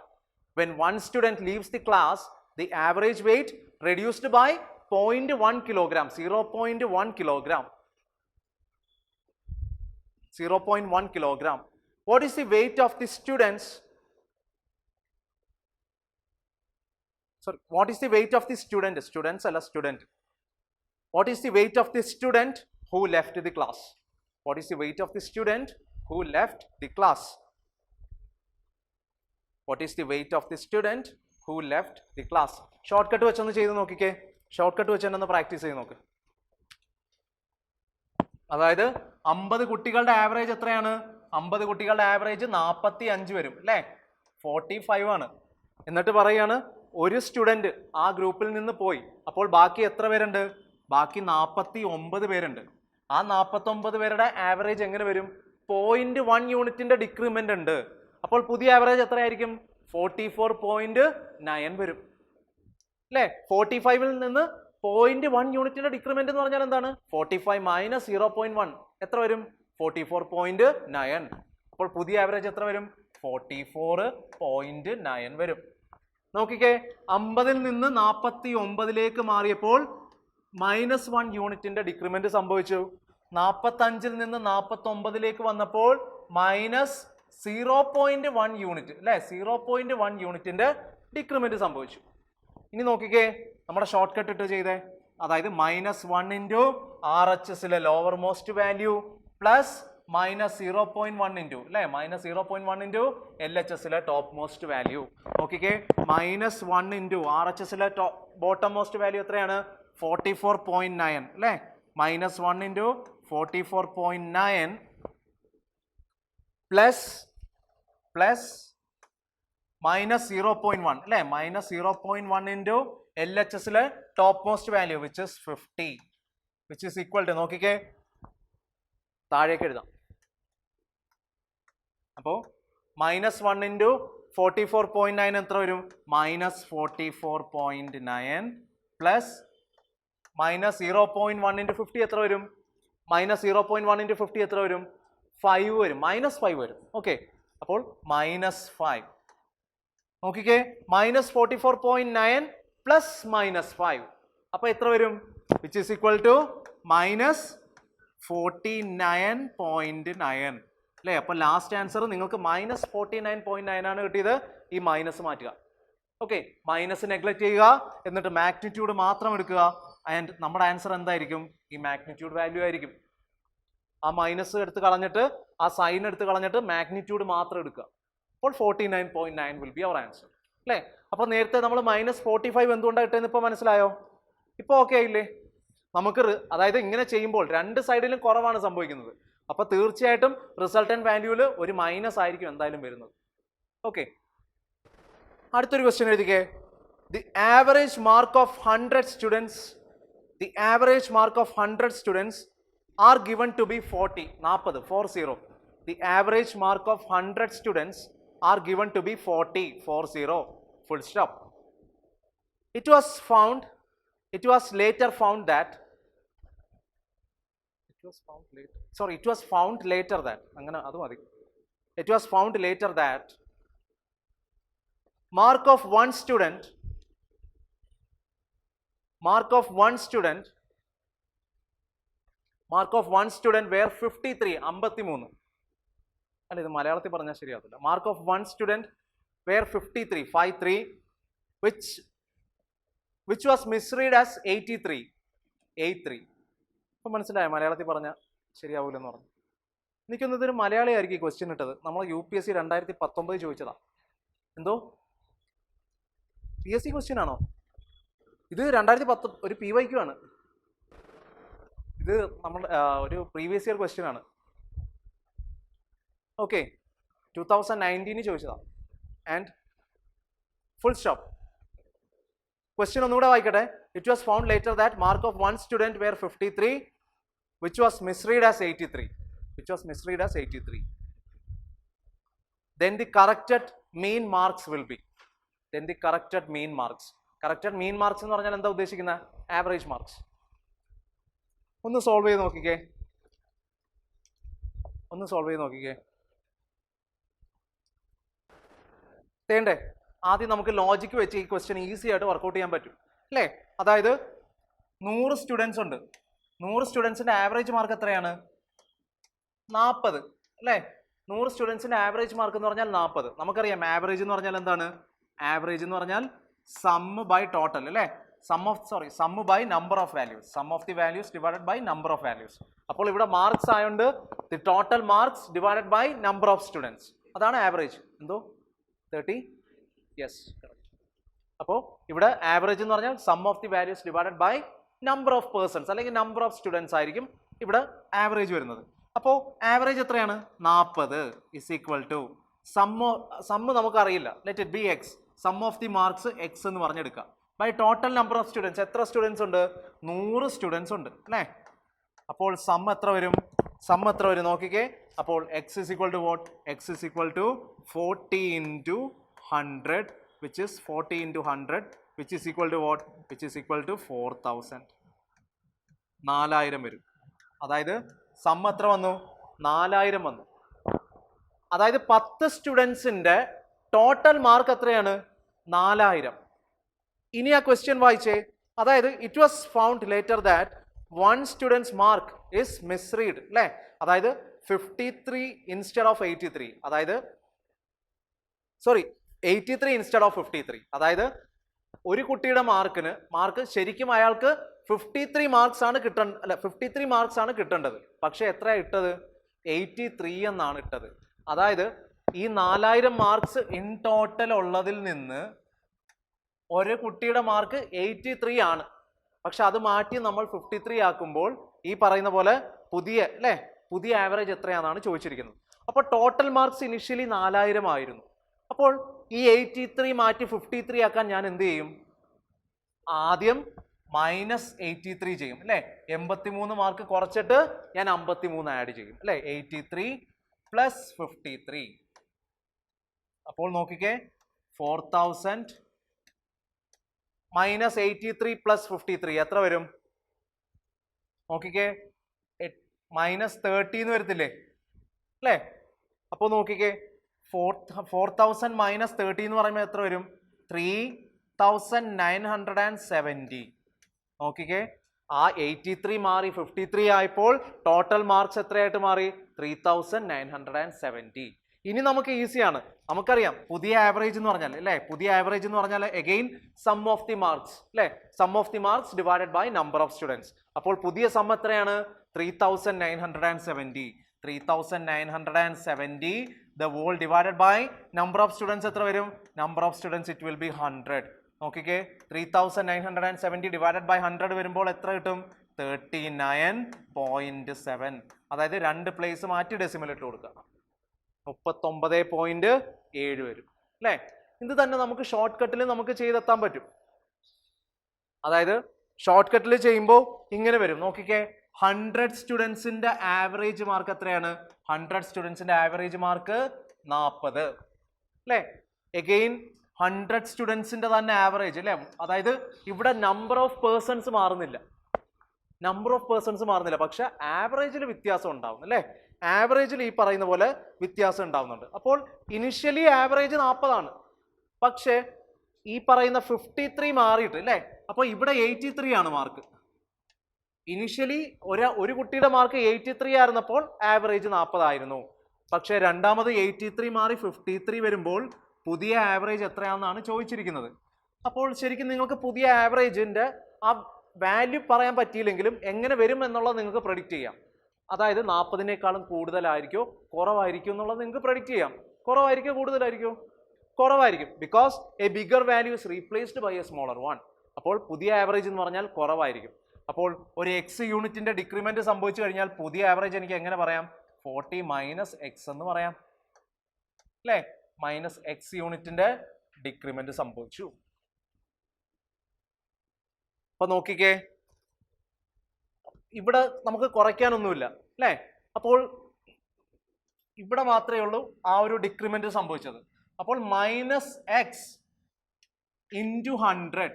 When one student leaves the class, the average weight reduced by 0.1 kilogram, 0.1 kilogram. 0.1 kilogram. What is the weight of the students? Sorry, what is the weight of the student? Students alla student. What is the weight of the student who left the class? What is the weight of the student who left the class? What is the weight of the student who left the class? Shortcut വെച്ചൊന്ന് ചെയ്ത് നോക്കിക്കേ. ഷോർട്ട്കട്ട് വെച്ചൊന്ന് പ്രാക്ടീസ് ചെയ്ത് നോക്ക്. അതായത് 50 കുട്ടികളുടെ ആവറേജ് എത്രയാണ്? 50 കുട്ടികളുടെ ആവറേജ് 45 വരും അല്ലേ? 45 ആണ്. എന്നിട്ട് പറയാണ് ഒരു സ്റ്റുഡന്റ് ആ ഗ്രൂപ്പിൽ നിന്ന് പോയി. അപ്പോൾ ബാക്കി എത്ര പേരുണ്ട്? ബാക്കി 49 പേരുണ്ട്. ആ 49 പേരുടെ ആവറേജ് എങ്ങനെ വരും? 0.1 യൂണിറ്റിന്റെ ഡിക്രിമെന്റ് ഉണ്ട്. അപ്പോൾ പുതിയ ആവറേജ് എത്രയായിരിക്കും? 44.9 വരും അല്ലേ? 45ൽ നിന്ന് 0.1 യൂണിറ്റിന്റെ ഡിക്രിമെന്റ് എന്ന് പറഞ്ഞാൽ എന്താണ്? 45 - 0.1 എത്ര വരും? 44.9. അപ്പോൾ പുതിയ ആവറേജ് എത്ര വരും? 44.9 വരും. നോക്കിക്കേ, 50ൽ നിന്ന് 49ലേക്ക് മാറിയപ്പോൾ -1 യൂണിറ്റിന്റെ ഡിക്രിമെന്റ് സംഭവിച്ചു. 45ൽ നിന്ന് 49ലേക്ക് വന്നപ്പോൾ -0.1 യൂണിറ്റ് അല്ലെ? 0.1 യൂണിറ്റിന്റെ ഡിക്രിമെന്റ് സംഭവിച്ചു. ഇനി നോക്കിക്കേ, നമ്മുടെ ഷോർട്ട് കട്ട് ഇട്ട് ചെയ്തേ. അതായത് -1 ഇൻറ്റു RHSലെ lowermost value plus -0.1 into അല്ലെ? -0.1 ഇൻറ്റു LHSലെ ടോപ്പ് മോസ്റ്റ് വാല്യൂ. നോക്കിക്കേ, -1 ഇൻറ്റു RHSലെ ബോട്ടം മോസ്റ്റ് വാല്യൂ എത്രയാണ്? 44.9 അല്ലേ? -1 ഇൻറ്റു 44.9 പ്ലസ് -0.1 അല്ലേ? -0.1 ഇൻറ്റു LHSലെ topmost value which is 50 which is equal to, നോക്കിക്കേ താഴേക്ക് എഴുതാം. അപ്പോൾ -1 ഇൻറ്റു 44.9 എത്ര വരും? -44.9 പ്ലസ് -0.1 ഇൻറ്റു 50 എത്ര വരും? -0.1 ഇൻറ്റു 50 എത്ര വരും? 5 വരും. -5 വരും. ഓക്കെ, അപ്പോൾ -5. നോക്കിക്കേ, -44.9 പ്ലസ് -5 അപ്പൊ എത്ര വരും? വിച്ച് ഈസ് ഈക്വൽ ടു -49.9 അല്ലേ? അപ്പൊ ലാസ്റ്റ് ആൻസർ നിങ്ങൾക്ക് -49.9 ആണ് കിട്ടിയത്. ഈ മൈനസ് മാറ്റുക. ഓക്കെ, മൈനസ് നെഗ്ലക്ട് ചെയ്യുക, എന്നിട്ട് മാഗ്നിറ്റ്യൂഡ് മാത്രം എടുക്കുക. ആൻഡ് നമ്മുടെ ആൻസർ എന്തായിരിക്കും? ഈ മാഗ്നിറ്റ്യൂഡ് വാല്യൂ ആയിരിക്കും. ആ മൈനസ് എടുത്ത് കളഞ്ഞിട്ട്, ആ സൈൻ എടുത്ത് കളഞ്ഞിട്ട് മാഗ്നിറ്റ്യൂഡ് മാത്രം എടുക്കുക. അപ്പോൾ 49.9 വിൽ ബി അവർ ആൻസർ അല്ലേ? അപ്പോൾ നേരത്തെ നമ്മൾ -45 എന്തുകൊണ്ടാണ് കിട്ടുന്നത് ഇപ്പോൾ മനസ്സിലായോ? ഇപ്പോൾ ഓക്കെ ആയില്ലേ? നമുക്ക് അതായത് ഇങ്ങനെ ചെയ്യുമ്പോൾ രണ്ട് സൈഡിലും കുറവാണ് സംഭവിക്കുന്നത്. അപ്പോൾ തീർച്ചയായിട്ടും റിസൾട്ടന്റ് വാല്യൂവിൽ ഒരു മൈനസ് ആയിരിക്കും എന്തായാലും വരുന്നത്. ഓക്കെ, അടുത്തൊരു ക്വസ്റ്റ്യൻ എഴുതിക്കേ. The average mark of 100 students are given to be 40. The average mark of 100 students are given to be 40. Full stop. It was later found that mark of one student mark of one student were 53 53. അല്ല, ഇത് മലയാളത്തിൽ പറഞ്ഞാൽ ശരിയാവില്ല. Mark of one student were 53 which was misread as 83. ഇപ്പം മനസ്സിലായോ മലയാളത്തിൽ പറഞ്ഞാൽ ശരിയാവൂലെന്ന് പറഞ്ഞു. എനിക്കൊന്നും ഇതൊരു മലയാളി ആയിരിക്കും ഈ ക്വസ്റ്റ്യൻ ഇട്ടത്. നമ്മൾ UPSC 2019 ചോദിച്ചതാ. എന്തോ PSC ക്വസ്റ്റ്യൻ ആണോ ഇത്? 2010 ഒരു PYQ ആണ് ഇത്. നമ്മൾ ഒരു പ്രീവിയസ് ഇയർ ക്വസ്റ്റ്യൻ ആണ്. ഓക്കെ, 2019 ചോദിച്ചതാ. And full stop. ക്വസ്റ്റ്യൻ ഒന്നുകൂടെ വായിക്കട്ടെ. It was found later that mark of one student were 53 which was misread as 83. Then the corrected mean marks will be. Corrected mean marks എന്ന് പറഞ്ഞാൽ എന്താ ഉദ്ദേശിക്കുന്നത്? Average marks. ഒന്ന് സോൾവ് ചെയ്ത് നോക്കിക്കേ. തേണ്ടേ, ആദ്യം നമുക്ക് ലോജിക്ക് വെച്ച് ഈ ക്വസ്റ്റ്യൻ ഈസി ആയിട്ട് വർക്കൗട്ട് ചെയ്യാൻ പറ്റും അല്ലേ? അതായത് 100 സ്റ്റുഡൻസ് ഉണ്ട്. 100 സ്റ്റുഡൻസിന്റെ ആവറേജ് മാർക്ക് എത്രയാണ്? 40 അല്ലേ? 100 സ്റ്റുഡൻസിന്റെ ആവറേജ് മാർക്ക് എന്ന് പറഞ്ഞാൽ 40. നമുക്കറിയാം ആവറേജ് എന്ന് പറഞ്ഞാൽ എന്താണ്? ആവറേജ് എന്ന് പറഞ്ഞാൽ സം ബൈ ടോട്ടൽ അല്ലേ? Sum by number of values. Sum of the values divided by number of values. അപ്പോൾ ഇവിടെ മാർക്സ് ആയതുകൊണ്ട് the total marks divided by number of students. അതാണ് ആവറേജ്. എന്തോ 30? യെസ്. അപ്പോൾ ഇവിടെ ആവറേജ് എന്ന് പറഞ്ഞാൽ sum of the values divided by number of persons അല്ലെങ്കിൽ നമ്പർ ഓഫ് സ്റ്റുഡൻസ് ആയിരിക്കും ഇവിടെ ആവറേജ് വരുന്നത്. അപ്പോൾ ആവറേജ് എത്രയാണ്? 40 ഇസ് ഈക്വൽ ടു സമ്മ് നമുക്കറിയില്ല. Let it be X. Sum of the marks X എന്ന് പറഞ്ഞെടുക്കാം. By total number of students. എത്ര സ്റ്റുഡൻസ് ഉണ്ട്? 100 സ്റ്റുഡൻസ് ഉണ്ട് അല്ലേ? അപ്പോൾ സം എത്ര വരും നോക്കിക്കേ. അപ്പോൾ x is equal to what? X is equal to 40 into 100 which is 40 into 100 which is equal to what? Which is equal to 4000. 4000 വരും. അതായത് സം എത്ര വന്നു? 4000 വന്നു. അതായത് 10 സ്റ്റുഡൻസിന്റെ ടോട്ടൽ മാർക്ക് എത്രയാണ്? 4000. ഇനി ആ ക്വസ്റ്റ്യൻ വായിച്ചേ. അതായത് it was found later that one students mark is misread അല്ലേ? അതായത് 53 ഇൻസ്റ്റെഡ് ഓഫ് 83. അതായത് 83 ഇൻസ്റ്റെഡ് ഓഫ് 53. അതായത് ഒരു കുട്ടിയുടെ മാർക്ക് ശരിക്കും അയാൾക്ക് 53 മാർക്സ് ആണ് 53 മാർക്സ് ആണ് കിട്ടേണ്ടത്. പക്ഷെ എത്രയാ ഇട്ടത്? 83 എന്നാണ് ഇട്ടത്. അതായത് ഈ 4000 മാർക്സ് ഇൻ ടോട്ടൽ ഉള്ളതിൽ നിന്ന് ഒരു കുട്ടിയുടെ മാർക്ക് 83 ആണ്. പക്ഷെ അത് മാറ്റി നമ്മൾ 53 ആക്കുമ്പോൾ ഈ പറയുന്ന പോലെ പുതിയ ആവറേജ് എത്രയാണെന്നാണ് ചോദിച്ചിരിക്കുന്നത്. അപ്പോൾ ടോട്ടൽ മാർക്സ് ഇനിഷ്യലി 4000 ആയിരുന്നു. അപ്പോൾ ഈ 83 മാറ്റി 53 ആക്കാൻ ഞാൻ എന്ത് ചെയ്യും? ആദ്യം -83 ചെയ്യും അല്ലേ? 83 മാർക്ക് കുറച്ചിട്ട് ഞാൻ 53 ആഡ് ചെയ്യും അല്ലേ? 83 പ്ലസ് 53. അപ്പോൾ നോക്കിക്കേ, 4000 -83 പ്ലസ് 53 എത്ര വരും? നോക്കിക്കേ, -30 എന്ന് വരത്തില്ലേ അല്ലേ? അപ്പോൾ നോക്കിക്കേ, 4000 -30 എന്ന് പറയുമ്പോൾ എത്ര വരും? 3970. നോക്കിക്കേ, ആ 83 മാറി 53 ആയപ്പോൾ ടോട്ടൽ മാർക്സ് എത്രയായിട്ട് മാറി? 3970. ഇനി നമുക്ക് ഈസിയാണ്. നമുക്കറിയാം പുതിയ ആവറേജ് എന്ന് പറഞ്ഞാൽ അല്ലേ? പുതിയ ആവറേജ് എന്ന് പറഞ്ഞാൽ again sum of the marks അല്ലേ? Sum of the marks divided by number of students. അപ്പോൾ പുതിയ സം എത്രയാണ്? 3970. 3970 the whole divided by number of students എത്ര വരും? number of students it will be 100. നോക്കിക്കേ, 3970 divided by 100 വരുമ്പോൾ എത്ര കിട്ടും? 39.7. അതായത് 2 പ്ലേസ് മാറ്റി ഡെസിമൽ ഇട്ട് കൊടുക്കുക. 39.7 വരും അല്ലേ? ഇത് തന്നെ നമുക്ക് ഷോർട്ട് കട്ടിൽ നമുക്ക് ചെയ്തെത്താൻ പറ്റും. അതായത് ഷോർട്ട് കട്ടിൽ ചെയ്യുമ്പോൾ ഇങ്ങനെ വരും. നോക്കിക്കേ, 100 സ്റ്റുഡൻസിന്റെ ആവറേജ് മാർക്ക് എത്രയാണ്? 100 സ്റ്റുഡൻസിന്റെ ആവറേജ് മാർക്ക് 40 അല്ലേ? എഗെയിൻ 100 സ്റ്റുഡൻസിന്റെ തന്നെ ആവറേജ് അല്ലേ? അതായത് ഇവിടെ നമ്പർ ഓഫ് പേഴ്സൺസ് മാറുന്നില്ല, പക്ഷെ ആവറേജിൽ വ്യത്യാസം ഉണ്ടാവും അല്ലേ? ആവറേജിൽ ഈ പറയുന്ന പോലെ വ്യത്യാസം ഉണ്ടാവുന്നുണ്ട്. അപ്പോൾ ഇനിഷ്യലി ആവറേജ് 40 ആണ്, പക്ഷേ ഈ പറയുന്ന 53 മാറിയിട്ട് അല്ലേ? അപ്പോൾ ഇവിടെ 83 ആണ് മാർക്ക്. ഇനിഷ്യലി ഒരു കുട്ടിയുടെ മാർക്ക് 83 ആയിരുന്നപ്പോൾ ആവറേജ് 40 ആയിരുന്നു. പക്ഷേ രണ്ടാമത് 83 മാറി 53 വരുമ്പോൾ പുതിയ ആവറേജ് എത്രയാണെന്നാണ് ചോദിച്ചിരിക്കുന്നത്. അപ്പോൾ ശരിക്കും നിങ്ങൾക്ക് പുതിയ ആവറേജിന്റെ ആ വാല്യൂ പറയാൻ പറ്റിയില്ലെങ്കിലും എങ്ങനെ വരും എന്നുള്ളത് നിങ്ങൾക്ക് പ്രഡിക്റ്റ് ചെയ്യാം. അതായത് 40നേക്കാളും കൂടുതലായിരിക്കോ കുറവായിരിക്കും എന്നുള്ളത് നിങ്ങൾക്ക് പ്രഡിക്റ്റ് ചെയ്യാം. കുറവായിരിക്കോ കൂടുതലായിരിക്കോ? കുറവായിരിക്കും. Because a bigger value is replaced by a smaller one. അപ്പോൾ പുതിയ ആവറേജ് എന്ന് പറഞ്ഞാൽ കുറവായിരിക്കും. അപ്പോൾ ഒരു എക്സ് യൂണിറ്റിന്റെ ഡിക്രിമെന്റ് സംഭവിച്ചു കഴിഞ്ഞാൽ പുതിയ ആവറേജ് എനിക്ക് എങ്ങനെ പറയാം? 40 മൈനസ് എക്സ് എന്ന് പറയാം അല്ലേ? മൈനസ് എക്സ് യൂണിറ്റിന്റെ ഡിക്രിമെന്റ് സംഭവിച്ചു. അപ്പൊ നോക്കിക്കേ, ഇവിടെ നമുക്ക് കുറയ്ക്കാനൊന്നുമില്ല അല്ലേ? അപ്പോൾ ഇവിടെ മാത്രമേ ഉള്ളൂ ആ ഒരു ഡിക്രിമെന്റ് സംഭവിച്ചത്. അപ്പോൾ minus X into 100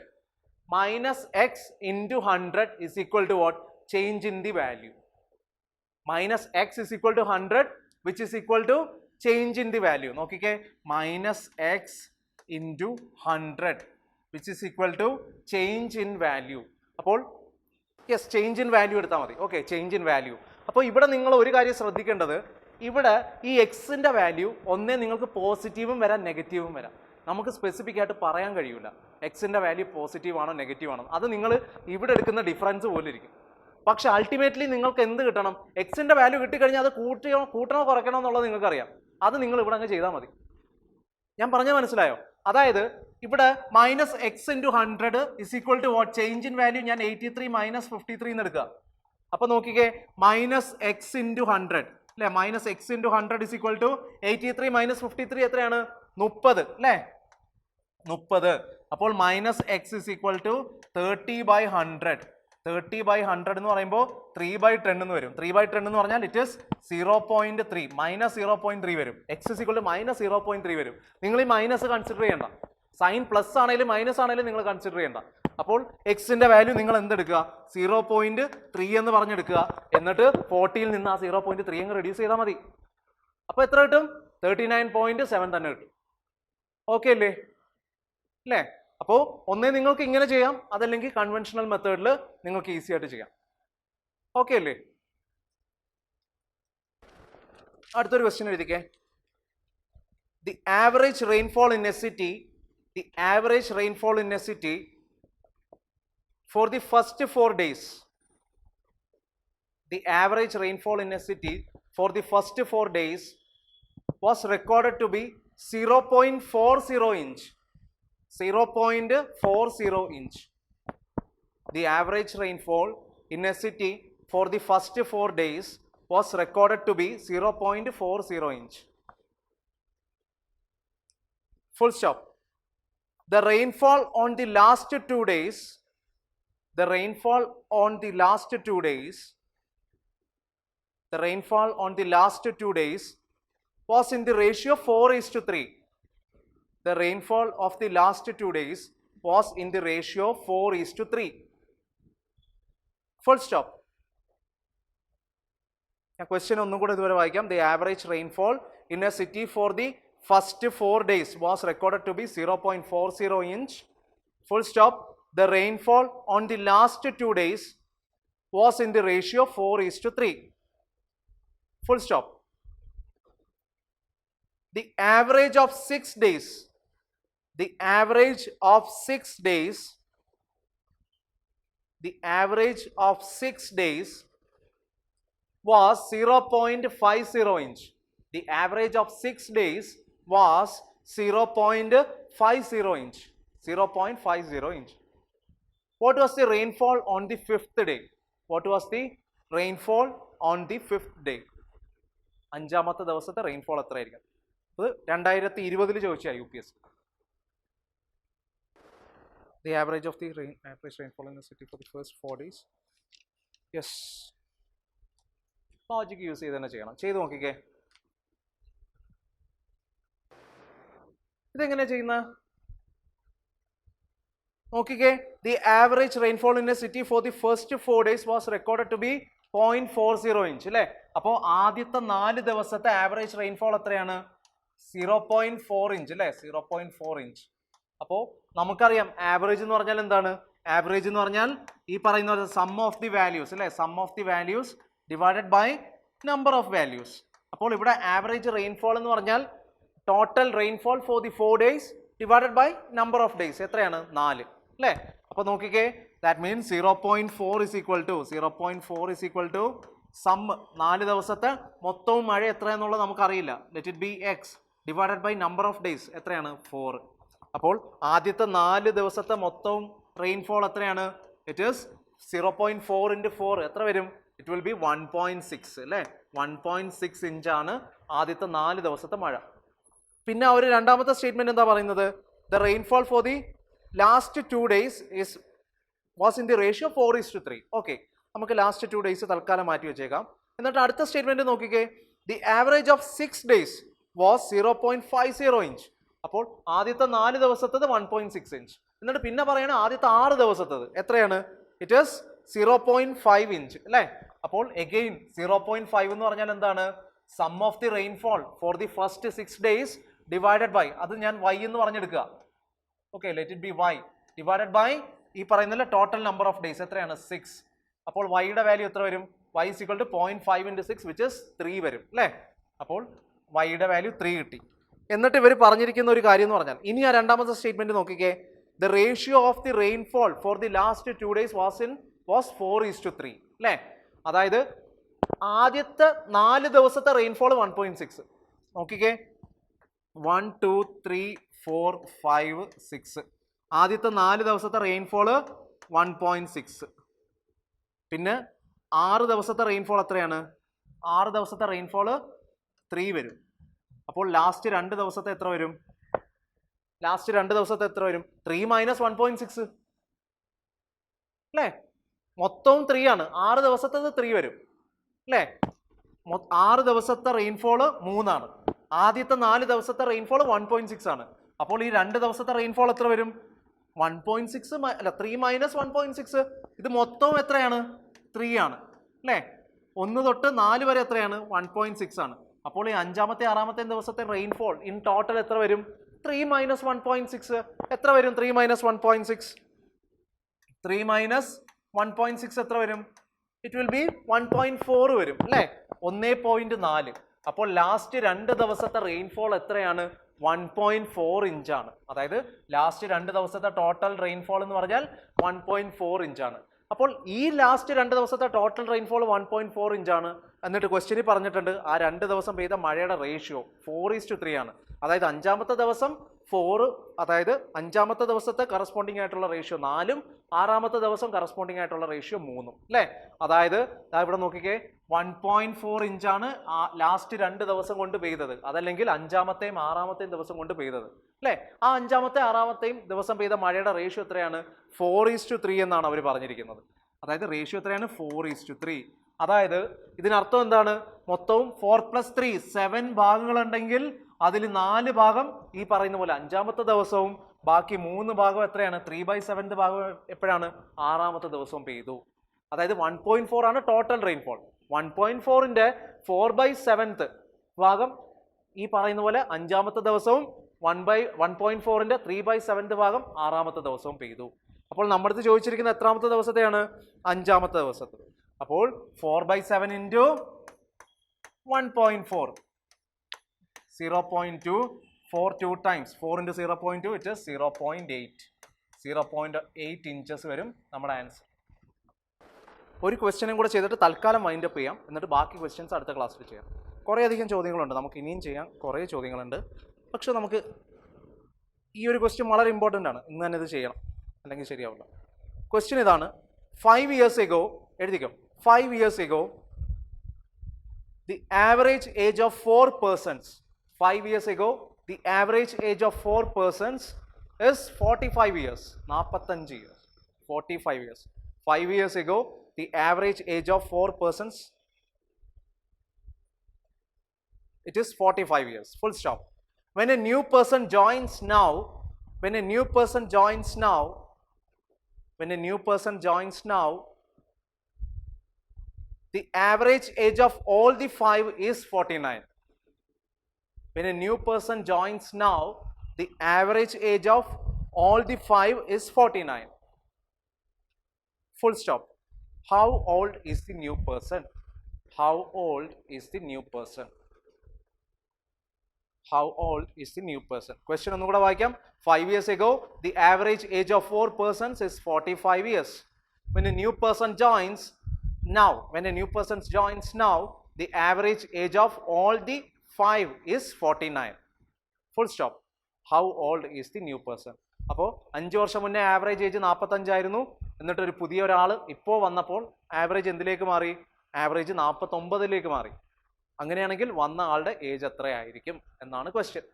minus X into 100 is equal to what? Change in the value. Minus X is equal to 100 which is equal to change in the value. നോക്കിക്കേ, minus X into 100 which is equal to change in value. അപ്പോൾ യെസ്, ചേഞ്ച് ഇൻ വാല്യൂ എടുത്താൽ മതി. Okay, change in value. അപ്പോൾ ഇവിടെ നിങ്ങൾ ഒരു കാര്യം ശ്രദ്ധിക്കേണ്ടത്, ഇവിടെ ഈ എക്സിന്റെ വാല്യൂ ഒന്നേ നിങ്ങൾക്ക് പോസിറ്റീവും വരാം നെഗറ്റീവും വരാം. നമുക്ക് സ്പെസിഫിക് ആയിട്ട് പറയാൻ കഴിയില്ല എക്സിന്റെ വാല്യൂ പോസിറ്റീവ് ആണോ നെഗറ്റീവ് ആണോ. അത് നിങ്ങൾ ഇവിടെ എടുക്കുന്ന ഡിഫറൻസ് പോലെ ഇരിക്കും. പക്ഷെ അൾട്ടിമേറ്റ്ലി നിങ്ങൾക്ക് എന്ത് കിട്ടണം? എക്സിന്റെ വാല്യൂ കിട്ടിക്കഴിഞ്ഞാൽ അത് കൂട്ടണോ കുറയ്ക്കണോ എന്നുള്ളത് നിങ്ങൾക്കറിയാം. അത് നിങ്ങൾ ഇവിടെ അങ്ങ് ചെയ്താൽ മതി. ഞാൻ പറഞ്ഞാൽ മനസ്സിലായോ? അതായത് ഇവിടെ minus X into 100 is equal to what? Change in value ഞാൻ 83 മൈനസ് 53 എന്ന് എടുക്കുക. അപ്പൊ നോക്കിക്കേ, മൈനസ് എക്സ് ഇൻറ്റു 100 അല്ലെ? Minus X into 100 is equal to 83 minus 53 എത്രയാണ്? 30 അല്ലേ? 30. അപ്പോൾ minus X is equal to 30/100. 30/100 എന്ന് പറയുമ്പോൾ 3/10 എന്ന് വരും. 3/10 എന്ന് പറഞ്ഞാൽ ഇറ്റ് ഇസ് 0.3 മൈനസ് 0.3 വരും. X is equal to minus 0.3 വരും. നിങ്ങൾ ഈ മൈനസ് കൺസിഡർ ചെയ്യണ്ട. സൈൻ പ്ലസ് ആണെങ്കിലും മൈനസ് ആണെങ്കിലും നിങ്ങൾ കൺസിഡർ ചെയ്യണ്ട. അപ്പോൾ എക്സിന്റെ വാല്യൂ നിങ്ങൾ എന്തെടുക്കുക? 0.3 എന്ന് പറഞ്ഞെടുക്കുക. എന്നിട്ട് 40ൽ നിന്ന് ആ 0.3 അങ്ങ് റെഡ്യൂസ് ചെയ്താൽ മതി. അപ്പോൾ എത്ര കിട്ടും? 39.7 തന്നെ കിട്ടും. ഓക്കെ അല്ലേ? അല്ലേ? അപ്പോൾ ഒന്നേ നിങ്ങൾക്ക് ഇങ്ങനെ ചെയ്യാം, അതല്ലെങ്കിൽ കൺവെൻഷണൽ മെത്തേഡിൽ നിങ്ങൾക്ക് ഈസി ആയിട്ട് ചെയ്യാം. ഓക്കെ അല്ലേ? അടുത്തൊരു ക്വസ്റ്റ്യൻ എഴുതിക്കേ. The average rainfall in a city for the first 4 days. The average rainfall in a city for the first 4 days was recorded to be 0.40 inch. 0.40 inch. The average rainfall in a city for the first 4 days was recorded to be 0.40 inch. Full stop. The rainfall on the last 2 days was in the ratio 4:3. The rainfall of the last 2 days was in the ratio 4:3. Full stop. ഞാൻ ക്വസ്റ്റ്യൻ ഒന്നും കൂടെ ഇതുവരെ വായിക്കാം. The average rainfall in a city for the first 4 days was recorded to be 0.40 inch. Full stop. The rainfall on the last 2 days was in the ratio 4:3. Full stop. The average of 6 days was 0.50 inch. The average of 6 days was 0.50 inch. 0.50 inch. What was the rainfall on the 5th day? What was the rainfall on the 5th day? അഞ്ചാമത്തെ ദിവസത്തെ റെയിൻഫോൾ എത്രയായിരിക്കും? അത് 2020 ചോദിച്ചാ UPS. The average of the average rainfall in the city for the first 4 days. Yes. Logic use ചെയ്ത് തന്നെ ചെയ്യണം. ചെയ്ത് നോക്കിക്കേ. ഇതെങ്ങനെയാ ചെയ്യുന്നത്? നോക്കിക്കേ. The average rainfall in a city for the first 4 days was recorded to be 0.40 inch അല്ലേ? അപ്പോൾ ആദ്യത്തെ 4 ദിവസത്തെ ആവറേജ് റെയിൻഫോൾ എത്രയാണ്? 0.4 ഇഞ്ച് അല്ലേ? 0.4 ഇഞ്ച്. അപ്പോൾ നമുക്കറിയാം ആവറേജ് എന്ന് പറഞ്ഞാൽ എന്താണ്? ആവറേജ് എന്ന് പറഞ്ഞാൽ ഈ പറയുന്ന സം ഓഫ് ദി വാല്യൂസ് അല്ലേ, sum of the values divided by number of values. അപ്പോൾ ഇവിടെ ആവറേജ് റെയിൻഫോൾ എന്ന് പറഞ്ഞാൽ total rainfall for the 4 days divided by number of days. എത്രയാണ്? 4 അല്ലേ? അപ്പോൾ നോക്കിക്കേ, that means 0.4 is equal to sum 4 ദിവസത്തെ മൊത്തവും മഴ എത്രയാണെന്നുള്ളത് നമുക്കറിയില്ല. Let it be x divided by number of days. എത്രയാണ്? 4. അപ്പോൾ ആദ്യത്തെ 4 ദിവസത്തെ മൊത്തവും റെയിൻഫോൾ എത്രയാണ്? ഇറ്റ് ഈസ് 0.4 into 4 എത്ര വരും? ഇറ്റ് വിൽ ബി 1.6 അല്ലേ? 1.6 ഇഞ്ചാണ് ആദ്യത്തെ 4 ദിവസത്തെ മഴ. പിന്നെ അവർ രണ്ടാമത്തെ സ്റ്റേറ്റ്മെന്റ് എന്താ പറയുന്നത്? The rainfall for the last 2 days was in the ratio 4:3. Okay, നമുക്ക് ലാസ്റ്റ് 2 days തൽക്കാലം മാറ്റി വെച്ചേക്കാം. എന്നിട്ട് അടുത്ത സ്റ്റേറ്റ്മെന്റ് നോക്കിക്കേ, the average of 6 days was 0.50 inch. അപ്പോൾ ആദ്യത്തെ 4 ദിവസത്തത് 1.6 ഇഞ്ച്. എന്നിട്ട് പിന്നെ പറയണ ആദ്യത്തെ 6 ദിവസത്തത് എത്രയാണ്? ഇറ്റ് ഈസ് 0.5 ഇഞ്ച് അല്ലേ? അപ്പോൾ എഗെയിൻ 0.5 എന്ന് പറഞ്ഞാൽ എന്താണ്? Sum of the rainfall for the first 6 days divided by, അത് ഞാൻ y എന്ന് പറഞ്ഞെടുക്കുക. ഓക്കെ, let it be y divided by ഈ പറയുന്നില്ല ടോട്ടൽ നമ്പർ ഓഫ് ഡേയ്സ് എത്രയാണ്? 6. അപ്പോൾ y യുടെ വാല്യൂ എത്ര വരും? y is equal to 0.5 into 6 which is 3 വരും അല്ലേ? അപ്പോൾ y യുടെ വാല്യൂ 3 കിട്ടി. എന്നിട്ട് ഇവർ പറഞ്ഞിരിക്കുന്ന ഒരു കാര്യം എന്ന് പറഞ്ഞാൽ, ഇനി ആ രണ്ടാമത്തെ സ്റ്റേറ്റ്മെന്റ് നോക്കിക്കേ, the ratio of the rainfall for the last 2 days was 4:3 അല്ലേ? അതായത് ആദ്യത്തെ 4 ദിവസത്തെ റെയിൻഫോൾ 1.6. നോക്കിക്കേ, 1 2 3 4 5 6 ആദ്യത്തെ 4 ദിവസത്തെ റെയിൻഫോൾ 1.6. പിന്നെ 6 ദിവസത്തെ റെയിൻഫോൾ എത്രയാണ്? 6 ദിവസത്തെ റെയിൻഫോൾ 3 വരും. അപ്പോൾ ലാസ്റ്റ് 2 ദിവസത്തെ എത്ര വരും? 3 മൈനസ് 1.6 അല്ലേ? മൊത്തവും 3 ആണ്. 6 ദിവസത്തേത് 3 വരും അല്ലേ? 6 ദിവസത്തെ റെയിൻഫോൾ 3 ആണ്. ആദ്യത്തെ 4 ദിവസത്തെ റെയിൻഫോൾ 1.6 ആണ്. അപ്പോൾ ഈ 2 ദിവസത്തെ റെയിൻഫോൾ എത്ര വരും? 1.6 അല്ല, 3 മൈനസ് 1.6. ഇത് മൊത്തവും എത്രയാണ്? 3 ആണ് അല്ലേ? 1 തൊട്ട് 4 വരെ എത്രയാണ്? 1.6 ആണ്. അപ്പോൾ ഈ 5-ാമത്തെ 6-ാമത്തെ ദിവസത്തെ റെയിൻഫോൾ ഇൻ ടോട്ടൽ എത്ര വരും? 3 മൈനസ് 1.6 എത്ര വരും? 3 മൈനസ് 1.6 എത്ര വരും? ഇറ്റ് വിൽ ബി 1.4 വരും അല്ലേ? 1.4. അപ്പോൾ ലാസ്റ്റ് 2 ദിവസത്തെ റെയിൻഫോൾ എത്രയാണ്? 1.4 ഇഞ്ചാണ്. അതായത് ലാസ്റ്റ് 2 ദിവസത്തെ ടോട്ടൽ റെയിൻഫോൾ എന്ന് പറഞ്ഞാൽ 1.4 ഇഞ്ചാണ്. അപ്പോൾ ഈ ലാസ്റ്റ് 2 ദിവസത്തെ ടോട്ടൽ റെയിൻഫോൾ 1.4 ഇഞ്ചാണ്. എന്നിട്ട് ക്വസ്റ്റ്യനിൽ പറഞ്ഞിട്ടുണ്ട് ആ 2 ദിവസം പെയ്ത മഴയുടെ റേഷ്യോ 4:3 ആണ്. അതായത് 5-ാമത്തെ ദിവസം 4, അതായത് 5-ാമത്തെ ദിവസത്തെ കറസ്പോണ്ടിങ് ആയിട്ടുള്ള റേഷ്യോ 4-ഉം 6-ാമത്തെ ദിവസം കറസ്പോണ്ടിങ് ആയിട്ടുള്ള റേഷ്യോ 3-ഉം അല്ലേ? അതായത് ഇവിടെ നോക്കിക്കേ, 1.4 ഇഞ്ചാണ് ലാസ്റ്റ് 2 ദിവസം കൊണ്ട് പെയ്തത്. അതല്ലെങ്കിൽ 5-ാമത്തെയും 6-ാമത്തെയും ദിവസം കൊണ്ട് പെയ്തത് അല്ലേ? ആ 5-ാമത്തെയും 6-ാമത്തെയും ദിവസം പെയ്ത മഴയുടെ റേഷ്യോ എത്രയാണ്? 4:3 എന്നാണ് അവർ പറഞ്ഞിരിക്കുന്നത്. അതായത് റേഷ്യോ എത്രയാണ്? 4:3. അതായത് ഇതിനർത്ഥം എന്താണ്? മൊത്തവും 4+3 7 ഭാഗങ്ങളുണ്ടെങ്കിൽ അതിൽ 4 ഭാഗം ഈ പറയുന്ന പോലെ 5-ാമത്തെ ദിവസവും ബാക്കി 3 ഭാഗം എത്രയാണ്? 3/7 ഭാഗം എപ്പോഴാണ്? 6-ാമത്തെ ദിവസവും പെയ്തു. അതായത് 1.4 ആണ് ടോട്ടൽ റെയിൻഫോൾ. 1.4ന്റെ 4/7 ഭാഗം ഈ പറയുന്ന പോലെ 5-ാമത്തെ ദിവസവും 1/1.4ന്റെ 3/7 ഭാഗം 6-ാമത്തെ ദിവസവും പെയ്തു. അപ്പോൾ നമ്മുടെ അടുത്ത് ചോദിച്ചിരിക്കുന്ന എത്രാമത്തെ ദിവസത്തെയാണ്? 5-ാമത്തെ ദിവസത്തെ. അപ്പോൾ 4/7 into 1.4 0.2 4 2 times 4 into 0.2 it is 0.8 inches വരും നമ്മുടെ ആൻസർ. ഒരു ക്വസ്റ്റ്യനും കൂടെ ചെയ്തിട്ട് തൽക്കാലം വൈൻഡ് അപ്പ് ചെയ്യാം. എന്നിട്ട് ബാക്കി ക്വസ്റ്റ്യൻസ് അടുത്ത ക്ലാസ്സിൽ ചെയ്യാം. കുറേയധികം ചോദ്യങ്ങളുണ്ട്, നമുക്ക് ഇനിയും ചെയ്യാം. കുറേ ചോദ്യങ്ങളുണ്ട്. പക്ഷെ നമുക്ക് ഈ ഒരു ക്വസ്റ്റ്യൻ വളരെ ഇമ്പോർട്ടൻ്റ് ആണ്. ഇന്ന് തന്നെ ഇത് ചെയ്യണം, അല്ലെങ്കിൽ ശരിയാവില്ല. ക്വസ്റ്റ്യൻ ഇതാണ്. 5 years ago, എഴുതിക്കോ, 5 years ago the average age of 4 persons 5 years ago the average age of 4 persons is 45 years 45 years 45 years 5 years ago the average age of 4 persons it is 45 years full stop. When a new person joins now the average age of all the 5 is 49. When a new person joins now, the average age of all the 5 is 49. Full stop. How old is the new person? How old is the new person? How old is the new person? Question onnukuda vaayikam. 5 years ago, the average age of 4 persons is 45 years. When a new person joins now, the average age of all the 5 is 49. Full stop. How old is the new person? അപ്പോൾ 5 വർഷം മുന്നേ ആവറേജ് ഏജ് 45 ആയിരുന്നു. എന്നിട്ട് ഒരു പുതിയ ഒരാൾ ഇപ്പോൾ വന്നപ്പോൾ ആവറേജ് എന്തിലേക്ക് മാറി? ആവറേജ് 49ലേക്ക് മാറി. അങ്ങനെയാണെങ്കിൽ വന്ന ആളുടെ ഏജ് എത്രയായിരിക്കും എന്നാണ് ക്വസ്റ്റ്യൻ.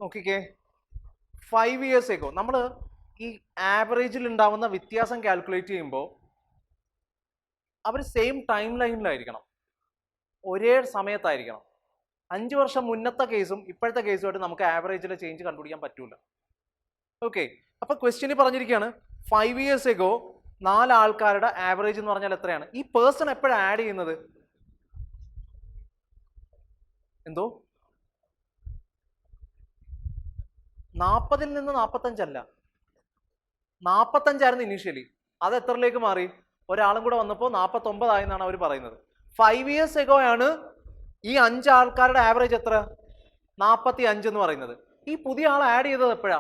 നോക്കിക്കേ, 5 years ago നമ്മൾ ഈ ആവറേജിൽ ഉണ്ടാവുന്ന വ്യത്യാസം കാൽക്കുലേറ്റ് ചെയ്യുമ്പോൾ അവർ സെയിം ടൈം ലൈനിലായിരിക്കണം, ഒരേ സമയത്തായിരിക്കണം. 5 വർഷം മുന്നത്തെ കേസും ഇപ്പോഴത്തെ കേസുമായിട്ട് നമുക്ക് ആവറേജിലെ ചേഞ്ച് കണ്ടുപിടിക്കാൻ പറ്റൂല. ഓക്കെ, അപ്പൊ ക്വസ്റ്റ്യന് പറഞ്ഞിരിക്കുകയാണ് 5 years ago 4 ആൾക്കാരുടെ ആവറേജ് എന്ന് പറഞ്ഞാൽ എത്രയാണ്? ഈ പേഴ്സൺ എപ്പോഴാണ് ആഡ് ചെയ്യുന്നത്? എന്തോ 40 നിന്ന് 45 അല്ല, 45 ആയിരുന്നു ഇനീഷ്യലി. അത് എത്രയിലേക്ക് മാറി? ഒരാളും കൂടെ വന്നപ്പോൾ 49 ആയെന്നാണ് അവർ പറയുന്നത്. 5 years ago ആണ് ഈ 5 ആൾക്കാരുടെ ആവറേജ് എത്ര? 45 എന്ന് പറയുന്നത്. ഈ പുതിയ ആൾ ആഡ് ചെയ്തത് എപ്പോഴാ?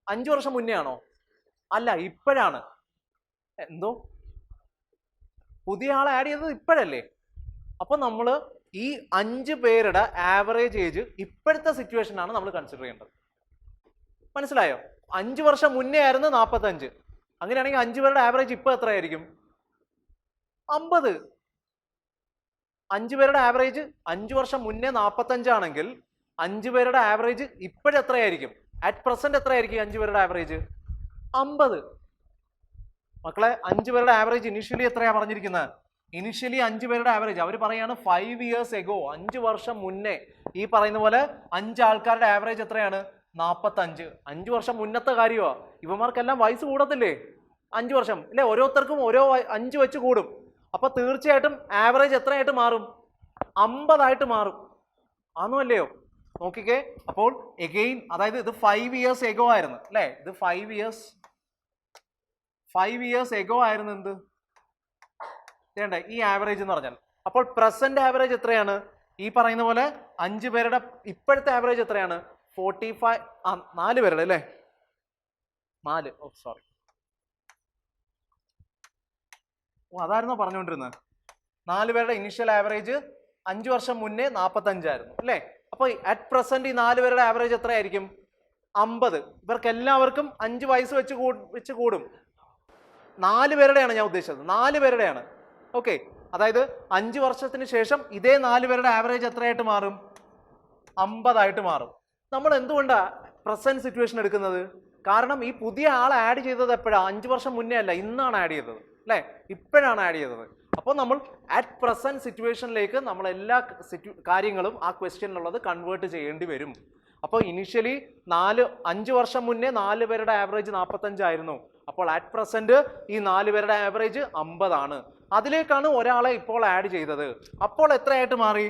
5 വർഷം മുന്നേ ആണോ? അല്ല, ഇപ്പോഴാണ്. എന്തോ പുതിയ ആൾ ആഡ് ചെയ്തത് ഇപ്പോഴല്ലേ? അപ്പൊ നമ്മൾ ഈ 5 പേരുടെ ആവറേജ് ഏജ് ഇപ്പോഴത്തെ സിറ്റുവേഷനാണ് നമ്മൾ കൺസിഡർ ചെയ്യേണ്ടത്. മനസ്സിലായോ? 5 വർഷം മുന്നേ ആയിരുന്നു 45. അങ്ങനെയാണെങ്കിൽ 5 പേരുടെ ആവറേജ് ഇപ്പൊ എത്രയായിരിക്കും? 50. 5 പേരുടെ ആവറേജ് 5 വർഷം മുന്നേ 45 ആണെങ്കിൽ 5 പേരുടെ ആവറേജ് ഇപ്പോഴെത്രയായിരിക്കും? അറ്റ് പ്രസന്റ് എത്രയായിരിക്കും 5 പേരുടെ ആവറേജ്? 50. മക്കളെ, 5 പേരുടെ ആവറേജ് ഇനിഷ്യലി എത്രയാ പറഞ്ഞിരിക്കുന്നത്? ഇനിഷ്യലി 5 പേരുടെ ആവറേജ് അവർ പറയാണ് 5 years ago, 5 വർഷം മുന്നേ. ഈ പറയുന്ന പോലെ 5 ആൾക്കാരുടെ ആവറേജ് എത്രയാണ്? 45. 5 വർഷം മുന്നത്തെ കാര്യമാ. ഇവന്മാർക്കെല്ലാം വയസ്സ് കൂടത്തില്ലേ? 5 വർഷം അല്ലെ? ഓരോരുത്തർക്കും ഓരോ 5 വെച്ച് കൂടും. അപ്പൊ തീർച്ചയായിട്ടും ആവറേജ് എത്രയായിട്ട് മാറും? 50 ആയിട്ട് മാറും. ആണോ അല്ലയോ? നോക്കിക്കേ, അപ്പോൾ എഗെയിൻ, അതായത് ഇത് 5 years ago ആയിരുന്നു അല്ലെ? ഇത് 5 years ago ആയിരുന്നു. എന്ത് ചെയ്യണ്ടേ? ഈ ആവറേജ് എന്ന് പറഞ്ഞാൽ. അപ്പോൾ പ്രസന്റ് ആവറേജ് എത്രയാണ്? ഈ പറയുന്ന പോലെ 5 പേരുടെ ഇപ്പോഴത്തെ ആവറേജ് എത്രയാണ്? 45. 4 പേരുടെ അല്ലേ? 4. സോറി, അതായിരുന്നോ പറഞ്ഞുകൊണ്ടിരുന്നത്? 4 പേരുടെ ഇനിഷ്യൽ ആവറേജ് 5 വർഷം മുന്നേ 45 ആയിരുന്നു അല്ലേ? അപ്പൊ അറ്റ് പ്രസന്റ് ഈ 4 പേരുടെ ആവറേജ് എത്രയായിരിക്കും? 50. ഇവർക്ക് എല്ലാവർക്കും 5 വയസ്സ് വെച്ച് കൂടും. 4 പേരുടെയാണ് ഞാൻ ഉദ്ദേശിച്ചത്, 4 പേരുടെയാണ്. ഓക്കെ, അതായത് 5 വർഷത്തിന് ശേഷം ഇതേ 4 പേരുടെ ആവറേജ് എത്രയായിട്ട് മാറും? 50 ആയിട്ട് മാറും. നമ്മൾ എന്തുകൊണ്ടാ പ്രസന്റ് സിറ്റുവേഷൻ എടുക്കുന്നത്? കാരണം ഈ പുതിയ ആൾ ആഡ് ചെയ്തത് എപ്പോഴാണ്? 5 വർഷം മുന്നേ അല്ല, ഇന്നാണ് ആഡ് ചെയ്തത് അല്ലേ? ഇപ്പോഴാണ് ആഡ് ചെയ്തത്. അപ്പോൾ നമ്മൾ അറ്റ് പ്രസന്റ് സിറ്റുവേഷനിലേക്ക് നമ്മൾ എല്ലാ കാര്യങ്ങളും ആ ക്വസ്റ്റ്യനിലുള്ളത് കൺവേർട്ട് ചെയ്യേണ്ടി വരും. അപ്പോൾ ഇനിഷ്യലി 5 വർഷം മുന്നേ 4 പേരുടെ ആവറേജ് 45 ആയിരുന്നു. അപ്പോൾ അറ്റ് പ്രസന്റ് ഈ 4 പേരുടെ ആവറേജ് 50 ആണ്. അതിലേക്കാണ് ഒരാളെ ഇപ്പോൾ ആഡ് ചെയ്തത്. അപ്പോൾ എത്രയായിട്ട് മാറി?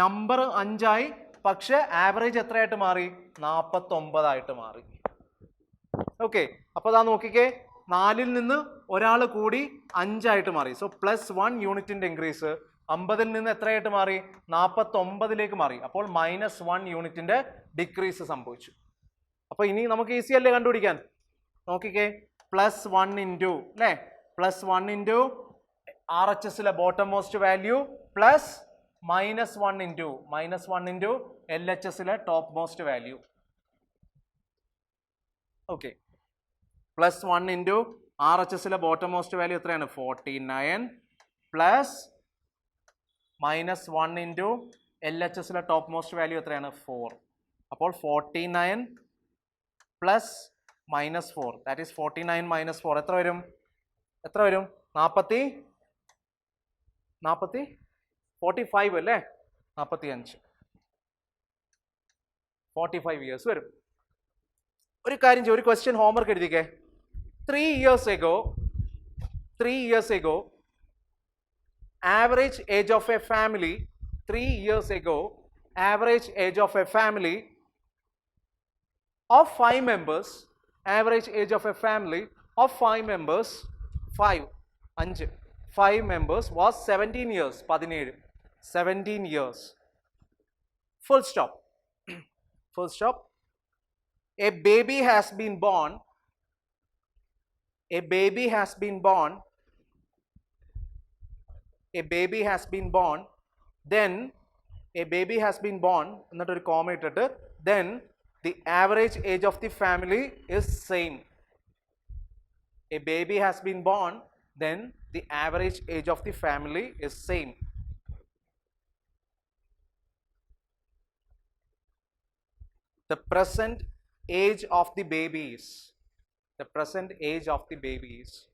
നമ്പർ 5 ആയി, പക്ഷെ ആവറേജ് എത്രയായിട്ട് മാറി? 49 ആയിട്ട് മാറി. ഓക്കെ, അപ്പോൾ അതാ നോക്കിക്കേ, 4-ൽ നിന്ന് ഒരാൾ കൂടി 5 ആയിട്ട് മാറി. സോ +1 യൂണിറ്റിന്റെ ഇൻക്രീസ്. 50-ൽ നിന്ന് എത്രയായിട്ട് മാറി? 49ലേക്ക് മാറി. അപ്പോൾ -1 യൂണിറ്റിന്റെ ഡിക്രീസ് സംഭവിച്ചു. അപ്പൊ ഇനി നമുക്ക് ഈസി അല്ലേ കണ്ടുപിടിക്കാൻ? നോക്കിക്കേ, +1 ഇൻറ്റു അല്ലേ? +1 ഇൻറ്റു RHSലെ bottommost value plus -1 into LHSലെ topmost value. Okay, +1 into RHSലെ ബോട്ടം മോസ്റ്റ് വാല്യൂ എത്രയാണ്? 49 പ്ലസ് -1 ഇൻറ്റു LHSലെ ടോപ്പ് മോസ്റ്റ് വാല്യൂ എത്രയാണ്? 4. അപ്പോൾ 49 പ്ലസ് -4, ദാറ്റ് ഈസ് 49 - 4 എത്ര വരും? 45 അല്ലേ? 45 ഇയേഴ്സ് വരും. ഒരു കാര്യം ചെയ്യും, ഒരു question homework എഴുതിക്കേ. 3 years ago average age of a family of 5 members, average age of a family of 5 members, 5 members was 17 years, 17 years. Full stop. Full stop. A baby has been born. A baby has been born. A baby has been born. Then a baby has been born. Another comma ittittu. Then the average age of the family is same. A baby has been born. Then the average age of the family is same. The present age of the babies. The present age of the babies.